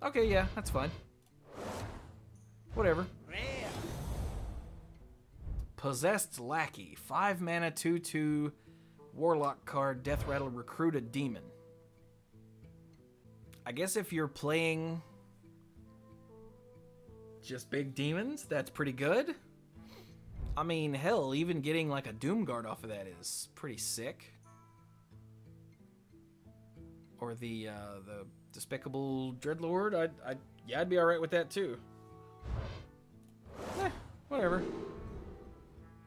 A: Okay, yeah, that's fine. Whatever.
B: Rare.
A: Possessed Lackey. 5 mana, 2/2 Warlock card. Death Rattle, recruit a demon. I guess if you're playing just big demons, that's pretty good. I mean, hell, even getting like a Doomguard off of that is pretty sick. Or the Despicable Dreadlord. I'd be alright with that too. Whatever.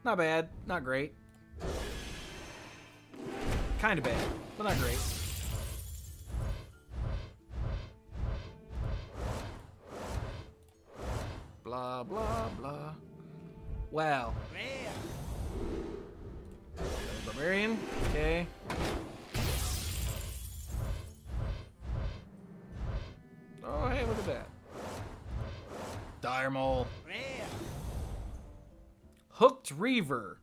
A: Not bad, not great. Kind of bad, but not great. Blah, blah, blah. Wow.
B: Rare.
A: Barbarian, okay. Oh, hey, look at that. Dire Mole.
B: Rare.
A: Hooked Reaver.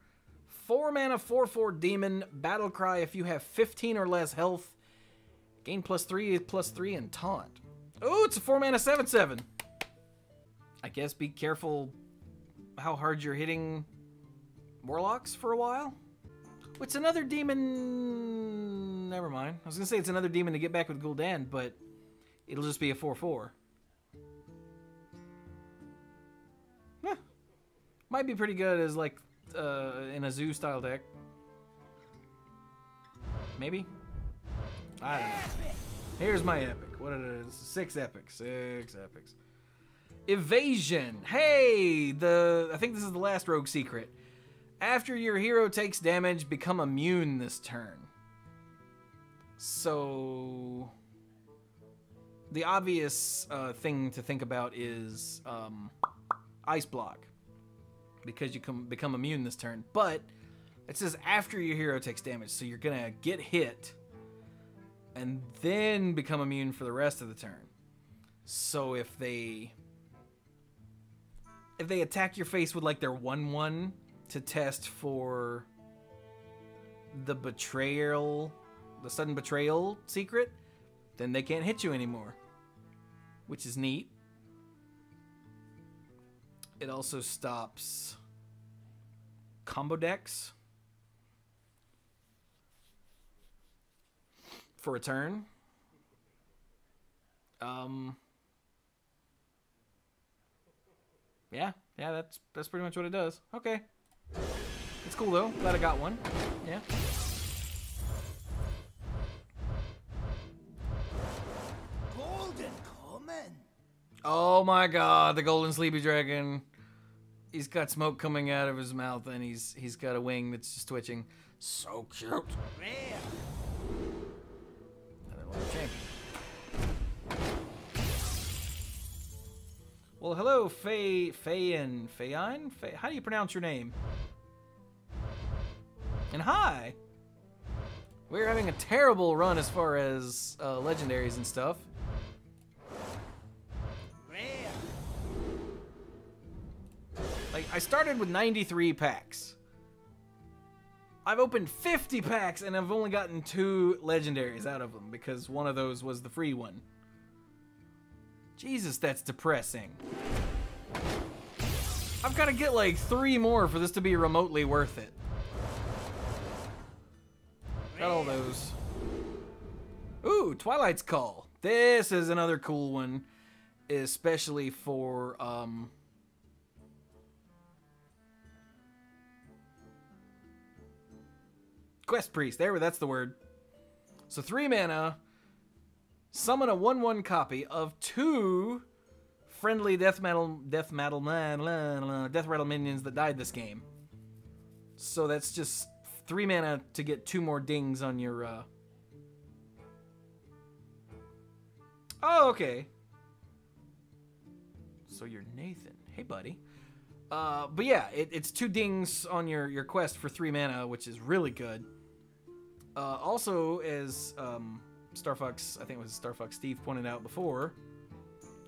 A: 4 mana, 4/4 demon. Battle cry if you have 15 or less health. Gain +3/+3 and taunt. Oh, it's a 4 mana 7/7. I guess be careful how hard you're hitting Warlocks for a while. It's another demon. Never mind. I was gonna say it's another demon to get back with Gul'dan, but it'll just be a 4/4. Might be pretty good as like in a zoo style deck. Maybe. I don't know. Here's my epic. What it is? 6 epics. 6 epics. Evasion. Hey, I think this is the last rogue secret. After your hero takes damage, become immune this turn. So the obvious thing to think about is Ice Block, because you can become immune this turn. But it says after your hero takes damage, so you're gonna get hit and then become immune for the rest of the turn. So if they attack your face with like their 1/1 to test for the betrayal, the sudden betrayal secret, then they can't hit you anymore, which is neat. It also stops combo decks for a turn. Yeah, that's pretty much what it does. Okay. It's cool though. Glad I got one. Yeah.
B: Golden Common.
A: Oh my god, the golden sleepy dragon. He's got smoke coming out of his mouth and he's got a wing that's just twitching. So cute.
B: Rare.
A: Another one champion. Well, hello, Fayin. How do you pronounce your name? And hi. We're having a terrible run as far as legendaries and stuff.
B: Rare.
A: Like, I started with 93 packs. I've opened 50 packs and I've only gotten 2 legendaries out of them because one of those was the free one. Jesus, that's depressing. I've got to get like 3 more for this to be remotely worth it. Got all those. Ooh, Twilight's Call. This is another cool one, especially for Quest Priest. That's the word. So 3 mana. Summon a 1/1 copy of 2 friendly death rattle minions that died this game. So that's just 3 mana to get 2 more dings on your. Oh, okay. So you're Nathan. Hey, buddy. But yeah, it's 2 dings on your quest for 3 mana, which is really good. Also, as Star Fox, I think it was Star Fox Steve pointed out before,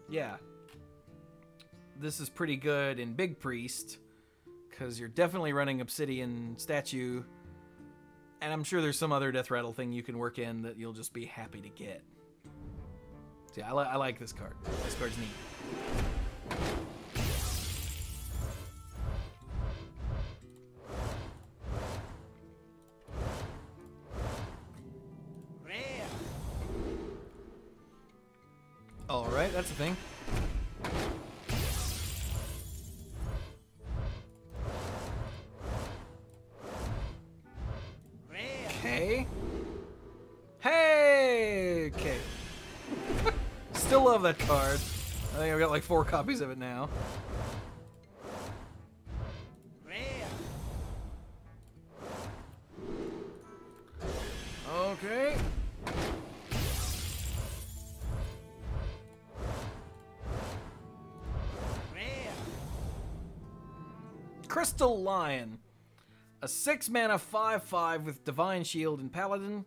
A: yeah, this is pretty good in Big Priest, because you're definitely running Obsidian Statue, and I'm sure there's some other Death Rattle thing you can work in that you'll just be happy to get. So yeah, I like this card. This card's neat. Alright, that's a thing. Okay. Hey! Okay. Still love that card. I think I've got like 4 copies of it now. Okay. Crystal Lion. A 6 mana 5/5 with Divine Shield and Paladin.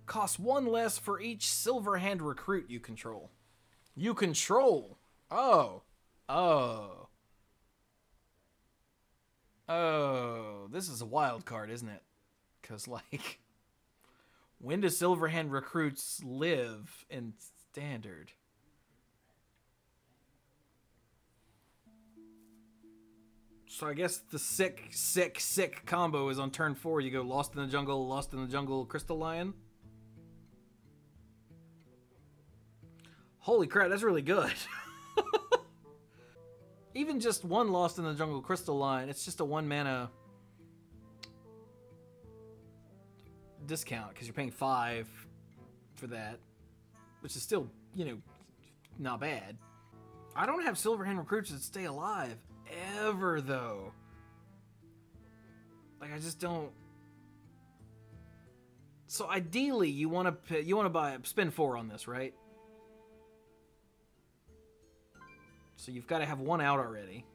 A: Costs 1 less for each Silver Hand recruit you control. You control. Oh. Oh. Oh. This is a wild card, isn't it? Because, like, when do Silver Hand recruits live in Standard? So I guess the sick combo is on turn 4. You go Lost in the Jungle, Crystal Lion. Holy crap, that's really good. Even just 1 Lost in the Jungle, Crystal Lion, it's just a 1 mana discount because you're paying 5 for that, which is still, you know, not bad. I don't have Silverhand recruits that stay alive ever, though. Like, I just don't. So ideally, you want to spend 4 on this, right? So you've got to have 1 out already.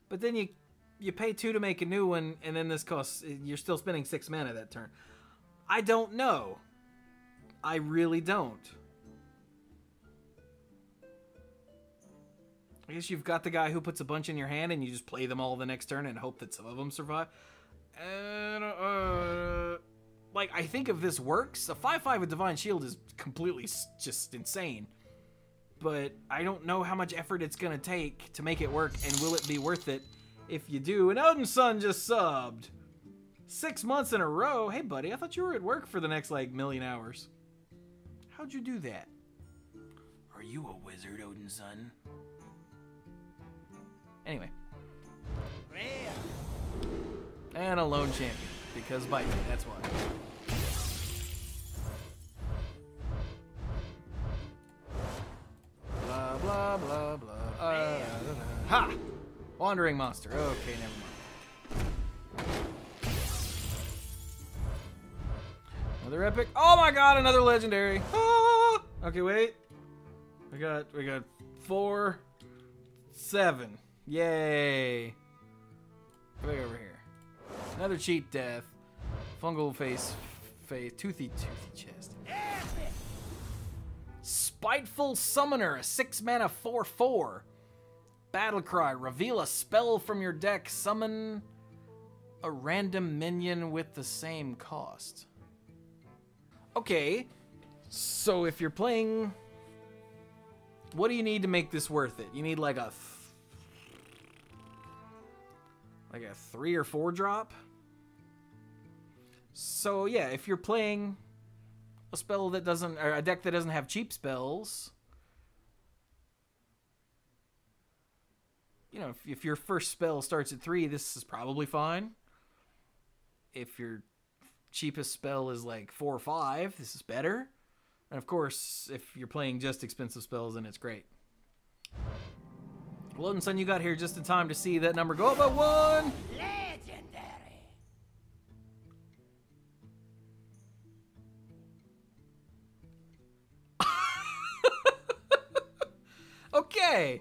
A: But then you pay 2 to make a new one, and then this costs. You're still spending 6 mana that turn. I don't know. I really don't. I guess you've got the guy who puts a bunch in your hand and you just play them all the next turn and hope that some of them survive. And, like, I think if this works, a 5/5 with Divine Shield is completely just insane. But I don't know how much effort it's going to take to make it work, and will it be worth it if you do? And Odin's Son just subbed. 6 months in a row. Hey, buddy, I thought you were at work for the next, like, million hours. How'd you do that? Are you a wizard, Odin's Son? Anyway. And a lone champion. Because bite me, that's why. Blah, blah, blah, blah. Ha! Wandering monster. Okay, never mind. Another epic. Oh my god, another legendary. Ah! Okay, wait. We got 4, 7. Yay. Way over here. Another cheat death. Fungal face, toothy chest. Spiteful Summoner, a 6 mana 4/4. Battle Cry, reveal a spell from your deck, summon a random minion with the same cost. Okay, so if you're playing... What do you need to make this worth it? You need like a 3 or 4 drop? So yeah, if you're playing a spell that doesn't, or a deck that doesn't have cheap spells, you know, if your first spell starts at 3, this is probably fine. If your cheapest spell is like 4 or 5, this is better. And of course, if you're playing just expensive spells, then it's great. Loading Sun, you got here just in time to see that number go up by 1.
B: Legendary.
A: Okay,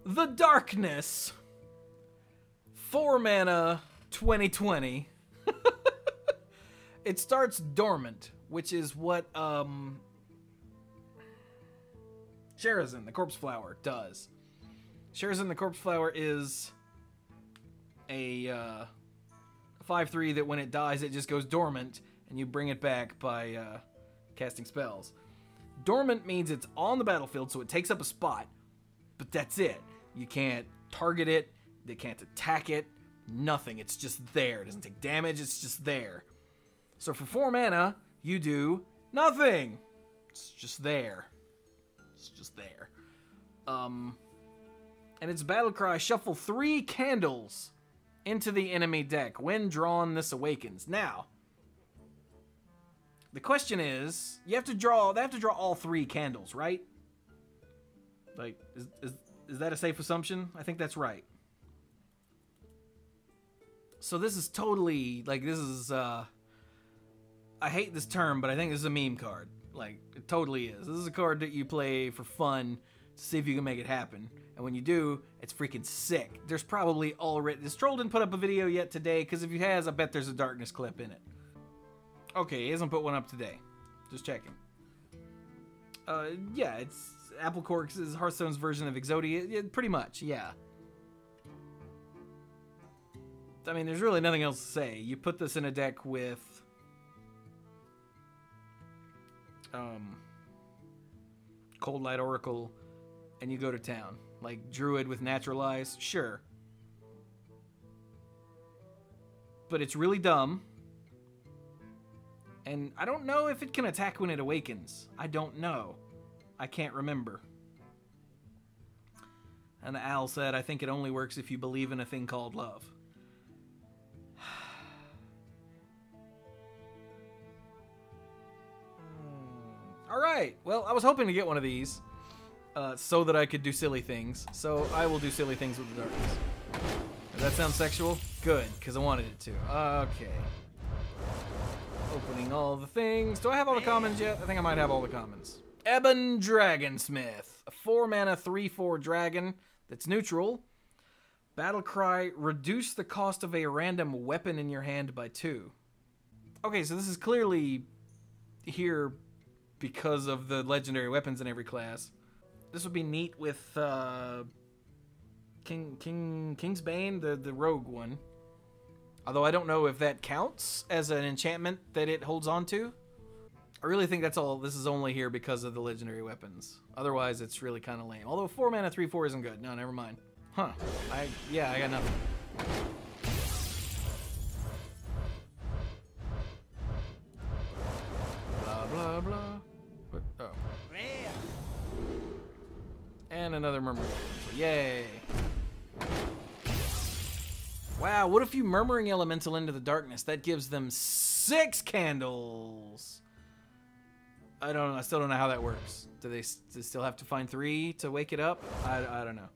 A: the Darkness, 4 mana, 2020. It starts dormant, which is what Sherazin, the Corpse Flower, does. Sherazin, the Corpse Flower, is a 5/3 that when it dies, it just goes dormant, and you bring it back by casting spells. Dormant means it's on the battlefield, so it takes up a spot, but that's it. You can't target it, they can't attack it, nothing. It's just there. It doesn't take damage, it's just there. So for 4 mana, you do nothing. It's just there. It's just there. And its battle cry, shuffle 3 candles into the enemy deck. When drawn, this awakens. Now, the question is, they have to draw all 3 candles, right? Like, is that a safe assumption? I think that's right. So this is totally, like, this is, I hate this term, but I think this is a meme card. Like, it totally is. This is a card that you play for fun to see if you can make it happen. And when you do, it's freaking sick. There's probably already... This troll didn't put up a video yet today, because if he has, I bet there's a Darkness clip in it. Okay, he hasn't put one up today. Just checking. Yeah, it's Apple Corks' Hearthstone's version of Exodia. Yeah, pretty much, yeah. I mean, there's really nothing else to say. You put this in a deck with... Cold Light Oracle, and you go to town. Like Druid with Naturalize, sure. But it's really dumb. And I don't know if it can attack when it awakens. I don't know. I can't remember. And the owl said, I think it only works if you believe in a thing called love. Alright, well, I was hoping to get one of these so that I could do silly things. So I will do silly things with the Darkness. Does that sound sexual? Good, because I wanted it to. Okay. Opening all the things. Do I have all the commons yet? I think I might have all the commons. Ebon Dragonsmith. A 4 mana 3/4 dragon that's neutral. Battle cry, reduce the cost of a random weapon in your hand by 2. Okay, so this is clearly here because of the legendary weapons in every class. This would be neat with King's Bane, the rogue one. Although I don't know if that counts as an enchantment that it holds on to. I really think that's all. This is only here because of the legendary weapons. Otherwise, it's really kind of lame. Although 4 mana 3/4 isn't good. No, never mind. Huh. I got nothing. Blah, blah, blah. What? Oh.
B: Rare.
A: And another Murmuring. Yay. Wow, what if you Murmuring Elemental into the Darkness? That gives them 6 candles. I don't know. I still don't know how that works. Do they still have to find 3 to wake it up? I don't know.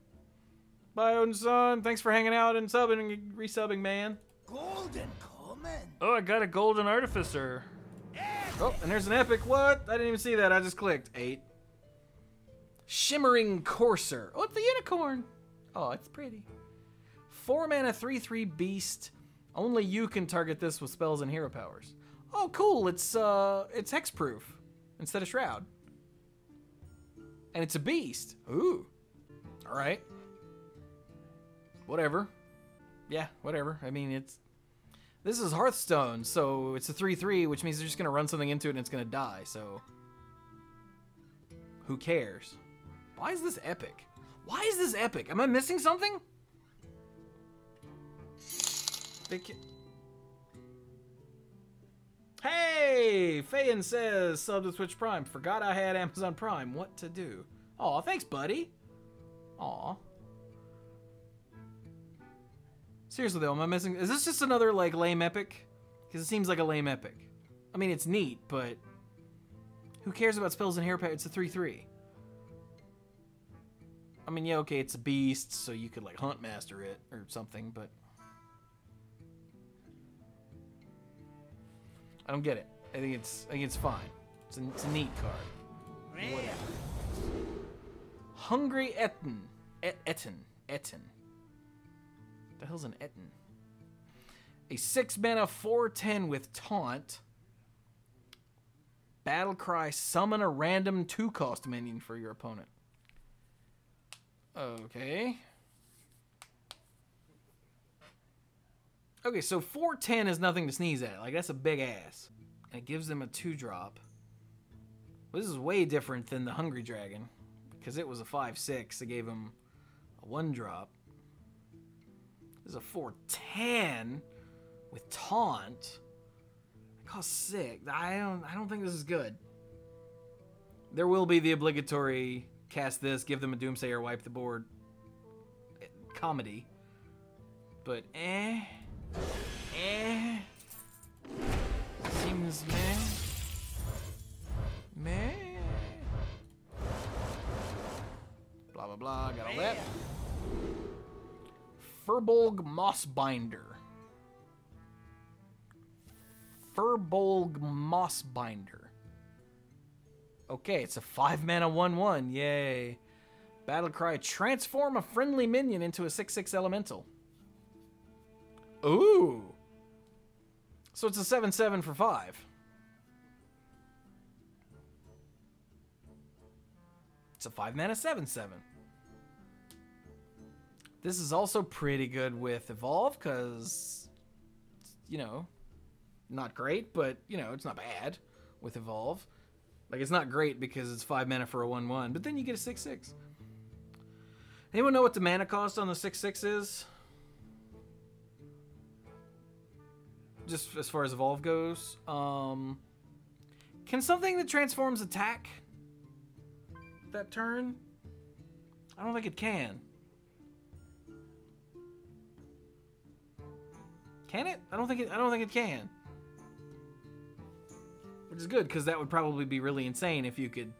A: Bye, Odin Son. Thanks for hanging out and subbing and resubbing, man.
B: Golden Common.
A: Oh, I got a Golden Artificer. Oh, and there's an epic. What? I didn't even see that. I just clicked. 8. Shimmering Courser. Oh, it's the unicorn. Oh, it's pretty. 4 mana 3/3 beast. Only you can target this with spells and hero powers. Oh, cool. It's hexproof instead of shroud. And it's a beast. Ooh. All right. Whatever. Yeah, whatever. I mean, This is Hearthstone, so it's a 3/3, which means they're just gonna run something into it and it's gonna die, so... Who cares? Why is this epic? Why is this epic? Am I missing something? Hey! Fayin says, sub to Twitch Prime. Forgot I had Amazon Prime. What to do? Aw, thanks, buddy. Aw. Seriously, though, am I missing... Is this just another, like, lame epic? Because it seems like a lame epic. I mean, it's neat, but... Who cares about spells and hair pet? It's a 3/3. I mean, yeah, okay, it's a beast, so you could, like, hunt master it or something, but... I don't get it. I think it's fine. It's a neat card. Whatever. Hungry Etten. Etten. The hell's an Etten? A 6-mana 4/10 with taunt. Battlecry, summon a random 2-cost minion for your opponent. Okay. Okay, so 4/10 is nothing to sneeze at. Like, that's a big ass. And it gives them a 2-drop. Well, this is way different than the Hungry Dragon. Because it was a 5/6. It gave him a 1-drop. This is a 4/10 with taunt. It costs 6. I don't think this is good. There will be the obligatory cast this, give them a Doomsayer, wipe the board comedy. But seems meh. Blah blah blah, got all that. Furbolg Mossbinder. Okay, it's a 5-mana 1/1. Yay. Battlecry, transform a friendly minion into a 6/6 elemental. Ooh. So it's a 7/7 for 5. It's a 5-mana 7/7. This is also pretty good with Evolve, because, you know, not great, but, you know, it's not bad with Evolve. Like, it's not great because it's 5 mana for a 1/1, but then you get a 6/6. Anyone know what the mana cost on the 6/6 is? Just as far as Evolve goes. Can something that transforms attack that turn? I don't think it can. Can it? I don't think it can. Which is good, because that would probably be really insane if you could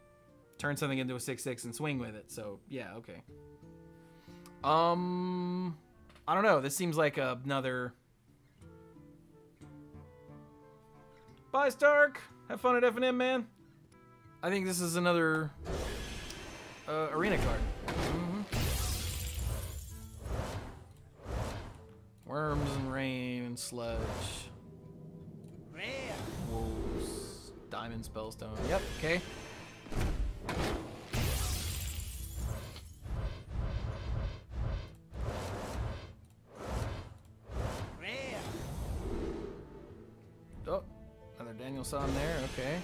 A: turn something into a 6/6 and swing with it. So, yeah, okay. I don't know. This seems like another... Bye, Stark! Have fun at F&M, man. I think this is another arena card. Worms and rain and sludge. Wolves. Diamond spellstone. Yep, okay. Oh, another Danielson there, okay.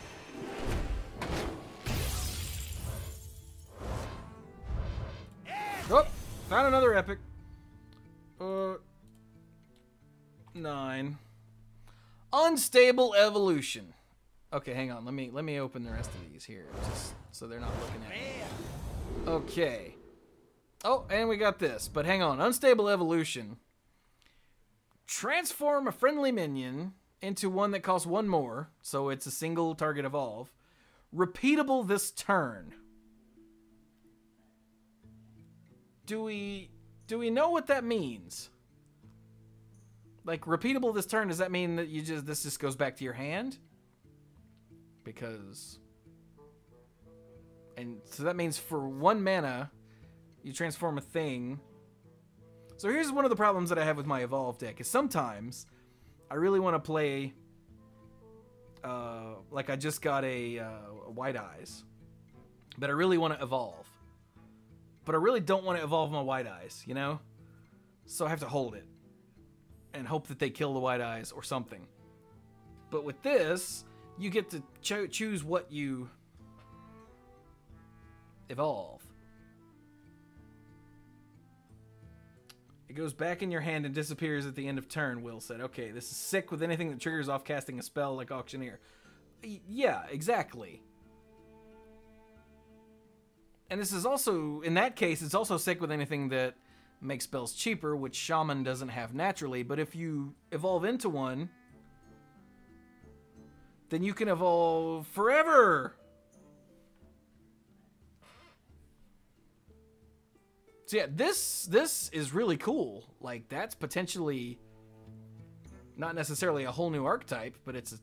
A: Oh, found another epic. 9. Unstable evolution. Okay, hang on. Let me open the rest of these here, just so they're not looking at me. Okay. Oh, and we got this. But hang on. Unstable evolution. Transform a friendly minion into one that costs 1 more, so it's a single target evolve. Repeatable this turn. Do we know what that means? Like, repeatable this turn, does that mean that this just goes back to your hand? Because... And so that means for 1 mana, you transform a thing. So here's one of the problems that I have with my Evolve deck, is sometimes I really want to play... like I just got a White Eyes. But I really want to evolve. But I really don't want to evolve my White Eyes, you know? So I have to hold it. and hope that they kill the white eyes or something. But with this, you get to choose what you evolve. It goes back in your hand and disappears at the end of turn, Will said. Okay, this is sick with anything that triggers off casting a spell like Auctioneer. Yeah, exactly. And this is also, in that case, it's also sick with anything that makes spells cheaper, which Shaman doesn't have naturally. But if you evolve into one, then you can evolve forever. So yeah, this is really cool. Like, that's potentially not necessarily a whole new archetype, but it's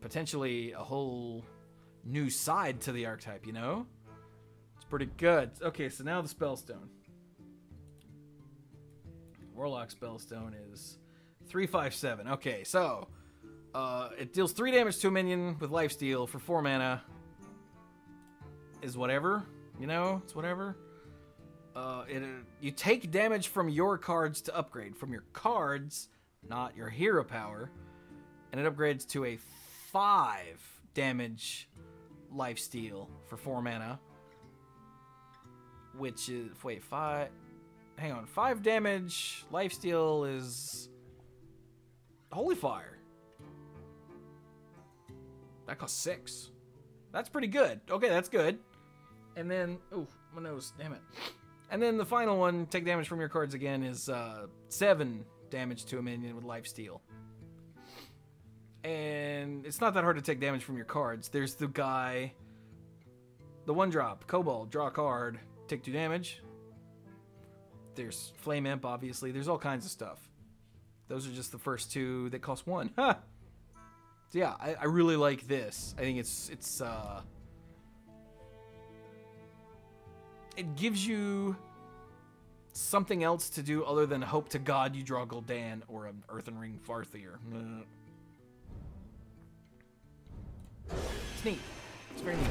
A: potentially a whole new side to the archetype, you know? It's pretty good. Okay, so now the spellstone. Warlock spellstone is 3/5/7. Okay, so it deals 3 damage to a minion with lifesteal for 4 mana. Is whatever. You know, it's whatever. You take damage from your cards to upgrade. From your cards, not your hero power. And it upgrades to a 5 damage lifesteal for 4 mana. Which is, wait, 5... Hang on, 5 damage lifesteal is... Holy Fire. That costs 6. That's pretty good. Okay, that's good. And then, ooh, my nose, damn it. And then the final one, take damage from your cards again, is 7 damage to a minion with lifesteal. And it's not that hard to take damage from your cards. There's the guy, the 1-drop, Kobold, draw a card, take 2 damage. There's Flame Imp, obviously. There's all kinds of stuff. Those are just the first 2 that cost 1. Huh. So yeah, I really like this. I think it's it gives you something else to do other than hope to God you draw Gul'dan or an Earthen Ring Farthier. It's neat. It's very neat.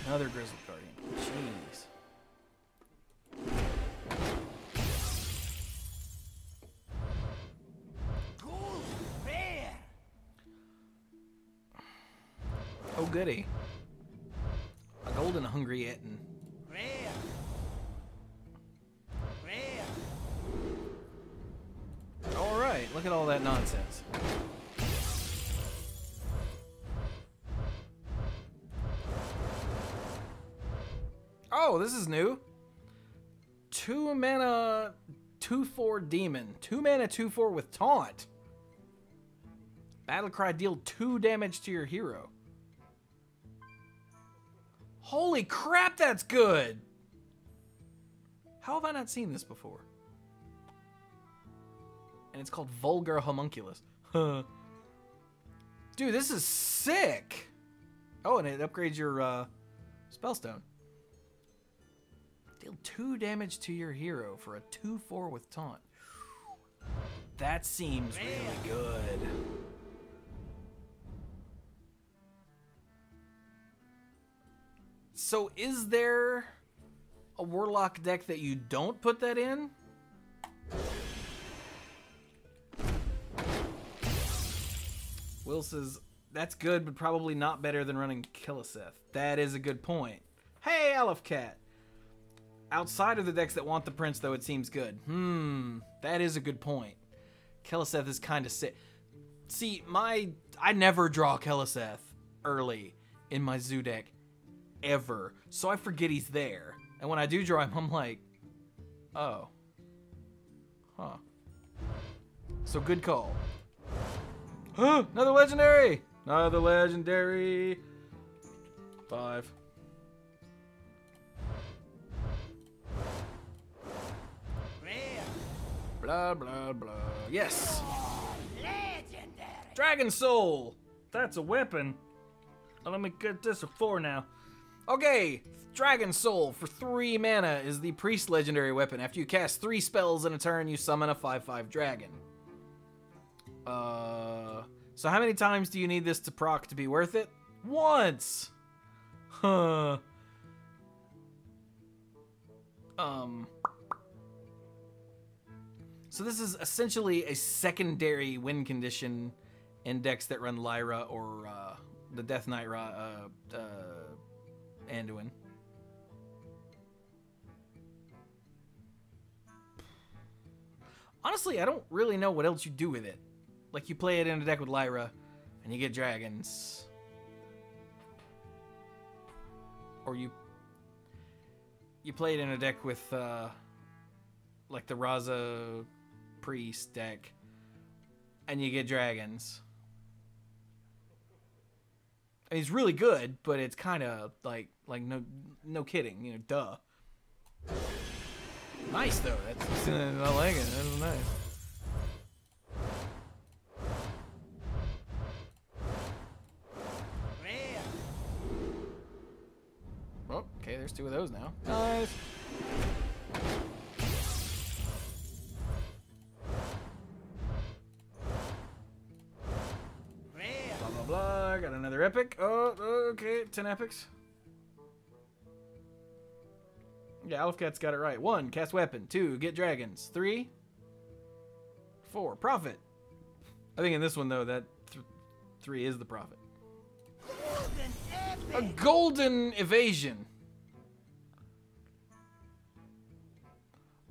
A: Another Grizzled Guardian. Jeez. Oh, goody. A golden hungry Etten. Alright, look at all that nonsense. Oh, this is new. 2 mana, 2/4 demon. 2 mana, 2/4 with taunt. Battlecry, deal 2 damage to your hero. Holy crap, that's good! How have I not seen this before? And it's called Vulgar Homunculus. Dude, this is sick! Oh, and it upgrades your spellstone. Deal 2 damage to your hero for a 2/4 with taunt. That seems really good. So is there a Warlock deck that you don't put that in? Will says, that's good, but probably not better than running Killiseth. That is a good point. Hey, Aleph Cat. Outside of the decks that want the Prince, though, it seems good. That is a good point. Killiseth is kind of sick. See, I never draw Killiseth early in my Zoo deck. Ever. So I forget he's there. And when I do draw him, I'm like, oh. Huh. So good call. Another legendary! Another legendary! 5. Blah, blah, blah. Yes!
B: Legendary.
A: Dragon Soul! That's a weapon. Let me get this a 4 now. Okay, Dragon Soul for 3 mana is the Priest legendary weapon. After you cast 3 spells in a turn, you summon a 5/5 dragon. So how many times do you need this to proc to be worth it? Once! Huh. So this is essentially a secondary win condition in decks that run Lyra or the Death Knight Anduin. Honestly, I don't really know what else you do with it. Like, you play it in a deck with Lyra, and you get dragons. Or you play it in a deck with, like, the Raza Priest deck, and you get dragons. I mean, it's really good, but it's kind of, like no kidding, you know, duh. Nice, though. That's, I like it. That's nice. Oh, okay, there's 2 of those now. Nice. Blah, blah, blah. Got another epic. Oh, okay, 10 epics. Yeah, Alfcat's got it right. 1, cast weapon. 2, get dragons. 3, 4, profit. I think in this one, though, that 3 is the profit. A golden evasion.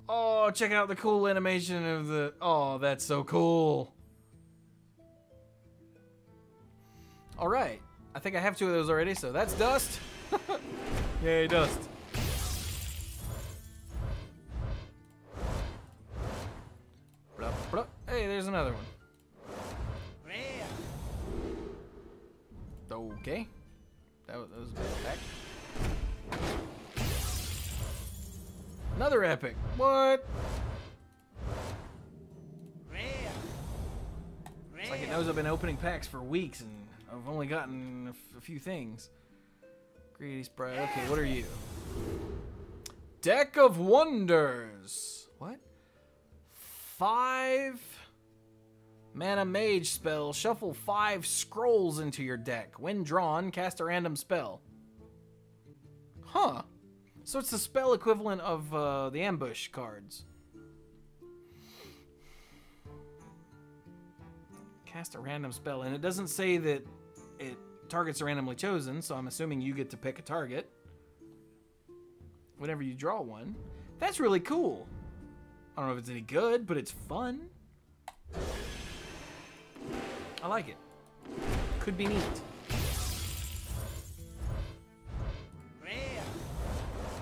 A: Oh, check out the cool animation of the... Oh, that's so cool. Alright. I think I have 2 of those already, so that's dust. Yay, dust. Hey, there's another one. Okay. That was a bad attack. Another epic. What? It's like it knows I've been opening packs for weeks and I've only gotten a few things. Greedy Sprite. Okay, what are you? Deck of Wonders. What? 5 mana mage spell. Shuffle 5 scrolls into your deck. When drawn, cast a random spell. Huh. So it's the spell equivalent of the ambush cards. Cast a random spell. And it doesn't say that it targets are randomly chosen, so I'm assuming you get to pick a target whenever you draw one. That's really cool. I don't know if it's any good, but it's fun. I like it. Could be neat.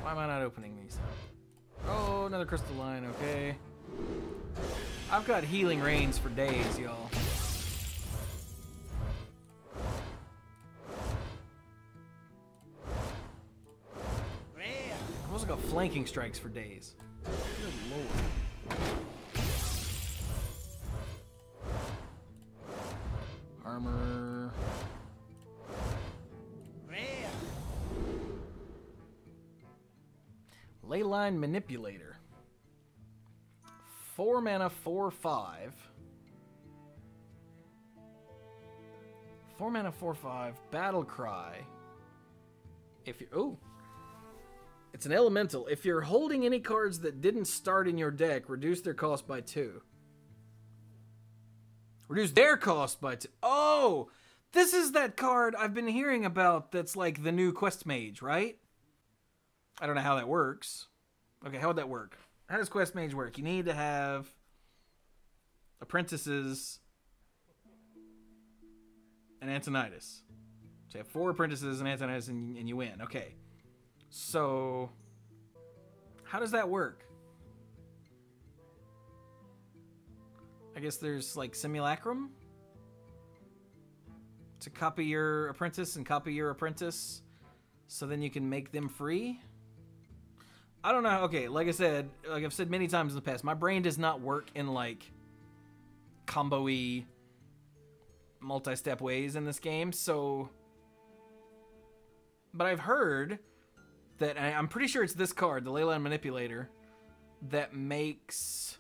A: Why am I not opening these? Oh, another crystalline, okay. I've got healing rains for days, y'all. I've also got flanking strikes for days. Good lord. Armor. Leyline Manipulator. 4 mana, 4/5. 4 mana, 4/5. Battle Cry. If you it's an elemental. If you're holding any cards that didn't start in your deck, reduce their cost by 2. Reduce their cost by 2. Oh! This is that card I've been hearing about that's like the new Quest Mage, right? I don't know how that works. Okay, how would that work? How does Quest Mage work? You need to have apprentices and Antonidas. So you have 4 apprentices and Antonidas and you win. Okay. So, how does that work? I guess there's like Simulacrum to copy your apprentice and copy your apprentice so then you can make them free. I don't know. Okay, like I said, like I've said many times in the past, my brain does not work in like combo-y multi-step ways in this game, so... But I've heard that, and I'm pretty sure it's this card, the Leyline Manipulator, that makes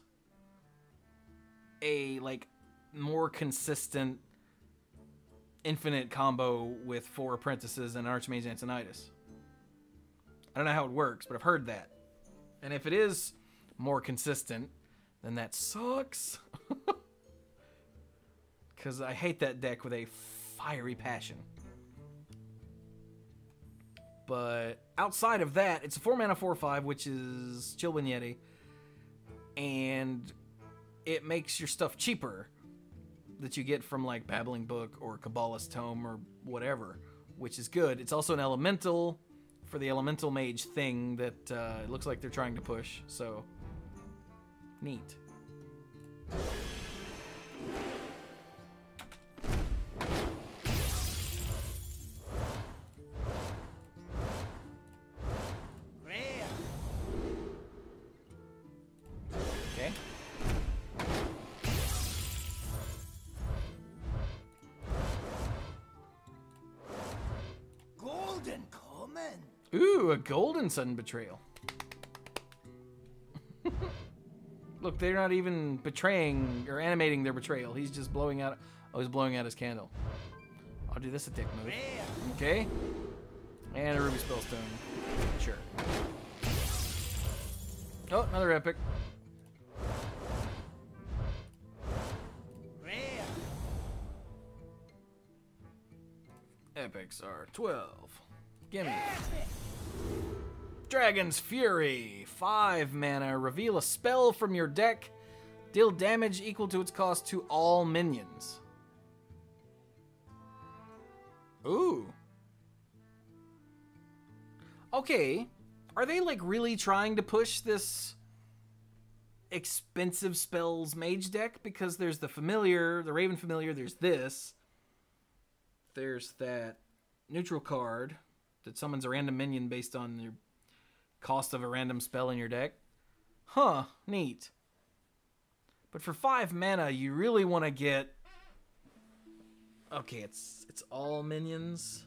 A: a like more consistent infinite combo with 4 apprentices and Archmage Antonidas. I don't know how it works, but I've heard that. And if it is more consistent, then that sucks. Because I hate that deck with a fiery passion. But outside of that, it's a 4-mana 4/5, which is Chillwind Yeti. And it makes your stuff cheaper that you get from like Babbling Book or Kabbalist Tome or whatever, which is good. It's also an elemental for the elemental mage thing that it looks like they're trying to push, so neat. Okay.
B: Golden Common.
A: Ooh, a golden sudden betrayal. Look, they're not even betraying or animating their betrayal. He's just blowing out. Oh, he's blowing out his candle. I'll do this a dick move. Okay. And a ruby spellstone. Sure. Oh, another epic. Epics are 12. Gimme. Dragon's Fury. 5 mana. Reveal a spell from your deck. Deal damage equal to its cost to all minions. Ooh. Okay. Are they like really trying to push this expensive spells mage deck? Because there's the familiar, the Raven familiar, there's this. There's that neutral card that summons a random minion based on your cost of a random spell in your deck. Huh, neat. But for 5 mana, you really want to get... Okay, it's all minions.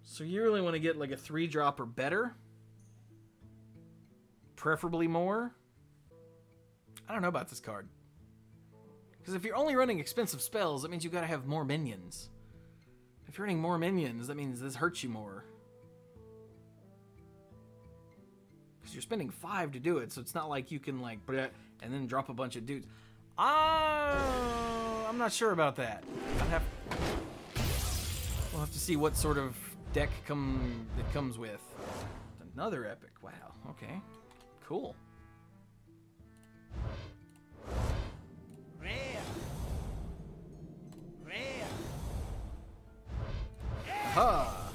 A: So you really want to get like a 3-drop or better. Preferably more. I don't know about this card. Because if you're only running expensive spells, that means you got to have more minions. If you're running more minions, that means this hurts you more. Because you're spending 5 to do it, so it's not like you can like and then drop a bunch of dudes. I'm not sure about that. We'll have to see what sort of deck it comes with. Another epic. Wow. Okay. Cool. Aha!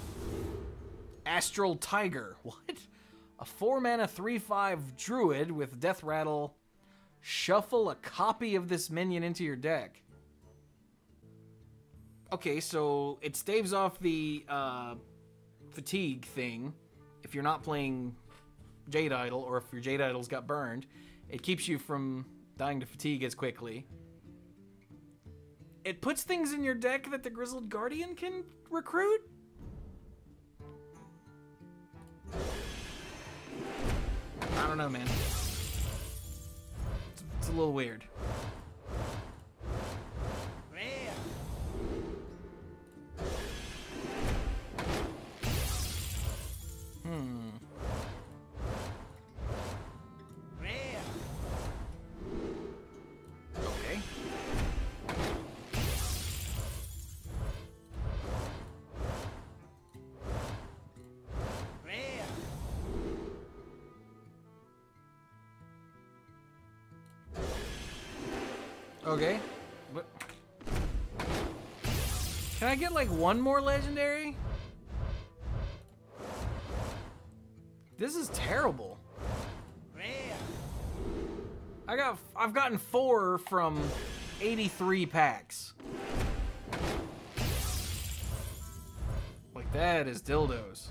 A: Astral Tiger. What? A 4-mana 3/5 druid with Death Rattle. Shuffle a copy of this minion into your deck. Okay, so it staves off the fatigue thing. If you're not playing Jade Idol, or if your Jade Idols got burned, it keeps you from dying to fatigue as quickly. It puts things in your deck that the Grizzled Guardian can recruit? I don't know, man. It's a little weird. Okay. Okay. What? Can I get like one more legendary? This is terrible. I've gotten 4 from 83 packs. Like that is dildos.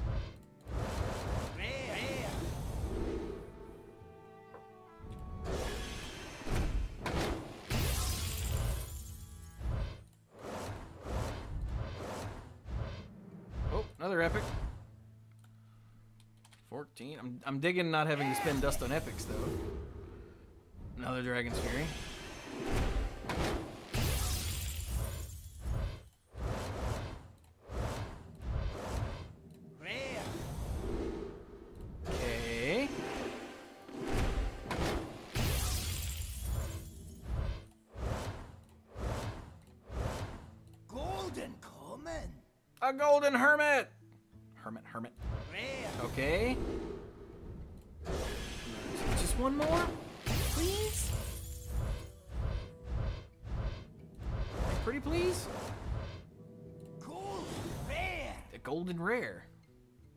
A: Oh, another epic. 14. I'm digging not having to spend dust on epics though. Another Dragon's Fury.
B: golden common.
A: A golden hermit. Hermit.
B: Rare.
A: Okay. Just one more, please. Pretty please.
B: Cool. Rare.
A: A golden rare.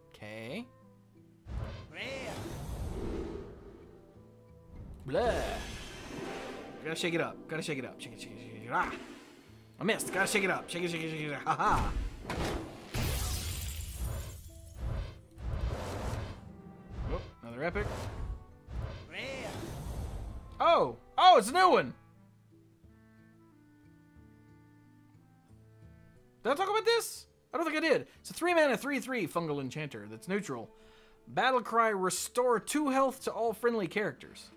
A: Okay.
B: Rare.
A: Blah. Gotta shake it up. Gotta shake it up. Shake it. Ah. I missed. Gotta shake it up. Shake it. Ha. Oh, another epic.
B: Rare.
A: Oh, it's a new one. Did I talk about this? I don't think I did. It's a 3-mana 3/3 fungal enchanter that's neutral. Battlecry, restore 2 health to all friendly characters.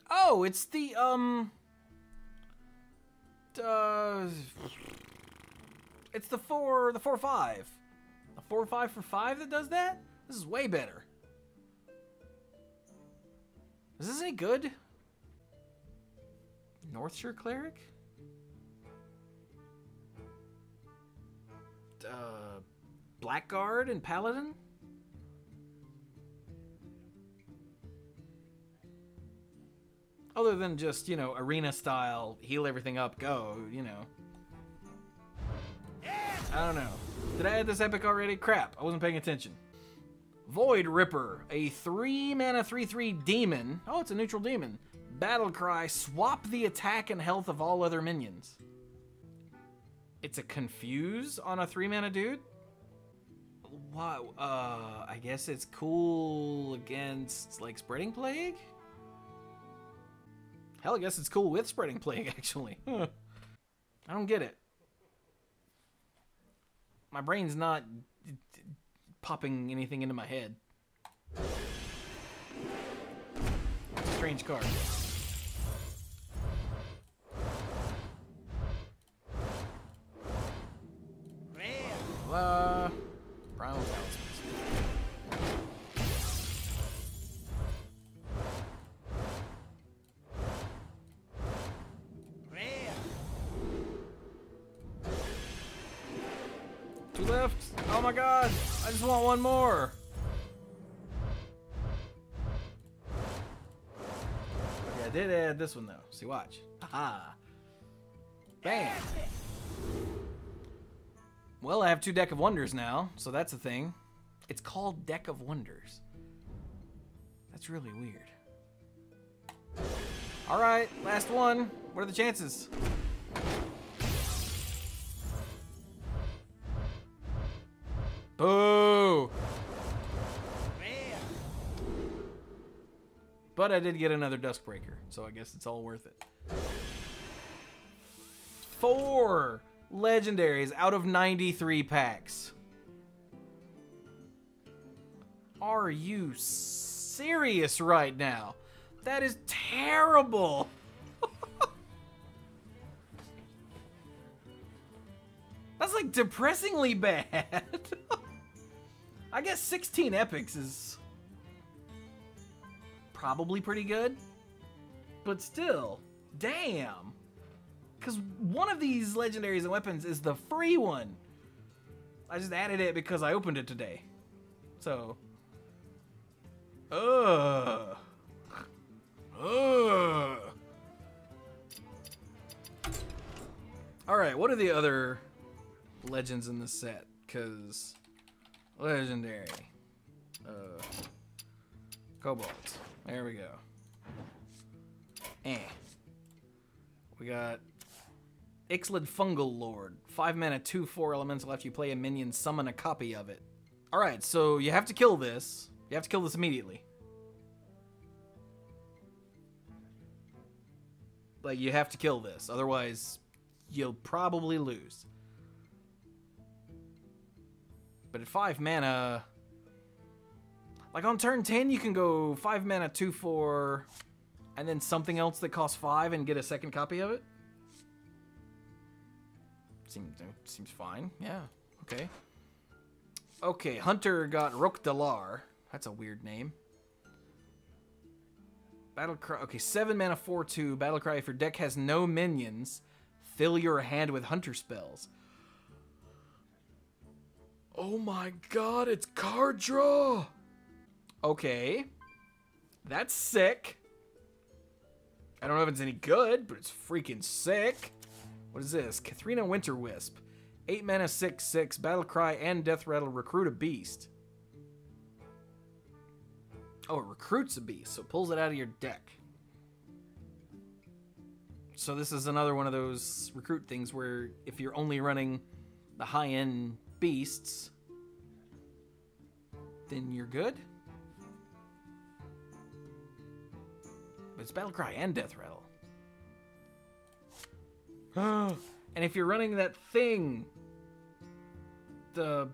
A: Oh, it's the it's the 4/5. A 4/5 for 5 that does that? This is way better. Is this any good? Northshire Cleric? Blackguard and Paladin? Other than just, you know, arena style, heal everything up, go, you know. I don't know. Did I add this epic already? Crap, I wasn't paying attention. Void Ripper, a 3-mana 3/3 demon. Oh, it's a neutral demon. Battlecry, swap the attack and health of all other minions. It's a confuse on a 3-mana dude? Wow, I guess it's cool against, like, Spreading Plague? Hell, I guess it's cool with Spreading Plague, actually. I don't get it. My brain's not popping anything into my head. It's a strange card. Brown Talismans.
B: Rare.
A: 2 left. Oh my god. I just want one more. Okay, I did add this one though. See, watch. Haha. Bam. Well, I have 2 Deck of Wonders now, so that's a thing. It's called Deck of Wonders. That's really weird. Alright, last one. What are the chances? Boo!
B: Rare.
A: But I did get another Duskbreaker, so I guess it's all worth it. 4 legendaries out of 93 packs. Are you serious right now? That is terrible. That's like depressingly bad. I guess 16 epics is probably pretty good, but still, damn. Because one of these legendaries and weapons is the free one. I just added it because I opened it today. So. Alright, what are the other legends in this set? Because legendary. Kobolds. There we go. We got Ixlid Fungal Lord. 5-mana, 2/4 elemental. After you play a minion, summon a copy of it. Alright, so you have to kill this. You have to kill this immediately. Like, you have to kill this. Otherwise, you'll probably lose. But at 5 mana... Like, on turn 10, you can go 5 mana, 2/4... and then something else that costs 5 and get a second copy of it? Seems fine. Yeah, okay. Okay, Hunter got Rokdalar. That's a weird name. Battlecry. Okay, 7 mana, 4/2. Battlecry. If your deck has no minions, fill your hand with hunter spells. Oh my god, it's card draw! Okay. That's sick. I don't know if it's any good, but it's freaking sick. What is this? Katharina Winterwisp. 8 mana, 6/6, Battlecry and Death Rattle, recruit a beast. Oh, it recruits a beast, so it pulls it out of your deck. So this is another one of those recruit things where if you're only running the high-end beasts, then you're good. But it's Battlecry and Death Rattle. And if you're running that thing, crap,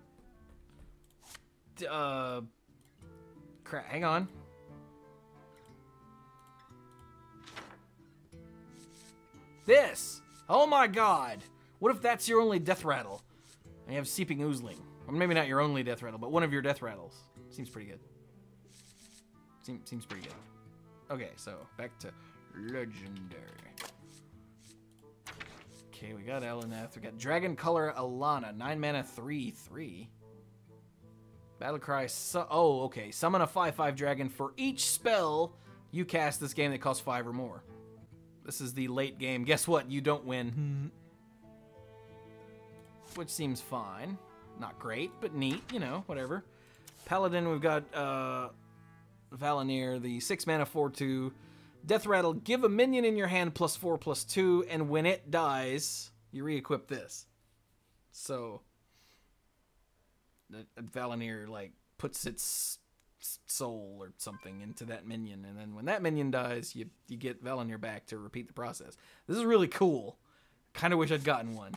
A: hang on. This! Oh my god! What if that's your only Death Rattle? And you have Seeping Oozling. Or maybe not your only Death Rattle, but one of your Death Rattles. Seems pretty good. Seems pretty good. Okay, so back to Legendary. Okay, we got Eleneth. We got Dragon Color Alana. 9 mana, 3/3. Battlecry. Oh, okay. Summon a 5/5 dragon for each spell you cast this game that costs 5 or more. This is the late game. Guess what? You don't win. Which seems fine. Not great, but neat. You know, whatever. Paladin, we've got Valinir, the 6 mana 4/2. Death Rattle, give a minion in your hand +4/+2, and when it dies, you re-equip this. So, Valinir, like, puts its soul or something into that minion, and then when that minion dies, you get Valinir back to repeat the process. This is really cool. Kind of wish I'd gotten one.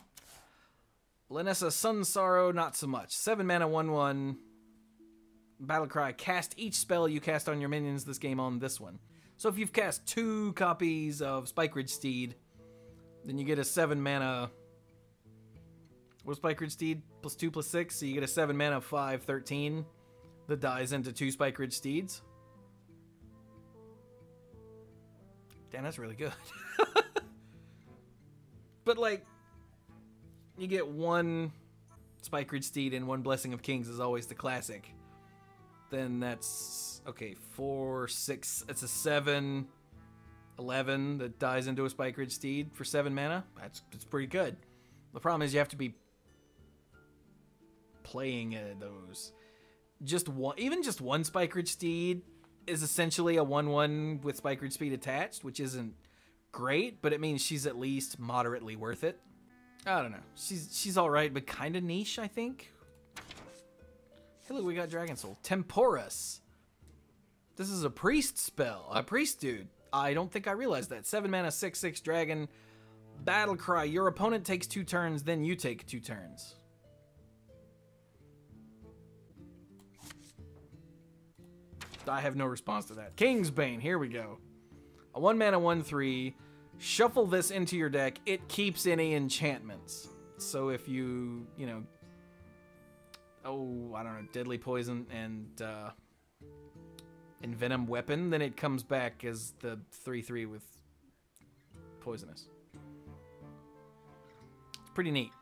A: Lanessa, Sun Sorrow, not so much. 7 mana, 1/1. Battlecry, cast each spell you cast on your minions this game on this one. So if you've cast 2 copies of Spikeridge Steed, then you get a 7 mana... What's Spikeridge Steed? +2/+6, so you get a 7 mana 5/13 that dies into 2 Spikeridge Steeds. Damn, that's really good. But like, you get 1 Spikeridge Steed and 1 Blessing of Kings is always the classic. Then that's, okay, 4, 6, it's a 7, 11 that dies into a Spikeridge Steed for 7 mana. That's pretty good. The problem is you have to be playing those. Even just one Spikeridge Steed is essentially a 1/1 with Spikeridge Speed attached, which isn't great, but it means she's at least moderately worth it. I don't know. She's all right, but kind of niche, I think. Hey, look, we got Dragon Soul. Temporus. This is a priest spell. A priest dude. I don't think I realized that. 7 mana, 6/6 dragon. Battlecry. Your opponent takes 2 turns, then you take 2 turns. I have no response to that. Kingsbane. Here we go. A 1 mana, 1/3. Shuffle this into your deck. It keeps any enchantments. So if you know, oh, I don't know, Deadly Poison and Envenom Weapon, then it comes back as the 3/3 with Poisonous. It's pretty neat.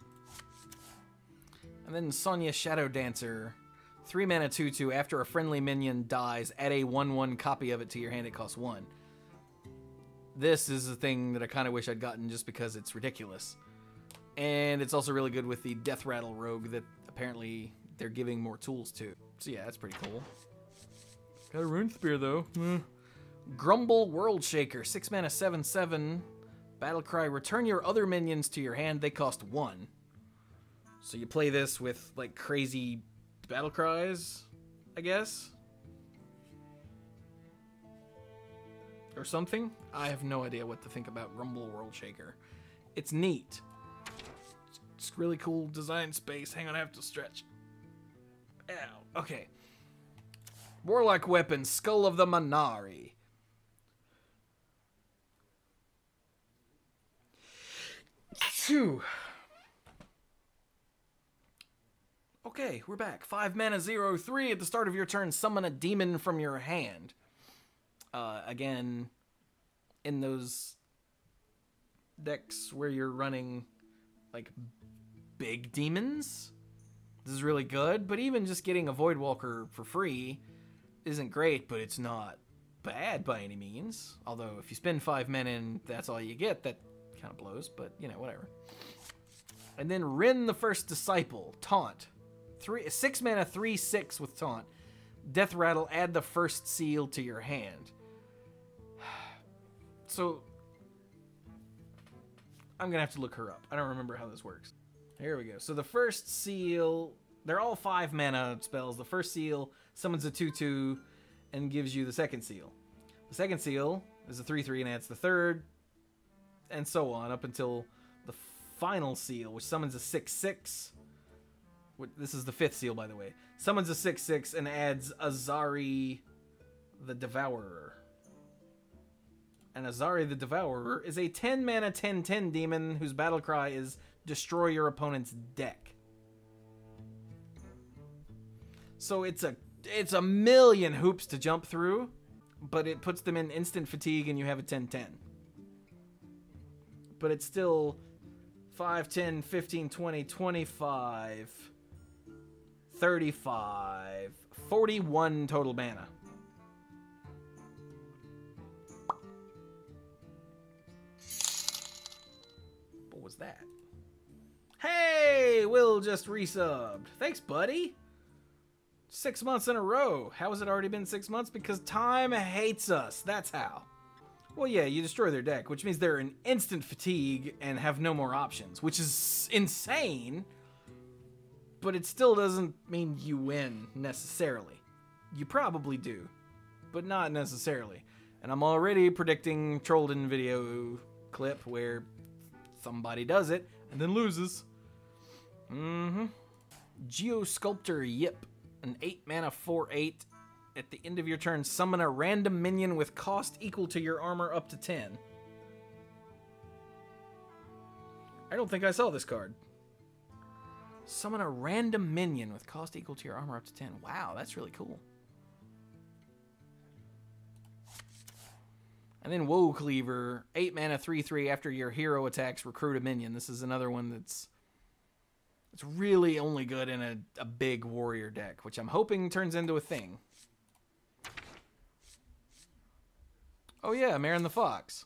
A: And then Sonya Shadow Dancer. 3 mana, 2/2. After a friendly minion dies, add a 1/1 copy of it to your hand. It costs 1. This is a thing that I kind of wish I'd gotten just because it's ridiculous. And it's also really good with the Death Rattle Rogue that apparently they're giving more tools to. So yeah, that's pretty cool. Got a Rune Spear though. Grumble World Shaker. 6 mana, 7/7. Battlecry. Return your other minions to your hand. They cost 1. So you play this with like crazy Battlecries, I guess. Or something. I have no idea what to think about Grumble World Shaker. It's neat. It's really cool design space. Hang on, I have to stretch. Ow. Okay. Warlock Weapon, Skull of the Manari. Phew. Okay, we're back. 5 mana, 0/3. At the start of your turn, summon a demon from your hand. Again, in those decks where you're running like big demons, this is really good. But even just getting a Voidwalker for free isn't great, but it's not bad by any means. Although if you spend 5 mana and that's all you get, that kind of blows, but you know, whatever. And then Rin the First Disciple, Taunt. 6 mana, 3/6 with Taunt. Death Rattle, add the first seal to your hand. So, I'm gonna have to look her up. I don't remember how this works. Here we go. So the first seal, they're all 5 mana spells. The first seal summons a 2/2 and gives you the second seal. The second seal is a 3/3 and adds the third, and so on, up until the final seal, which summons a 6/6. This is the 5th seal, by the way. Summons a 6/6 and adds Azari the Devourer. And Azari the Devourer is a 10 mana 10/10 demon whose battle cry is destroy your opponent's deck. So it's a million hoops to jump through, but it puts them in instant fatigue and you have a 10/10. But it's still 5, 10, 15, 20, 25, 35, 41 total mana. What was that? Hey, Will just resubbed. Thanks, buddy. 6 months in a row. How has it already been 6 months? Because time hates us. That's how. Well, yeah, you destroy their deck, which means they're in instant fatigue and have no more options, which is insane, but it still doesn't mean you win, necessarily. You probably do, but not necessarily. And I'm already predicting Trollden video clip where somebody does it and then loses. Geosculptor Yip, an 8 mana 4/8. At the end of your turn, summon a random minion with cost equal to your armor up to 10. I don't think I saw this card. Summon a random minion with cost equal to your armor up to 10. Wow, that's really cool. And then Woe Cleaver, 8 mana 3/3. After your hero attacks, recruit a minion. This is another one it's really only good in a big warrior deck, which I'm hoping turns into a thing. Oh yeah, Marin the Fox.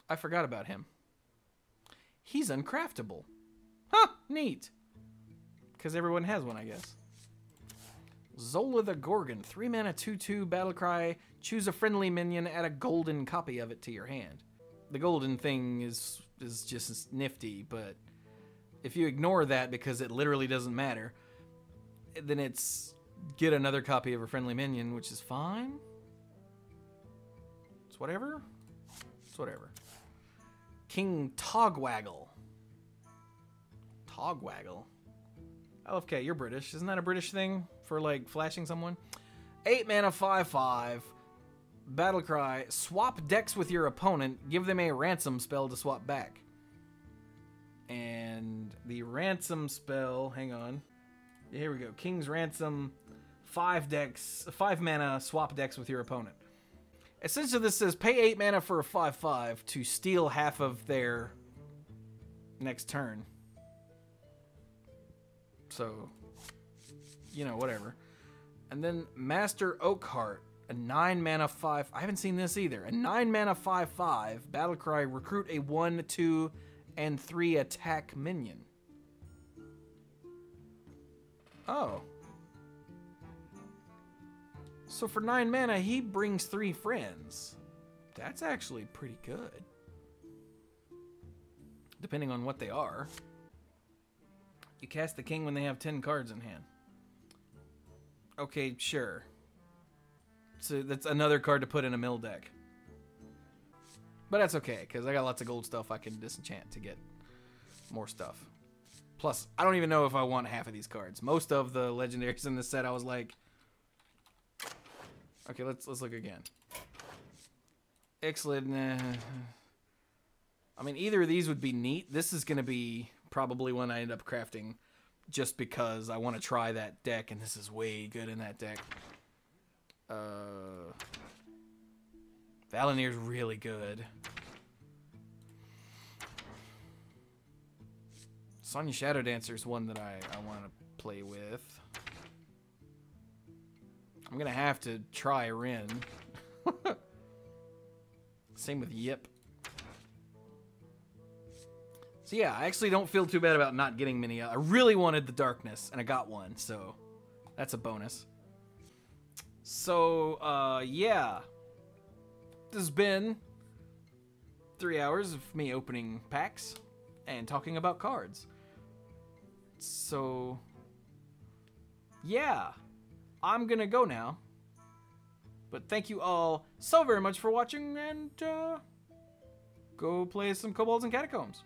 A: I forgot about him. He's uncraftable. Huh, neat. Because everyone has one, I guess. Zola the Gorgon, 3 mana 2/2 battlecry. Choose a friendly minion, add a golden copy of it to your hand. The golden thing is just nifty, but if you ignore that because it literally doesn't matter, then it's get another copy of a friendly minion, which is fine. It's whatever. It's whatever. King Togwaggle. Togwaggle. LFK, you're British. Isn't that a British thing for, like, flashing someone? 8 mana 5/5. Battlecry. Swap decks with your opponent. Give them a ransom spell to swap back. And the ransom spell, hang on. Here we go. King's Ransom. 5 mana, swap decks with your opponent. Essentially, this says pay 8 mana for a 5/5 to steal half of their next turn. So, you know, whatever. And then Master Oakheart, a 9 mana 5. I haven't seen this either. A 9 mana 5/5. Battlecry, recruit a 1, 2, and 3 attack minion. Oh. So for 9 mana, he brings 3 friends. That's actually pretty good. Depending on what they are. You cast the king when they have 10 cards in hand. Okay, sure. So that's another card to put in a mill deck. But that's okay, because I got lots of gold stuff I can disenchant to get more stuff. Plus, I don't even know if I want half of these cards. Most of the legendaries in this set, I was like... Okay, let's look again. Ixalan, nah. I mean, either of these would be neat. This is going to be probably one I end up crafting just because I want to try that deck, and this is way good in that deck. Valinir's really good. Sonya Shadow Dancer is one that I want to play with. I'm gonna have to try Rin. Same with Yip. So yeah, I actually don't feel too bad about not getting many. I really wanted the darkness, and I got one, so that's a bonus. So, yeah. This has been 3 hours of me opening packs and talking about cards. So, yeah. I'm gonna go now. But thank you all so very much for watching, and go play some Kobolds and Catacombs.